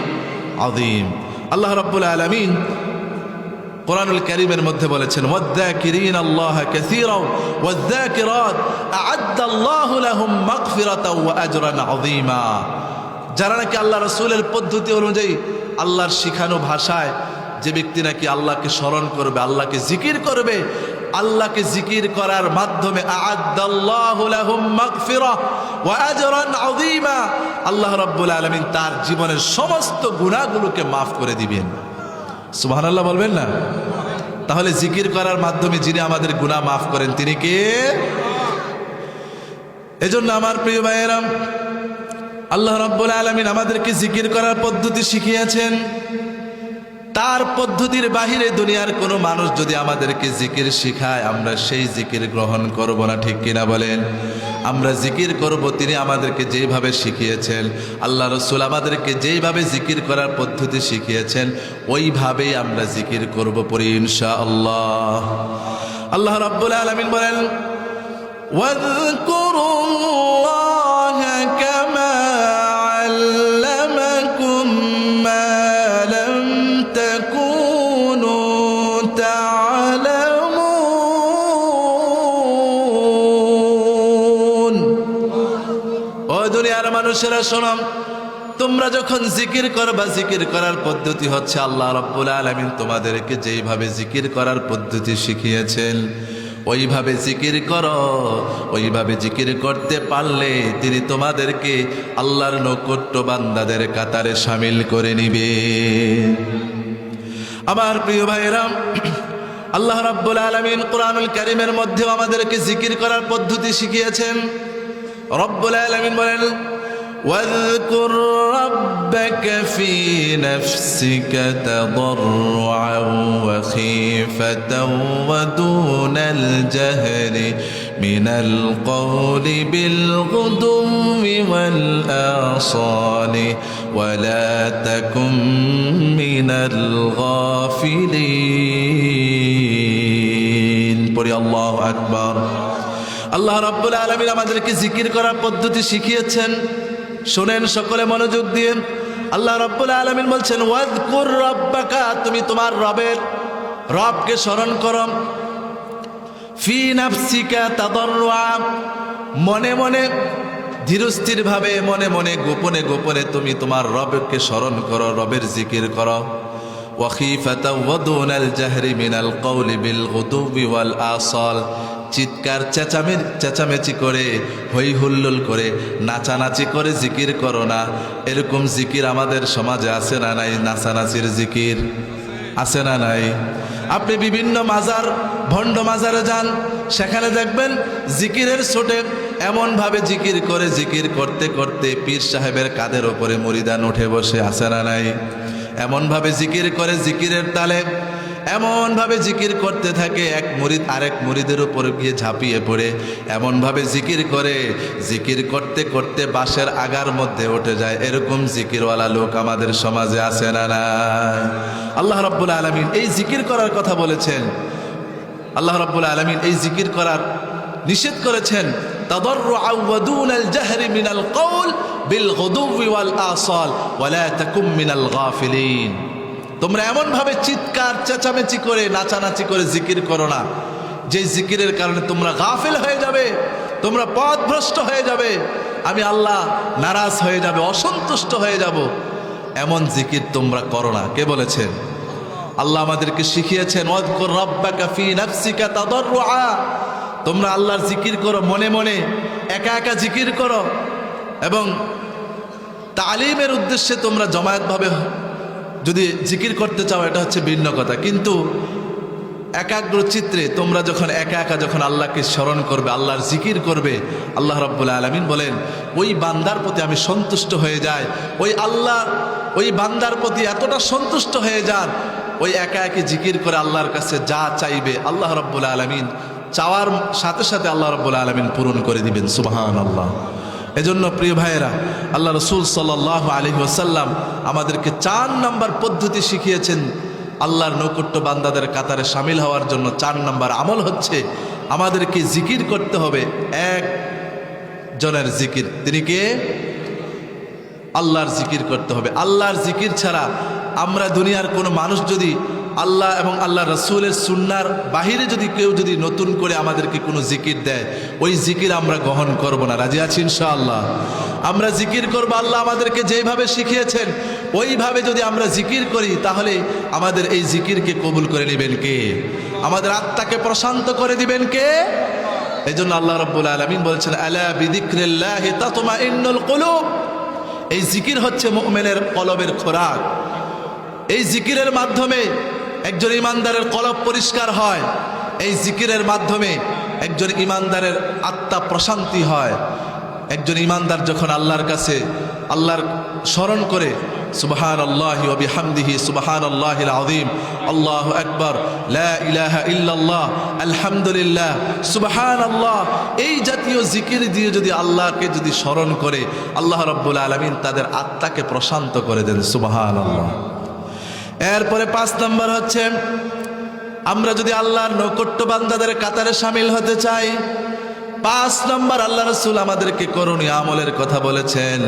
আযীম আল্লাহ রাব্বুল আলামিন কোরআনুল কারীমের মধ্যে বলেছেন ওয়াযযাকিরিনা আল্লাহা কাসীরান ওয়াযযাকিরাত আ'আদ্দাল্লাহু লাহুম মাগফিরাতাও ওয়া আজরান আযীমা যারা নাকি আল্লাহ রাসূলের পদ্ধতি অনুযায়ী আল্লাহর শিখানো ভাষায় যে ব্যক্তি নাকি আল্লাহকে স্মরণ করবে আল্লাহকে জিকির করবে আল্লাহকে জিকির করার মাধ্যমে আ'আদ্দাল্লাহু লাহুম মাগফিরা ওয়া আজরান আযীমা আল্লাহ রাব্বুল আলামিন তার জীবনের সমস্ত গুনাহগুলোকে maaf করে দিবেন সুবহানাল্লাহ বলবেন না তাহলে জিকির করার মাধ্যমে যিনি আমাদের গুনাহ maaf করেন তিনি কে এজন্য আমার প্রিয় ভাইয়েরা আল্লাহ রাব্বুল আলামিন আমাদেরকে জিকির করার পদ্ধতি শিখিয়েছেন তার পদ্ধতির বাহিরে দুনিয়ার কোনো মানুষ যদি আমাদেরকে জিকির শিখায় আমরা সেই জিকির গ্রহণ করব না ঠিক কিনা বলেন আমরা জিকির করব তিনি আমাদেরকে যেইভাবে শিখিয়েছেন আল্লাহ রাসূল আমাদেরকে যেইভাবে জিকির করার পদ্ধতি শিখিয়েছেন ওইভাবেই আমরা জিকির করব পরে ইনশাআল্লাহ আল্লাহ রাব্বুল আলামিন বলেন ওয়াযকুরুল্লাহা কামা আল্লামাকুম মা লাম তাকুনু তা'লামুন মানুষেরা শোনো, তোমরা যখন জিকির করবা, জিকির করার পদ্ধতি হচ্ছে আল্লাহ রাব্বুল আলামিন তোমাদেরকে যেইভাবে জিকির করার পদ্ধতি শিখিয়েছেন ওইভাবে জিকির করো। ওইভাবে জিকির করতে পারলে তিনি তোমাদেরকে আল্লাহর নৈকট্য বান্দাদের কাতারে শামিল করে নিবে। আমার প্রিয় ভাইরা, আল্লাহ রাব্বুল আলামিন কোরআনুল কারীমের মধ্যে আমাদেরকে জিকির করার পদ্ধতি শিখিয়েছেন। রব্বুল আলামিন বলেন, واذكر ربك في نفسك تضرعا وخيفة ودون الجهر من القول بالغدو والآصال ولا تكن من الغافلين। পড়ি আল্লাহু আকবার। আল্লাহ রাব্বুল আলামিন আমাদেরকে জিকির করার পদ্ধতি শিখিয়েছেন। শোনেন সকলে মনোযোগ দিয়ে। আল্লাহ রাব্বুল আলামিন বলছেন, ওয়াযকুর রাব্বাকা, তুমি তোমার রবকে স্মরণ করো। ফি নাফসিকা তাদাররুআ, মনে মনে ধীরস্থির ভাবে, মনে মনে গোপনে গোপনে তুমি তোমার রবকে স্মরণ করো, রবের জিকির করো। ওয়া খিফাতা ওয়া দুনাল জাহরি মিনাল কওলি বিল গুদুবি ওয়াল আসাল, চিৎকার চেঁচামেচি করে, হই হুল্লোল করে, নাচানাচি করে জিকির করো না। এরকম জিকির আমাদের সমাজে আছে না নাই? নাচানাচির জিকির আছে না নাই? আপনি বিভিন্ন মাজার, ভণ্ড মাজারে যান, সেখানে দেখবেন জিকিরের ছোটে এমনভাবে জিকির করে, জিকির করতে করতে পীর সাহেবের কাঁধের ওপরে মুরিদান উঠে বসে, আছে না নাই? এমনভাবে জিকির করে, জিকিরের তালে এমনভাবে জিকির করতে থাকে, এক মুরিদ আরেক মুরিদের উপর গিয়ে ঝাঁপিয়ে পড়ে এমনভাবে জিকির করে, জিকির করতে করতে বাঁশের আগার মধ্যে উঠে যায়। এরকম জিকিরওয়ালা লোক আমাদের সমাজে আছে না নাই? আল্লাহ রাব্বুল আলামিন এই জিকির করার কথা বলেছেন। আল্লাহ রাব্বুল আলামিন এই জিকির করার নিষেধ করেছেন। তাদাররুআ ওয়া দুনাল জাহরি মিনাল কওল বিল গুদুবি ওয়াল আসাল ওয়া লা তাকুম মিনাল গাফিলিন। তোমরা এমনভাবে চিৎকার চেঁচামেচি করে, নাচানাচি করে জিকির করো না, যে জিকিরের কারণে তোমরা গাফিল হয়ে যাবে, তোমরা পথভ্রষ্ট হয়ে যাবে, আমি আল্লাহ নারাজ হয়ে যাবে, অসন্তুষ্ট হয়ে যাব। এমন জিকির তোমরা করো না। কে বলেছেন? আল্লাহ আমাদেরকে শিখিয়েছেন, ওয়াযকুর রাব্বাকা ফি নাফসিকা তাদাররুআ, তোমরা আল্লাহর জিকির করো, মনে মনে একা একা জিকির করো, এবং তালিমের উদ্দেশ্যে তোমরা জমায়েতভাবে যদি জিকির করতে চাও এটা হচ্ছে ভিন্ন কথা। কিন্তু একাগ্র চিত্রে তোমরা যখন একা একা যখন আল্লাহকে স্মরণ করবে, আল্লাহর জিকির করবে, আল্লাহ রাব্বুল আলামিন বলেন ওই বান্দার প্রতি আমি সন্তুষ্ট হয়ে যাই। ওই আল্লাহ ওই বান্দার প্রতি এতটা সন্তুষ্ট হয়ে যান, ওই একা একা জিকির করে আল্লাহর কাছে যা চাইবে আল্লাহ রাব্বুল আলামিন চাওয়ার সাথে সাথে আল্লাহ রাব্বুল আলামিন পূরণ করে দিবেন। সুবহানাল্লাহ। এজন্য প্রিয় ভাইয়েরা, আল্লাহ রসুল সাল্লাল্লাহু আলাইহি ওয়াসাল্লাম আমাদেরকে 4 নম্বর পদ্ধতি শিখিয়েছেন আল্লাহর নৈকট্য বান্দাদের কাতারে শামিল হওয়ার জন্য। 4 নম্বর আমল হচ্ছে আমাদেরকে জিকির করতে হবে এক জনের জিকির। তিনি কে? আল্লাহর জিকির করতে হবে। আল্লাহর জিকির ছাড়া আমরা দুনিয়ার কোনো মানুষ যদি আল্লাহ এবং আল্লাহ রসুলের সুন্নার বাহিরে যদি কেউ যদি নতুন করে আমাদেরকে কোনো জিকির দেয়, ওই জিকির আমরা গ্রহণ করব না। রাজি আছি ইনশাআল্লাহ? আমরা জিকির করব আল্লাহ আমাদেরকে যেভাবে শিখিয়েছেন, ওইভাবে যদি আমরা জিকির করি তাহলে আমাদের এই জিকিরকে কবুল করে নেবেন কে? আমাদের আত্মাকে প্রশান্ত করে দিবেন কে? এই জন্য আল্লাহ রাব্বুল আলামিন বলেছেন, আলা বিযিকরিল্লাহি তাতমাইন্নুল কুলুব। এই জিকির হচ্ছে মুমিনের কলবের খোরাক। এই জিকিরের মাধ্যমে একজন ইমানদারের কলব পরিষ্কার হয়। এই জিকিরের মাধ্যমে একজন ইমানদারের আত্মা প্রশান্তি হয়। একজন ইমানদার যখন আল্লাহর কাছে আল্লাহর স্মরণ করে, সুবহানাল্লাহি ওয়া বিহামদিহি সুবহানাল্লাহিল আযীম, আল্লাহু আকবার, লা ইলাহা ইল্লাল্লাহ, আলহামদুলিল্লাহ, সুবহানাল্লাহ, এই জাতীয় জিকির দিয়ে যদি আল্লাহকে যদি স্মরণ করে, আল্লাহ রাব্বুল আলামিন তাদের আত্মাকে প্রশান্ত করে দেন। সুবহানাল্লাহ। এরপরে 5 নম্বর হচ্ছে, আমরা যদি আল্লাহর নৈকট্য বান্দাদের কাতারে শামিল হতে চাই, 5 নম্বর আল্লাহ রাসূল আমাদেরকে করণীয় আমলের কথা বলেছেন।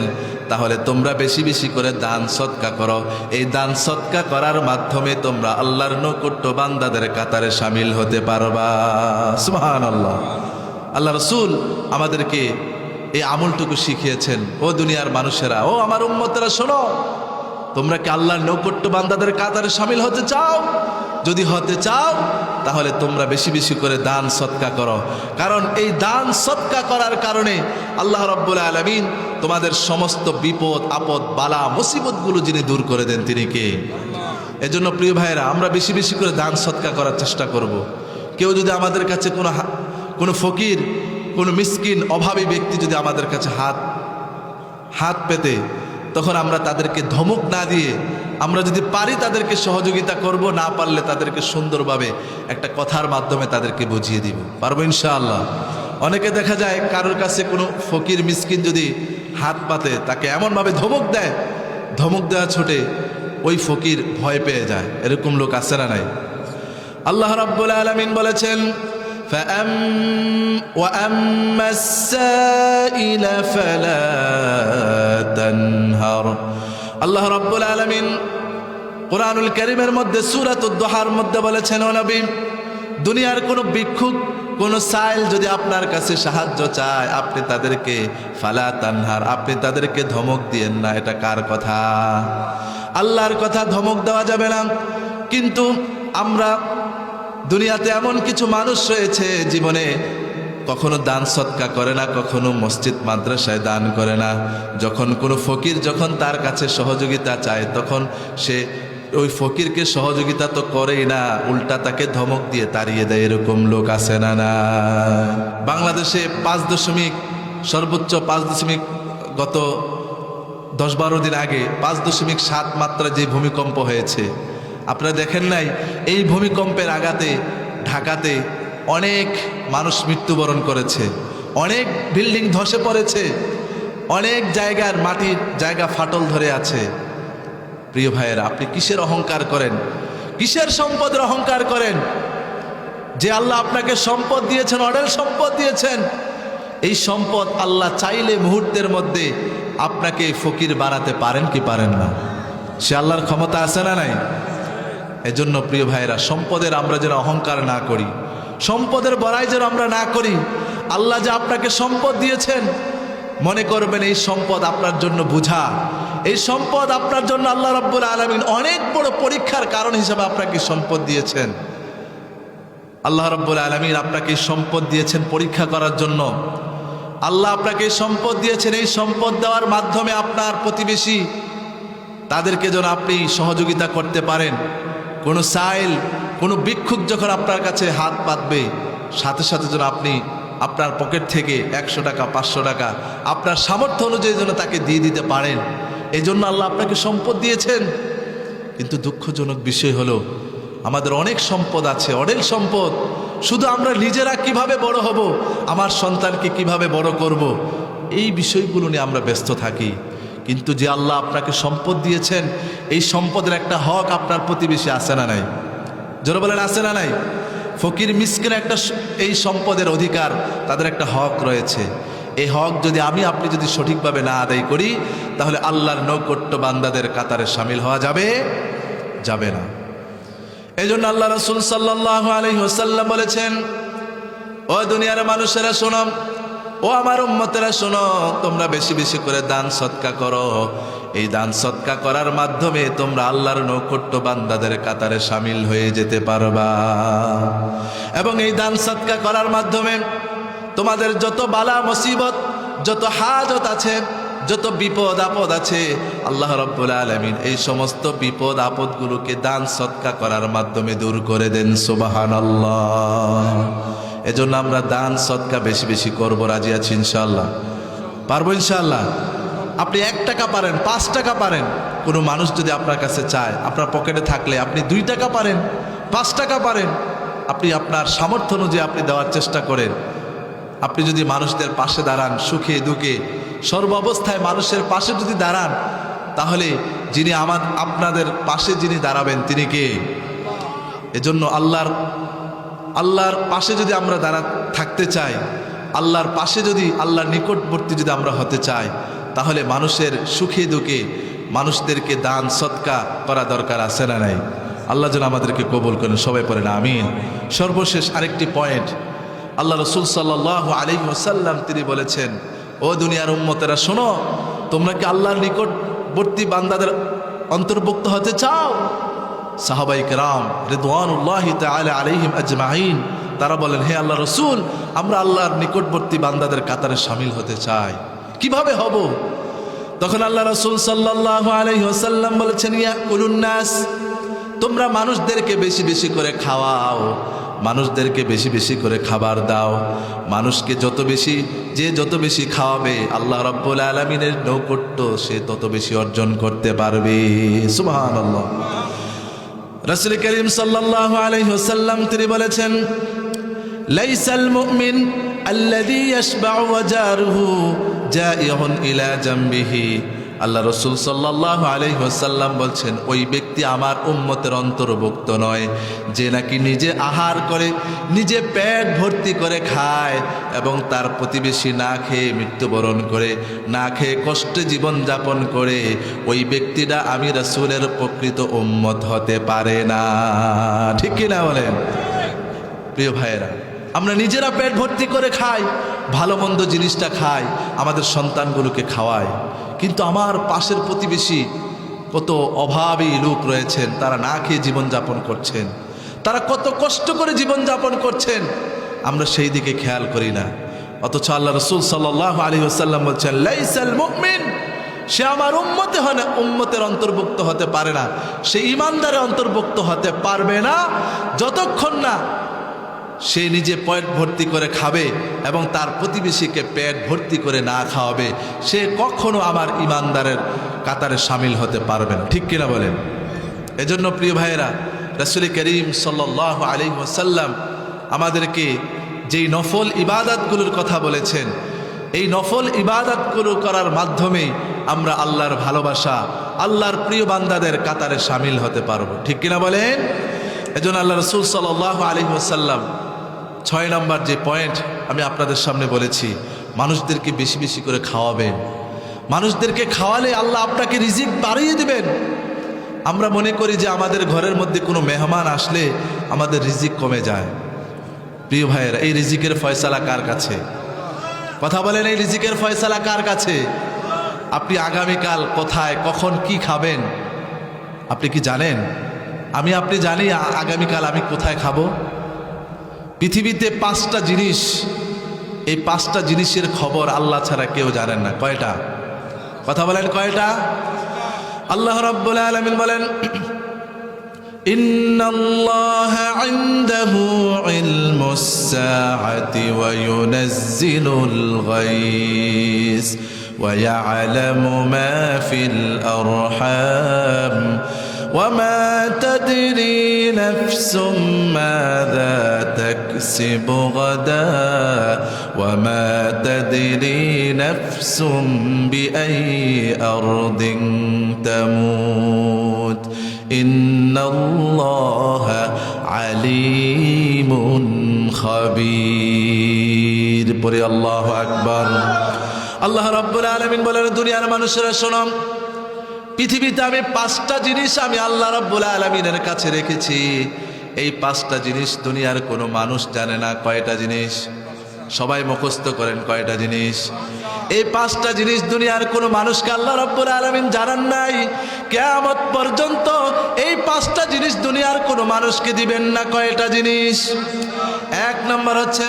তাহলে তোমরা বেশি বেশি করে দান সদকা করো। এই দান সদকা করার মাধ্যমে তোমরা আল্লাহর নৈকট্য বান্দাদের কাতারে শামিল হতে পারবা। সুবহানাল্লাহ। আল্লাহ রাসূল আমাদেরকে এই আমলটুকু শিখিয়েছেন। ও দুনিয়ার মানুষেরা, ও আমার উম্মতেরা শোনো, তোমরা কি আল্লাহর নৌকট্য বান্দাদের কাতারে শামিল হতে চাও? যদি হতে চাও তাহলে তোমরা বেশি বেশি করে দান সদকা করো, কারণ এই দান সদকা করার কারণে আল্লাহ রাব্বুল আলামিন তোমাদের সমস্ত বিপদ আপদ বালা মুসিবতগুলো যিনি দূর করে দেন তিনি কে? এজন্য প্রিয় ভাইয়েরা, আমরা বেশি বেশি করে দান সদকা করার চেষ্টা করব। কেউ যদি আমাদের কাছে কোনো ফকির, কোনো মিসকিন অভাবী ব্যক্তি যদি আমাদের কাছে হাত পেতে, তখন আমরা তাদেরকে ধমক না দিয়ে আমরা যদি পারি তাদেরকে সহযোগিতা করব, না পারলে তাদেরকে সুন্দরভাবে একটা কথার মাধ্যমে তাদেরকে বুঝিয়ে দিব, পারবো ইনশাআল্লাহ। অনেকে দেখা যায় কারোর কাছে কোনো ফকির মিসকিন যদি হাত পাতে, তাকে এমনভাবে ধমক দেয়, ধমক দেওয়া ছোটে ওই ফকির ভয় পেয়ে যায়। এরকম লোক আছে না নাই? আল্লাহ রাব্বুল আলামিন বলেছেন, وَأَمَّا السَّائِلَ فَلَا تَنْهَرْ। আল্লাহ রাব্বুল আলামিন কোরআনুল কারীমের মধ্যে সূরাতুদ দুহার মধ্যে বলেছেন, ও নবী, দুনিয়ার কোনো ভিক্ষুক, কোনো সাইল যদি আপনার কাছে সাহায্য চায়, আপনি তাদেরকে ফালা তানহার, আপনি তাদেরকে ধমক দিয়েন না। এটা কার কথা? আল্লাহর কথা। ধমক দেওয়া যাবে না। কিন্তু আমরা দুনিয়াতে এমন কিছু মানুষ রয়েছে জীবনে কখনো দান সদকা করে না, কখনো মসজিদ মাদ্রাসায় দান করে না। যখন কোনো ফকির যখন তার কাছে সহযোগিতা চায়, তখন সে ওই ফকিরকে সহযোগিতা তো করেই না, উল্টা তাকে ধমক দিয়ে তাড়িয়ে দেয়। এরকম লোক আছে না? না। বাংলাদেশে সর্বোচ্চ 5 গত 10-12 দিন আগে 5.7 মাত্রা যে ভূমিকম্প হয়েছে, আপনারা দেখেন নাই? এই ভূমিকম্পের আঘাতে ঢাকাতে অনেক মানুষ মৃত্যুবরণ করেছে, অনেক বিল্ডিং ধসে পড়েছে, অনেক জায়গার মাটির জায়গা ফাটল ধরে আছে। প্রিয় ভাইয়েরা, আপনি কিসের অহংকার করেন? কিসের সম্পদের অহংকার করেন? যে আল্লাহ আপনাকে সম্পদ দিয়েছেন, অঢেল সম্পদ দিয়েছেন, এই সম্পদ আল্লাহ চাইলে মুহূর্তের মধ্যে আপনাকে ফকির বানাতে পারেন কি পারেন না? সে আল্লাহর ক্ষমতা আছে না নাই? এজন্য প্রিয় ভাইয়েরা, সম্পদের আমরা যেন অহংকার না করি, সম্পদের বড়াই যেন আমরা না করি। আল্লাহ যে আপনাকে সম্পদ দিয়েছেন, মনে করবেন এই সম্পদ আপনার জন্য বোঝা, এই সম্পদ আপনার জন্য আল্লাহ রাব্বুল আলামিন অনেক বড় পরীক্ষার কারণ হিসেবে আপনাকে সম্পদ দিয়েছেন। আল্লাহ রাব্বুল আলামিন আপনাকে সম্পদ দিয়েছেন পরীক্ষা করার জন্য। আল্লাহ আপনাকে সম্পদ দিয়েছেন, এই সম্পদ দেওয়ার মাধ্যমে আপনার প্রতিবেশী তাদেরকে যেন আপনি সহযোগিতা করতে পারেন। কোনো সাইল, কোনো ভিক্ষুক যখন আপনার কাছে হাত পাতবে, সাথে সাথে যেন আপনি আপনার পকেট থেকে 100 টাকা 500 টাকা আপনার সামর্থ্য অনুযায়ী যেন তাকে দিয়ে দিতে পারেন। এই জন্য আল্লাহ আপনাকে সম্পদ দিয়েছেন। কিন্তু দুঃখজনক বিষয় হলো, আমাদের অনেক সম্পদ আছে, অঢেল সম্পদ, শুধু আমরা নিজেরা কিভাবে বড় হব, আমার সন্তানকে কিভাবে বড় করব, এই বিষয়গুলো নিয়ে আমরা ব্যস্ত থাকি। কিন্তু যে আল্লাহ আপনাকে সম্পদ দিয়েছেন, এই সম্পদের একটা হক আপনার প্রতিবেশী আছে না নাই? জোরে বলেন, আছে না নাই? ফকির মিসকিন একটা এই সম্পদের অধিকার, তাদের একটা হক রয়েছে। এই হক যদি আপনি যদি সঠিকভাবে না আদায় করি, তাহলে আল্লাহর নৌকট্য বান্দাদের কাতারে শামিল হওয়া যাবে না। এই জন্য আল্লাহ রাসূল সাল্লাল্লাহু আলাইহি ওয়াসাল্লাম বলেছেন, ও দুনিয়ার মানুষেরা শোনো, ও আমার উম্মতেরা শোনো, তোমরা বেশি বেশি করে দান সদকা করো। এই দান সদকা করার মাধ্যমে তোমরা আল্লাহর নৌকট্য বান্দাদের কাতারে শামিল হয়ে যেতে পারবা। এবং এই দান সদকা করার মাধ্যমে তোমাদের যত বালা মুসিবত, যত হাজত আছে, যত বিপদ আপদ আছে, আল্লাহ রাব্বুল আলামিন এই সমস্ত বিপদ আপদগুলোকে দান সদকা করার মাধ্যমে দূর করে দেন। সুবহানাল্লাহ। এজন্য আমরা দান সদকা বেশি বেশি করবো। রাজি আছি ইনশাআল্লাহ? পারবো ইনশাআল্লাহ? আপনি 1 টাকা পারেন, 5 টাকা পারেন, কোনো মানুষ যদি আপনার কাছে চায়, আপনার পকেটে থাকলে আপনি 2 টাকা পারেন, 5 টাকা পারেন, আপনি আপনার সামর্থ্য অনুযায়ী আপনি দেওয়ার চেষ্টা করেন। আপনি যদি মানুষদের পাশে দাঁড়ান, সুখে দুঃখে সর্ব অবস্থায় মানুষের পাশে যদি দাঁড়ান, তাহলে যিনি আপনাদের পাশে যিনি দাঁড়াবেন তিনি কে? এজন্য আল্লাহর পাশে যদি আমরা থাকতে চাই, আল্লাহর পাশে যদি আল্লাহর নিকটবর্তী যদি আমরা হতে চাই, তাহলে মানুষের সুখে দুঃখে মানুষদেরকে দান সদকা করা দরকার আছে না নাই? আল্লাহ যেন আমাদেরকে কবুল করেন, সবাই পড়েন আমিন। সর্বশেষ আরেকটি পয়েন্ট, আল্লাহ রাসূল সাল্লাল্লাহু আলাইহি ওয়াসাল্লাম তিনি বলেছেন, ও দুনিয়ার উম্মতেরা শোনো, তোমরা কি আল্লাহর নিকটবর্তী বান্দাদের অন্তর্ভুক্ত হতে চাও? সাহাবায়ে কেরাম রিদওয়ানুল্লাহি তাআলা আলাইহিম আজমাইন তারা বলেন, হে আল্লাহ রসুল, আমরা আল্লাহর নিকটবর্তী বান্দাদের কাতারে শামিল হতে চাই। কিভাবে হব? তখন আল্লাহ রসুল সাল্লাল্লাহু আলাইহি ওয়াসাল্লাম বলেছেন, ইয়াকুলুন নাস, তোমরা মানুষদেরকে বেশি বেশি করে খাওয়াও, মানুষদেরকে বেশি বেশি করে খাবার দাও। মানুষকে যত বেশি খাওয়াবে আল্লাহ রাব্বুল আলামিনের নৈকট্য সে তত বেশি অর্জন করতে পারবে। সুবহানাল্লাহ। রাসূল করিম সাল্লাল্লাহু আলাইহি ওয়াসাল্লাম তিনি বলেছেন, লাইসাল মুমিন আল্লাযী ইয়াশবাউ ওয়া জারুহু জাইউন ইলা জামবিহি। আল্লাহ রসুল সাল্লাল্লাহু আলাইহি ওয়াসাল্লাম বলছেন, ওই ব্যক্তি আমার উম্মতের অন্তর্ভুক্ত নয় যে নাকি নিজে আহার করে, নিজে পেট ভর্তি করে খায় এবং তার প্রতিবেশী না খেয়ে মৃত্যুবরণ করে, না খেয়ে কষ্টে জীবন যাপন করে। ওই ব্যক্তিটা আমি রাসূলের প্রকৃত উম্মত হতে পারে না। ঠিক কিনা বলেন? প্রিয় ভাইয়েরা, আমরা নিজেরা পেট ভর্তি করে খাই, ভালো মন্দ জিনিসটা খাই, আমাদের সন্তানগুলোকে খাওয়াই, কিন্তু আমার পাশের প্রতিবেশী কত অভাবী লোক রয়েছেন, তারা না খেয়ে জীবনযাপন করছেন, তারা কত কষ্ট করে জীবনযাপন করছেন, আমরা সেই দিকে খেয়াল করি না। অথচ আল্লাহ রসুল সাল্লাল্লাহু আলাইহি ওয়াসাল্লাম বলছেন, লাইসাল মুমিন, সে আমার উম্মতের অন্তর্ভুক্ত হতে পারে না, সে ঈমানদারের অন্তর্ভুক্ত হতে পারবে না যতক্ষণ না সে নিজে পেট ভর্তি করে খাবে এবং তার প্রতিবেশীকে পেট ভর্তি করে না খাওয়াবে, সে কখনো আমার ঈমানদারের কাতারে শামিল হতে পারবে না। ঠিক কিনা বলেন? এজন্য প্রিয় ভাইয়েরা, রাসূল করিম সাল্লাল্লাহু আলাইহি ওয়াসাল্লাম আমাদেরকে যেই নফল ইবাদতগুলোর কথা বলেছেন, এই নফল ইবাদতগুলো করার মাধ্যমে আমরা আল্লাহর ভালোবাসা, আল্লাহর প্রিয় বান্দাদের কাতারে শামিল হতে পারবো। ঠিক কিনা বলেন? এজন্য আল্লাহ রাসূল সাল্লাল্লাহু আলাইহি ওয়াসাল্লাম 6 নম্বর যে পয়েন্ট আমি আপনাদের সামনে বলেছি, মানুষদেরকে বেশি বেশি করে খাওয়াবেন। মানুষদেরকে খাওয়ালে আল্লাহ আপনাকে রিজিক বাড়িয়ে দিবেন। আমরা মনে করি যে আমাদের ঘরের মধ্যে কোনো মেহমান আসলে আমাদের রিজিক কমে যায়। প্রিয় ভাইয়েরা, এই রিজিকের ফয়সালা কার কাছে? কথা বলেন, এই রিজিকের ফয়সালা কার কাছে? আপনি আগামীকাল কোথায় কখন কি খাবেন আপনি কি জানেন? আপনি জানি আগামীকাল আমি কোথায় খাবো? পৃথিবীতে 5টা জিনিস, এই 5টা জিনিসের খবর আল্লাহ ছাড়া কেউ জানেন না। কয়টা? কথা বলেন, কয়টা? আল্লাহ রাব্বুল আলামিন বলেন, ইন্নাল্লাহা ইনদাহু ইলমুস সাআতি ওয়া ইউনাজ্জিলুল গায়স ওয়া ইয়ালামু মা ফিল আরহাম وما تدري نفس ماذا تكسب غدا وما تدري نفس بأي أرض تموت إن الله عليم خبير। পরে আল্লাহু আকবার। আল্লাহ রাব্বুল আলামিন বলেন, দুনিয়ার মানুষেরা শোনো, পৃথিবীতে আমি 5টা জিনিস আমি আল্লাহ রাব্বুল আলামিনের কাছে রেখেছি। এই 5টা জিনিস দুনিয়ার কোনো মানুষ জানে না। কয়টা জিনিস? সবাই মুখস্থ করেন, কয়টা জিনিস? এই 5টা জিনিস দুনিয়ার কোনো মানুষকে আল্লাহ রাব্বুল আলামিন জানান নাই। কিয়ামত পর্যন্ত এই 5টা জিনিস দুনিয়ার কোনো মানুষকে দিবেন না। কয়টা জিনিস? 1 নম্বর হচ্ছে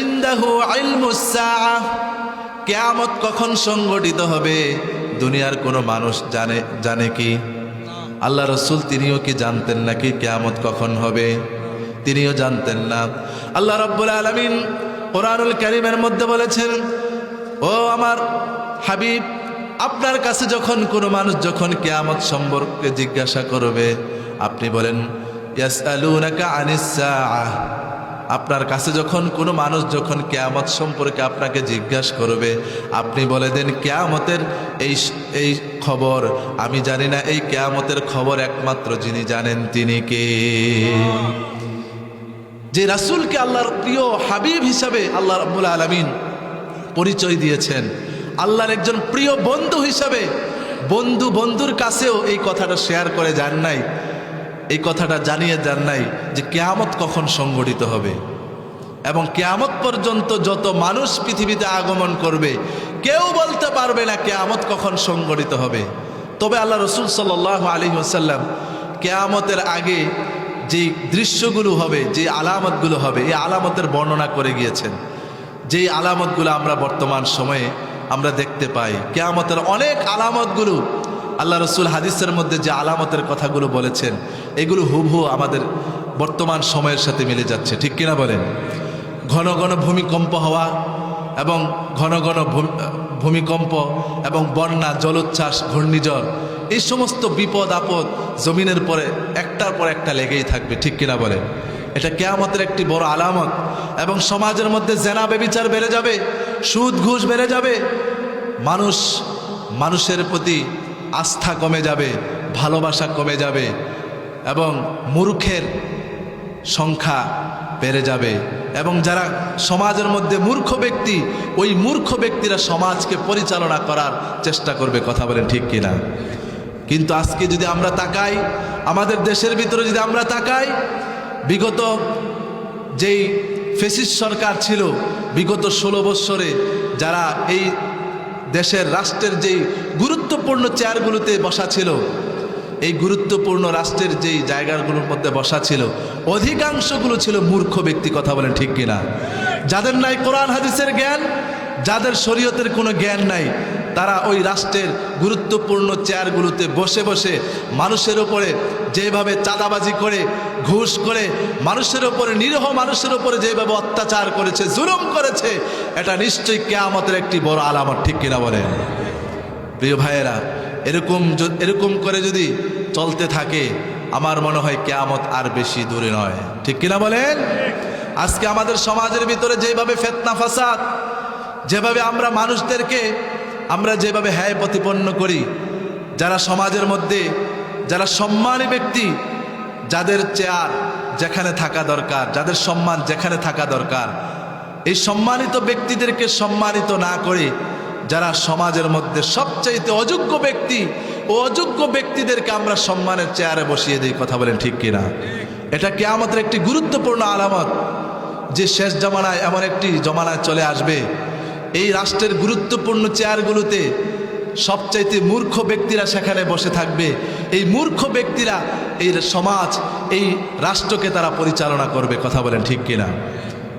ইনদাহু ইলমুস সাআহ, কিয়ামত কখন সংঘটিত হবে দুনিয়ার কোনো মানুষ জানে কি? আল্লাহ রসুল তিনিও কি জানতেন নাকি কিয়ামত কখন হবে? তিনিও জানতেন না। আল্লাহ রাব্বুল আলামিন কোরআনুল কারীমের মধ্যে বলেছেন, ও আমার হাবিব, আপনার কাছে যখন কোনো মানুষ যখন কিয়ামত সম্পর্কে জিজ্ঞাসা করবে, আপনি বলেন ইয়াসআলুনাকা আনিস সাআহ। আপনার কাছে যখন কোনো মানুষ যখন কিয়ামত সম্পর্কে আপনাকে জিজ্ঞাসা করবে, আপনি বলে দেন কিয়ামতের এই খবর আমি জানি না, এই কিয়ামতের খবর একমাত্র যিনি জানেন তিনি কে? যে রাসূলকে আল্লাহর প্রিয় হাবিব হিসাবে আল্লাহ রাব্বুল আলামিন পরিচয় দিয়েছেন, আল্লাহর একজন প্রিয় বন্ধু হিসাবে, বন্ধুর কাছেও এই কথাটা শেয়ার করে যান নাই, এই কথাটা জানিয়ে যান নাই যে কিয়ামত কখন সংঘটিত হবে। এবং কিয়ামত পর্যন্ত যত মানুষ পৃথিবীতে আগমন করবে কেউ বলতে পারবে না কিয়ামত কখন সংঘটিত হবে। তবে আল্লাহ রসুল সাল্লাল্লাহু আলাইহি ওয়াসাল্লাম কিয়ামতের আগে যে দৃশ্যগুলো হবে, যে আলামতগুলো হবে, এই আলামতের বর্ণনা করে গিয়েছেন। যেই আলামতগুলো আমরা বর্তমান সময়ে আমরা দেখতে পাই, কিয়ামতের অনেক আলামতগুলো আল্লাহ রসুল হাদিসের মধ্যে যে আলামতের কথাগুলো বলেছেন এগুলো হুবহু আমাদের বর্তমান সময়ের সাথে মিলে যাচ্ছে, ঠিক কিনা বলেন? ঘন ঘন ভূমিকম্প হওয়া এবং ঘন ঘন ভূমিকম্প এবং বন্যা, জলোচ্ছ্বাস, ঘূর্ণিঝড়, এই সমস্ত বিপদ আপদ জমিনের পরে একটার পর একটা লেগেই থাকবে, ঠিক কিনা বলেন? এটা কিয়ামতের একটি বড় আলামত। এবং সমাজের মধ্যে জেনা ব্যভিচার বেড়ে যাবে, সুদ ঘুষ বেড়ে যাবে, মানুষের প্রতি আস্থা কমে যাবে, ভালোবাসা কমে যাবে এবং মূর্খের সংখ্যা বেড়ে যাবে। এবং যারা সমাজের মধ্যে মূর্খ ব্যক্তি, ওই মূর্খ ব্যক্তিরা সমাজকে পরিচালনা করার চেষ্টা করবে, কথা বলেন ঠিক কিনা? কিন্তু আজকে যদি আমরা তাকাই, আমাদের দেশের ভিতরে যদি আমরা তাকাই, বিগত যেই ফ্যাসিস্ট সরকার ছিল, বিগত 16 বৎসরে যারা এই দেশের রাষ্ট্রের যেই গুরুত্বপূর্ণ চেয়ারগুলোতে বসা ছিল, এই গুরুত্বপূর্ণ রাষ্ট্রের যেই জায়গাগুলোর মধ্যে বসা ছিল, অধিকাংশগুলো ছিল মূর্খ ব্যক্তি, কথা বলেন ঠিক কিনা? যাদের নাই কোরআন হাদিসের জ্ঞান, যাদের শরীয়তের কোনো জ্ঞান নাই, তারা ওই রাষ্ট্রের গুরুত্বপূর্ণ চেয়ারগুলোতে বসে বসে মানুষের ওপরে যেভাবে চাঁদাবাজি করে, ঘুষ করে, মানুষের ওপরে, নিরীহ মানুষের ওপরে যেভাবে অত্যাচার করেছে, জুলুম করেছে, এটা নিশ্চয়ই কিয়ামতের একটি বড় আলামত, ঠিক কিনা বলেন? প্রিয় ভাইয়েরা, এরকম করে যদি চলতে থাকে আমার মনে হয় কিয়ামত আর বেশি দূরে নয়, ঠিক কিনা বলেন? আজকে আমাদের সমাজের ভিতরে যেভাবে ফিতনা ফাসাদ, যেভাবে আমরা মানুষদেরকে আমরা যেভাবে হ্যায় প্রতিপন্ন করি, যারা সমাজের মধ্যে যারা সম্মানী ব্যক্তি, যাদের চেয়ার যেখানে থাকা দরকার, যাদের সম্মান যেখানে থাকা দরকার, এই সম্মানিত ব্যক্তিদেরকে সম্মানিত না করে যারা সমাজের মধ্যে সবচাইতে অযোগ্য ব্যক্তি, ও অযোগ্য ব্যক্তিদেরকে আমরা সম্মানের চেয়ারে বসিয়ে দিই, কথা বলেন ঠিক কিনা? এটা কিয়ামতের একটি গুরুত্বপূর্ণ আলামত যে শেষ জামানায় এমন একটি জমানায় চলে আসবে, এই রাষ্ট্রের গুরুত্বপূর্ণ চেয়ারগুলোতে সবচাইতে মূর্খ ব্যক্তিরা সেখানে বসে থাকবে। এই মূর্খ ব্যক্তিরা এই সমাজ, এই রাষ্ট্রকে তারা পরিচালনা করবে, কথা বলেন ঠিক কিনা?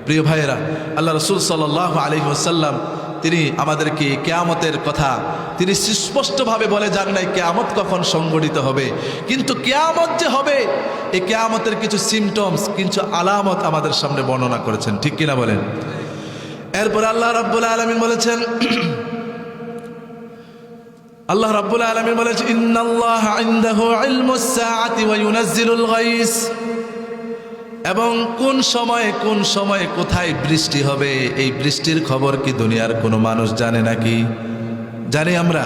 প্রিয় ভাইয়েরা, আল্লাহ রসুল সাল্লাল্লাহু আলাইহি ওয়াসাল্লাম তিনি আমাদেরকে কিয়ামতের কথা তিনি সুস্পষ্টভাবে বলে যান নাই কিয়ামত কখন সংঘটিত হবে, কিন্তু কিয়ামত যে হবে এই কিয়ামতের কিছু সিমটমস, কিছু আলামত আমাদের সামনে বর্ণনা করেছেন, ঠিক কিনা বলেন? এরপর আল্লাহ রাব্বুল আলামিন বলেছেন, আল্লাহ রাব্বুল আলামিন বলেছেন, ইন্নাল্লাহা ইনদাহু ইলমুস সাআতি ওয়া ইউনাজ্জিলুল গায়স, এবং কোন সময়ে কোথায় বৃষ্টি হবে, এই বৃষ্টির খবর কি দুনিয়ার কোনো মানুষ জানে নাকি? জানি আমরা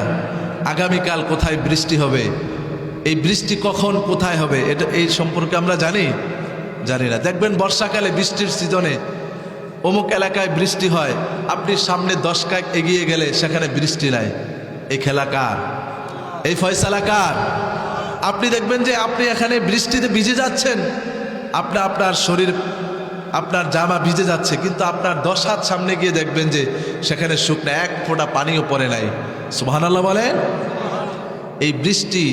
আগামীকাল কোথায় বৃষ্টি হবে, এই বৃষ্টি কখন কোথায় হবে, এটা এই সম্পর্কে আমরা জানি না। দেখবেন বর্ষাকালে বৃষ্টির সিজনে অমুক এলাকায় বৃষ্টি হয়, আপনি সামনে 10 কাজ এগিয়ে গেলে সেখানে বৃষ্টি নাই। এই খেলা কার? এই ফয়সালা কার? আপনি দেখবেন যে আপনি এখানে বৃষ্টিতে ভিজে যাচ্ছেন, আপনার শরীর, আপনার জামা ভিজে যাচ্ছে, কিন্তু আপনার 10 হাত সামনে গিয়ে দেখবেন যে সেখানে শুকনো এক ফোঁটা পানিও পড়ে নাই। সুবহানাল্লাহ বলেন। এই বৃষ্টি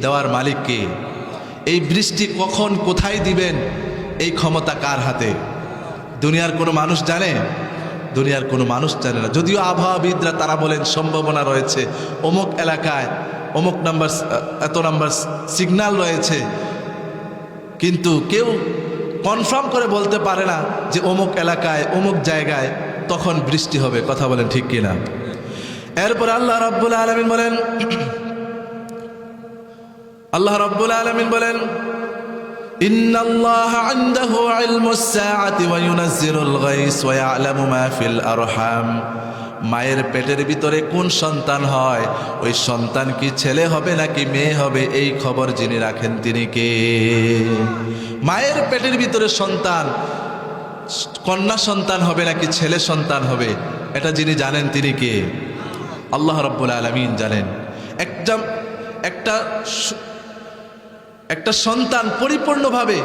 দেওয়ার মালিক কে? এই বৃষ্টি কখন কোথায় দিবেন এই ক্ষমতা কার হাতে? দুনিয়ার কোনো মানুষ জানে? দুনিয়ার কোনো মানুষ জানে না। যদিও আবহাওয়াবিদরা তারা বলেন সম্ভাবনা রয়েছে, অমুক এলাকায় অমুক নাম্বার, এত নাম্বার সিগন্যাল রয়েছে, কিন্তু কেউ কনফার্ম করে বলতে পারে না যে অমুক এলাকায় অমুক জায়গায় তখন বৃষ্টি হবে, কথা বলেন ঠিক কিনা? এরপর আল্লাহ রাব্বুল আলামিন বলেন, ইন্নাল্লাহা ইনদাহু ইলমুস সাআতি ওয়া ইউনাজ্জিলুল গায়স ওয়া ইয়ালামু মা ফিল আরহাম। মায়ের পেটের ভিতরে কোন সন্তান হয়, ওই সন্তান কি ছেলে হবে নাকি মেয়ে হবে, এই খবর যিনি রাখেন তিনি কে? মায়ের পেটের ভিতরে সন্তান কন্যা সন্তান হবে নাকি ছেলে সন্তান হবে, এটা যিনি জানেন তিনি কে? আল্লাহ রাব্বুল আলামিন জানেন। একটা সন্তান পরিপূর্ণভাবে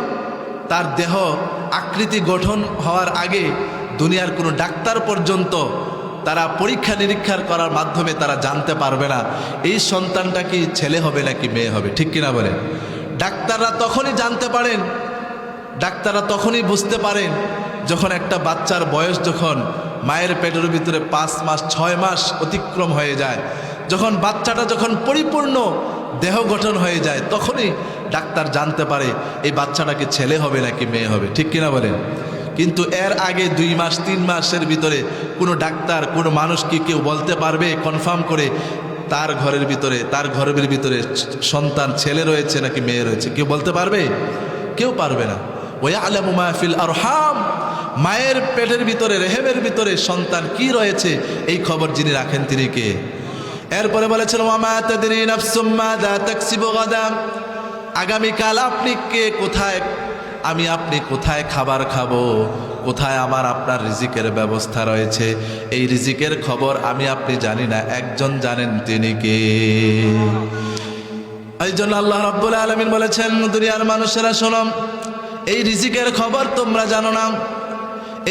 তার দেহ আকৃতি গঠন হওয়ার আগে দুনিয়ার কোনো ডাক্তার পর্যন্ত তারা পরীক্ষা নিরীক্ষার করার মাধ্যমে তারা জানতে পারবে না এই সন্তানটা কি ছেলে হবে নাকি মেয়ে হবে, ঠিক কিনা বলেন? ডাক্তাররা তখনই জানতে পারেন, ডাক্তাররা তখনই বুঝতে পারেন যখন একটা বাচ্চার বয়স যখন মায়ের পেটের ভিতরে 5 মাস 6 মাস অতিক্রম হয়ে যায়, যখন বাচ্চাটা যখন পরিপূর্ণ দেহ গঠন হয়ে যায়, তখনই ডাক্তার জানতে পারে এই বাচ্চাটাকে ছেলে হবে নাকি মেয়ে হবে, ঠিক কিনা বলেন? কিন্তু এর আগে 2 মাস 3 মাসের ভিতরে কোনো ডাক্তার কোনো মানুষ কি কেউ বলতে পারবে কনফার্ম করে তার ঘরের ভিতরে সন্তান ছেলে রয়েছে নাকি মেয়ে রয়েছে? কেউ বলতে পারবে? কেউ পারবে না। ওয়ায়ালামু মা ফিল আরহাম, মায়ের পেটের ভিতরে রেহেমের ভিতরে সন্তান কি রয়েছে এই খবর যিনি রাখেন তিনি কে? এরপরে বলেছেন ওয়ামা তাদরি নাফসুম মাযা তাকসিবু গাদা, আগামীকাল আপনি কে, কোথায় আপনি কোথায় খাবার খাবো, কোথায় আপনার রিজিকের ব্যবস্থা রয়েছে, এই রিজিকের খবর আপনি জানি না, একজন জানেন, তিনি কে? এই জন্য আল্লাহ রাব্বুল আলামিন বলেছেন দুনিয়ার মানুষেরা শোনো, এই রিজিকের খবর তোমরা জানো না,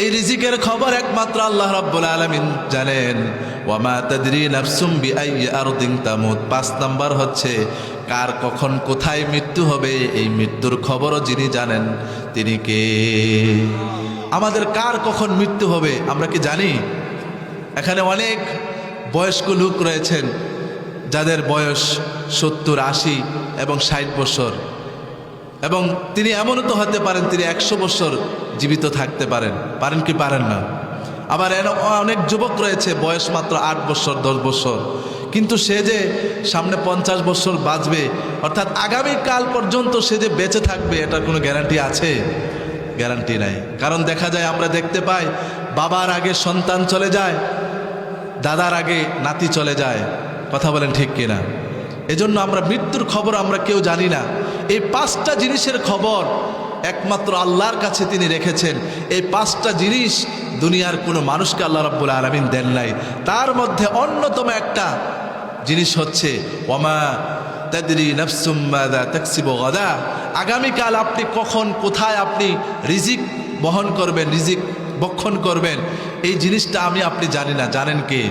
এই রিজিকের খবর একমাত্র আল্লাহ রাব্বুল আলামিন জানেন। ওয়ামা তাদরি নাফসুম বিআইয়ি আরদিন তামুত। 5 নাম্বার হচ্ছে কার কখন কোথায় মৃত্যু হবে এই মৃত্যুর খবরও যিনি জানেন তিনি কে? আমাদের কার কখন মৃত্যু হবে আমরা কি জানি? এখানে অনেক বয়স্ক লোক রয়েছেন যাদের বয়স 70, 80 এবং 60 বছর, এবং তিনি এমনও তো হতে পারেন তিনি 100 বছর জীবিত থাকতে পারেন কি পারেন না? আবার অনেক যুবক রয়েছে বয়স মাত্র 8 বছর 10 বছর, কিন্তু সে যে সামনে 50 বছর বাঁচবে, অর্থাৎ আগামীকাল পর্যন্ত সে যে বেঁচে থাকবে এটার কোনো গ্যারান্টি আছে? গ্যারান্টি নাই। কারণ দেখা যায়, আমরা দেখতে পাই বাবার আগে সন্তান চলে যায়, দাদার আগে নাতি চলে যায়, কথা বলেন ঠিক কিনা? এজন্য আমরা মৃত্যুর খবর আমরা কেউ জানি না। এই 5টা জিনিসের খবর একমাত্র আল্লাহর কাছে তিনি রেখেছেন। এই 5টা জিনিস দুনিয়ার কোনো মানুষকে আল্লাহ রাব্বুল আলামিন দেন নাই। তার মধ্যে অন্যতম একটা জিনিস হচ্ছে ওয়ামা তাদরি নাফসুম মাযা তাকসিবু গাদা, আগামীকাল আপনি কখন কোথায় আপনি রিজিক বহন করবেন, রিজিক বক্ষণ করবেন, এই জিনিসটা আপনি জানি না, জানেন কে?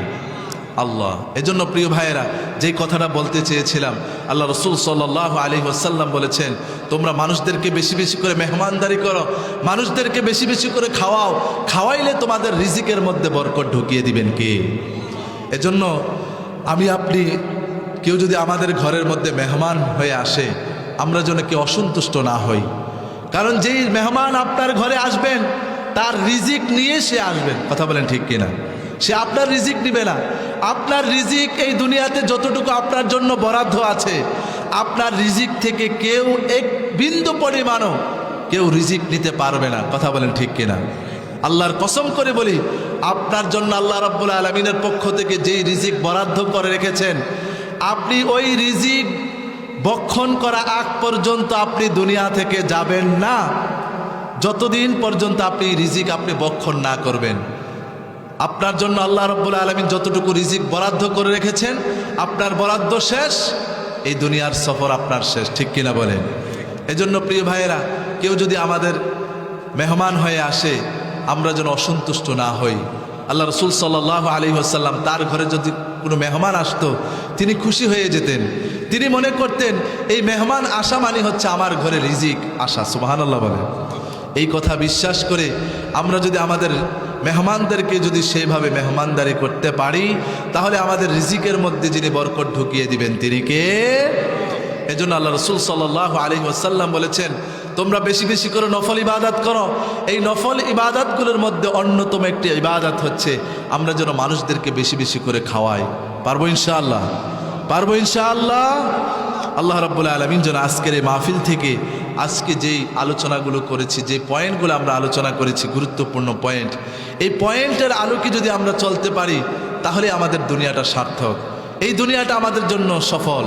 আল্লাহ। এজন্য প্রিয় ভাইয়েরা, যেই কথাটা বলতে চেয়েছিলাম, আল্লাহ রাসূল সাল্লাল্লাহু আলাইহি ওয়াসাল্লাম বলেছেন তোমরা মানুষদেরকে বেশি বেশি করে মেহমানদারি করো, মানুষদেরকে বেশি বেশি করে খাওয়াও, খাওয়াইলে তোমাদের রিজিকের মধ্যে বরকত ঢুকিয়ে দিবেন কে? এজন্য আপনি কেউ যদি আমাদের ঘরের মধ্যে মেহমান হয়ে আসে, আমরা যেন কেউ অসন্তুষ্ট না হই। কারণ যেই মেহমান আপনার ঘরে আসবেন তার রিজিক নিয়ে সে আসবেন, কথা বলেন ঠিক কিনা? সে আপনার রিজিক নিবে না। আপনার রিজিক এই দুনিয়াতে যতটুকু আপনার জন্য বরাদ্দ আছে, আপনার রিজিক থেকে কেউ এক বিন্দু পরিমাণও কেউ রিজিক নিতে পারবে না, কথা বলেন ঠিক কিনা? আল্লাহর কসম করে বলি, আপনার জন্য আল্লাহ রাব্বুল আলামিনের পক্ষ থেকে যেই রিজিক বরাদ্দ করে রেখেছেন, আপনি ওই রিজিক বক্ষণ করা আগ পর্যন্ত আপনি দুনিয়া থেকে যাবেন না, যতদিন পর্যন্ত আপনি রিজিক বক্ষণ না করবেন। আপনার জন্য আল্লাহ রাব্বুল আলামিন যতটুকু রিজিক বরাদ্দ করে রেখেছেন, আপনার বরাদ্দ শেষ, এই দুনিয়ার সফর আপনার শেষ, ঠিক কিনা বলেন? এজন্য প্রিয় ভাইয়েরা, কেউ যদি আমাদের মেহমান হয়ে আসে আমরা যেন অসন্তুষ্ট না হই। আল্লাহ রাসূল সাল্লাল্লাহু আলাইহি ওয়াসাল্লাম তার ঘরে যদি কোনো মেহমান আসতো তিনি খুশি হয়ে যেতেন। তিনি মনে করতেন এই মেহমান আসা মানে হচ্ছে আমার ঘরে রিজিক আসা। সুবহানাল্লাহ বলেন। এই কথা বিশ্বাস করে আমরা যদি আমাদের মেহমানদেরকে যদি সেইভাবে মেহমানদারি করতে পারি, তাহলে আমাদের রিজিকের মধ্যে যিনি বরকত ঢুকিয়ে দিবেন তিনি কে? এজন্য আল্লাহ রাসূল সাল্লাল্লাহু আলাইহি ওয়াসাল্লাম বলেছেন তোমরা বেশি বেশি করে নফল ইবাদত করো। এই নফল ইবাদতগুলোর মধ্যে অন্যতম একটি ইবাদত হচ্ছে আমরা যেন মানুষদেরকে বেশি বেশি করে খাওয়াই। পারবো ইনশাআল্লাহ? পারবো ইনশাআল্লাহ? আল্লাহ রাব্বুল আলামিন যেন আজকের এই মাহফিল থেকে আজকে যেই আলোচনাগুলো করেছি, যে পয়েন্টগুলো আমরা আলোচনা করেছি, গুরুত্বপূর্ণ পয়েন্ট, এই পয়েন্টের আলোকে যদি আমরা চলতে পারি তাহলে আমাদের দুনিয়াটা সার্থক, এই দুনিয়াটা আমাদের জন্য সফল।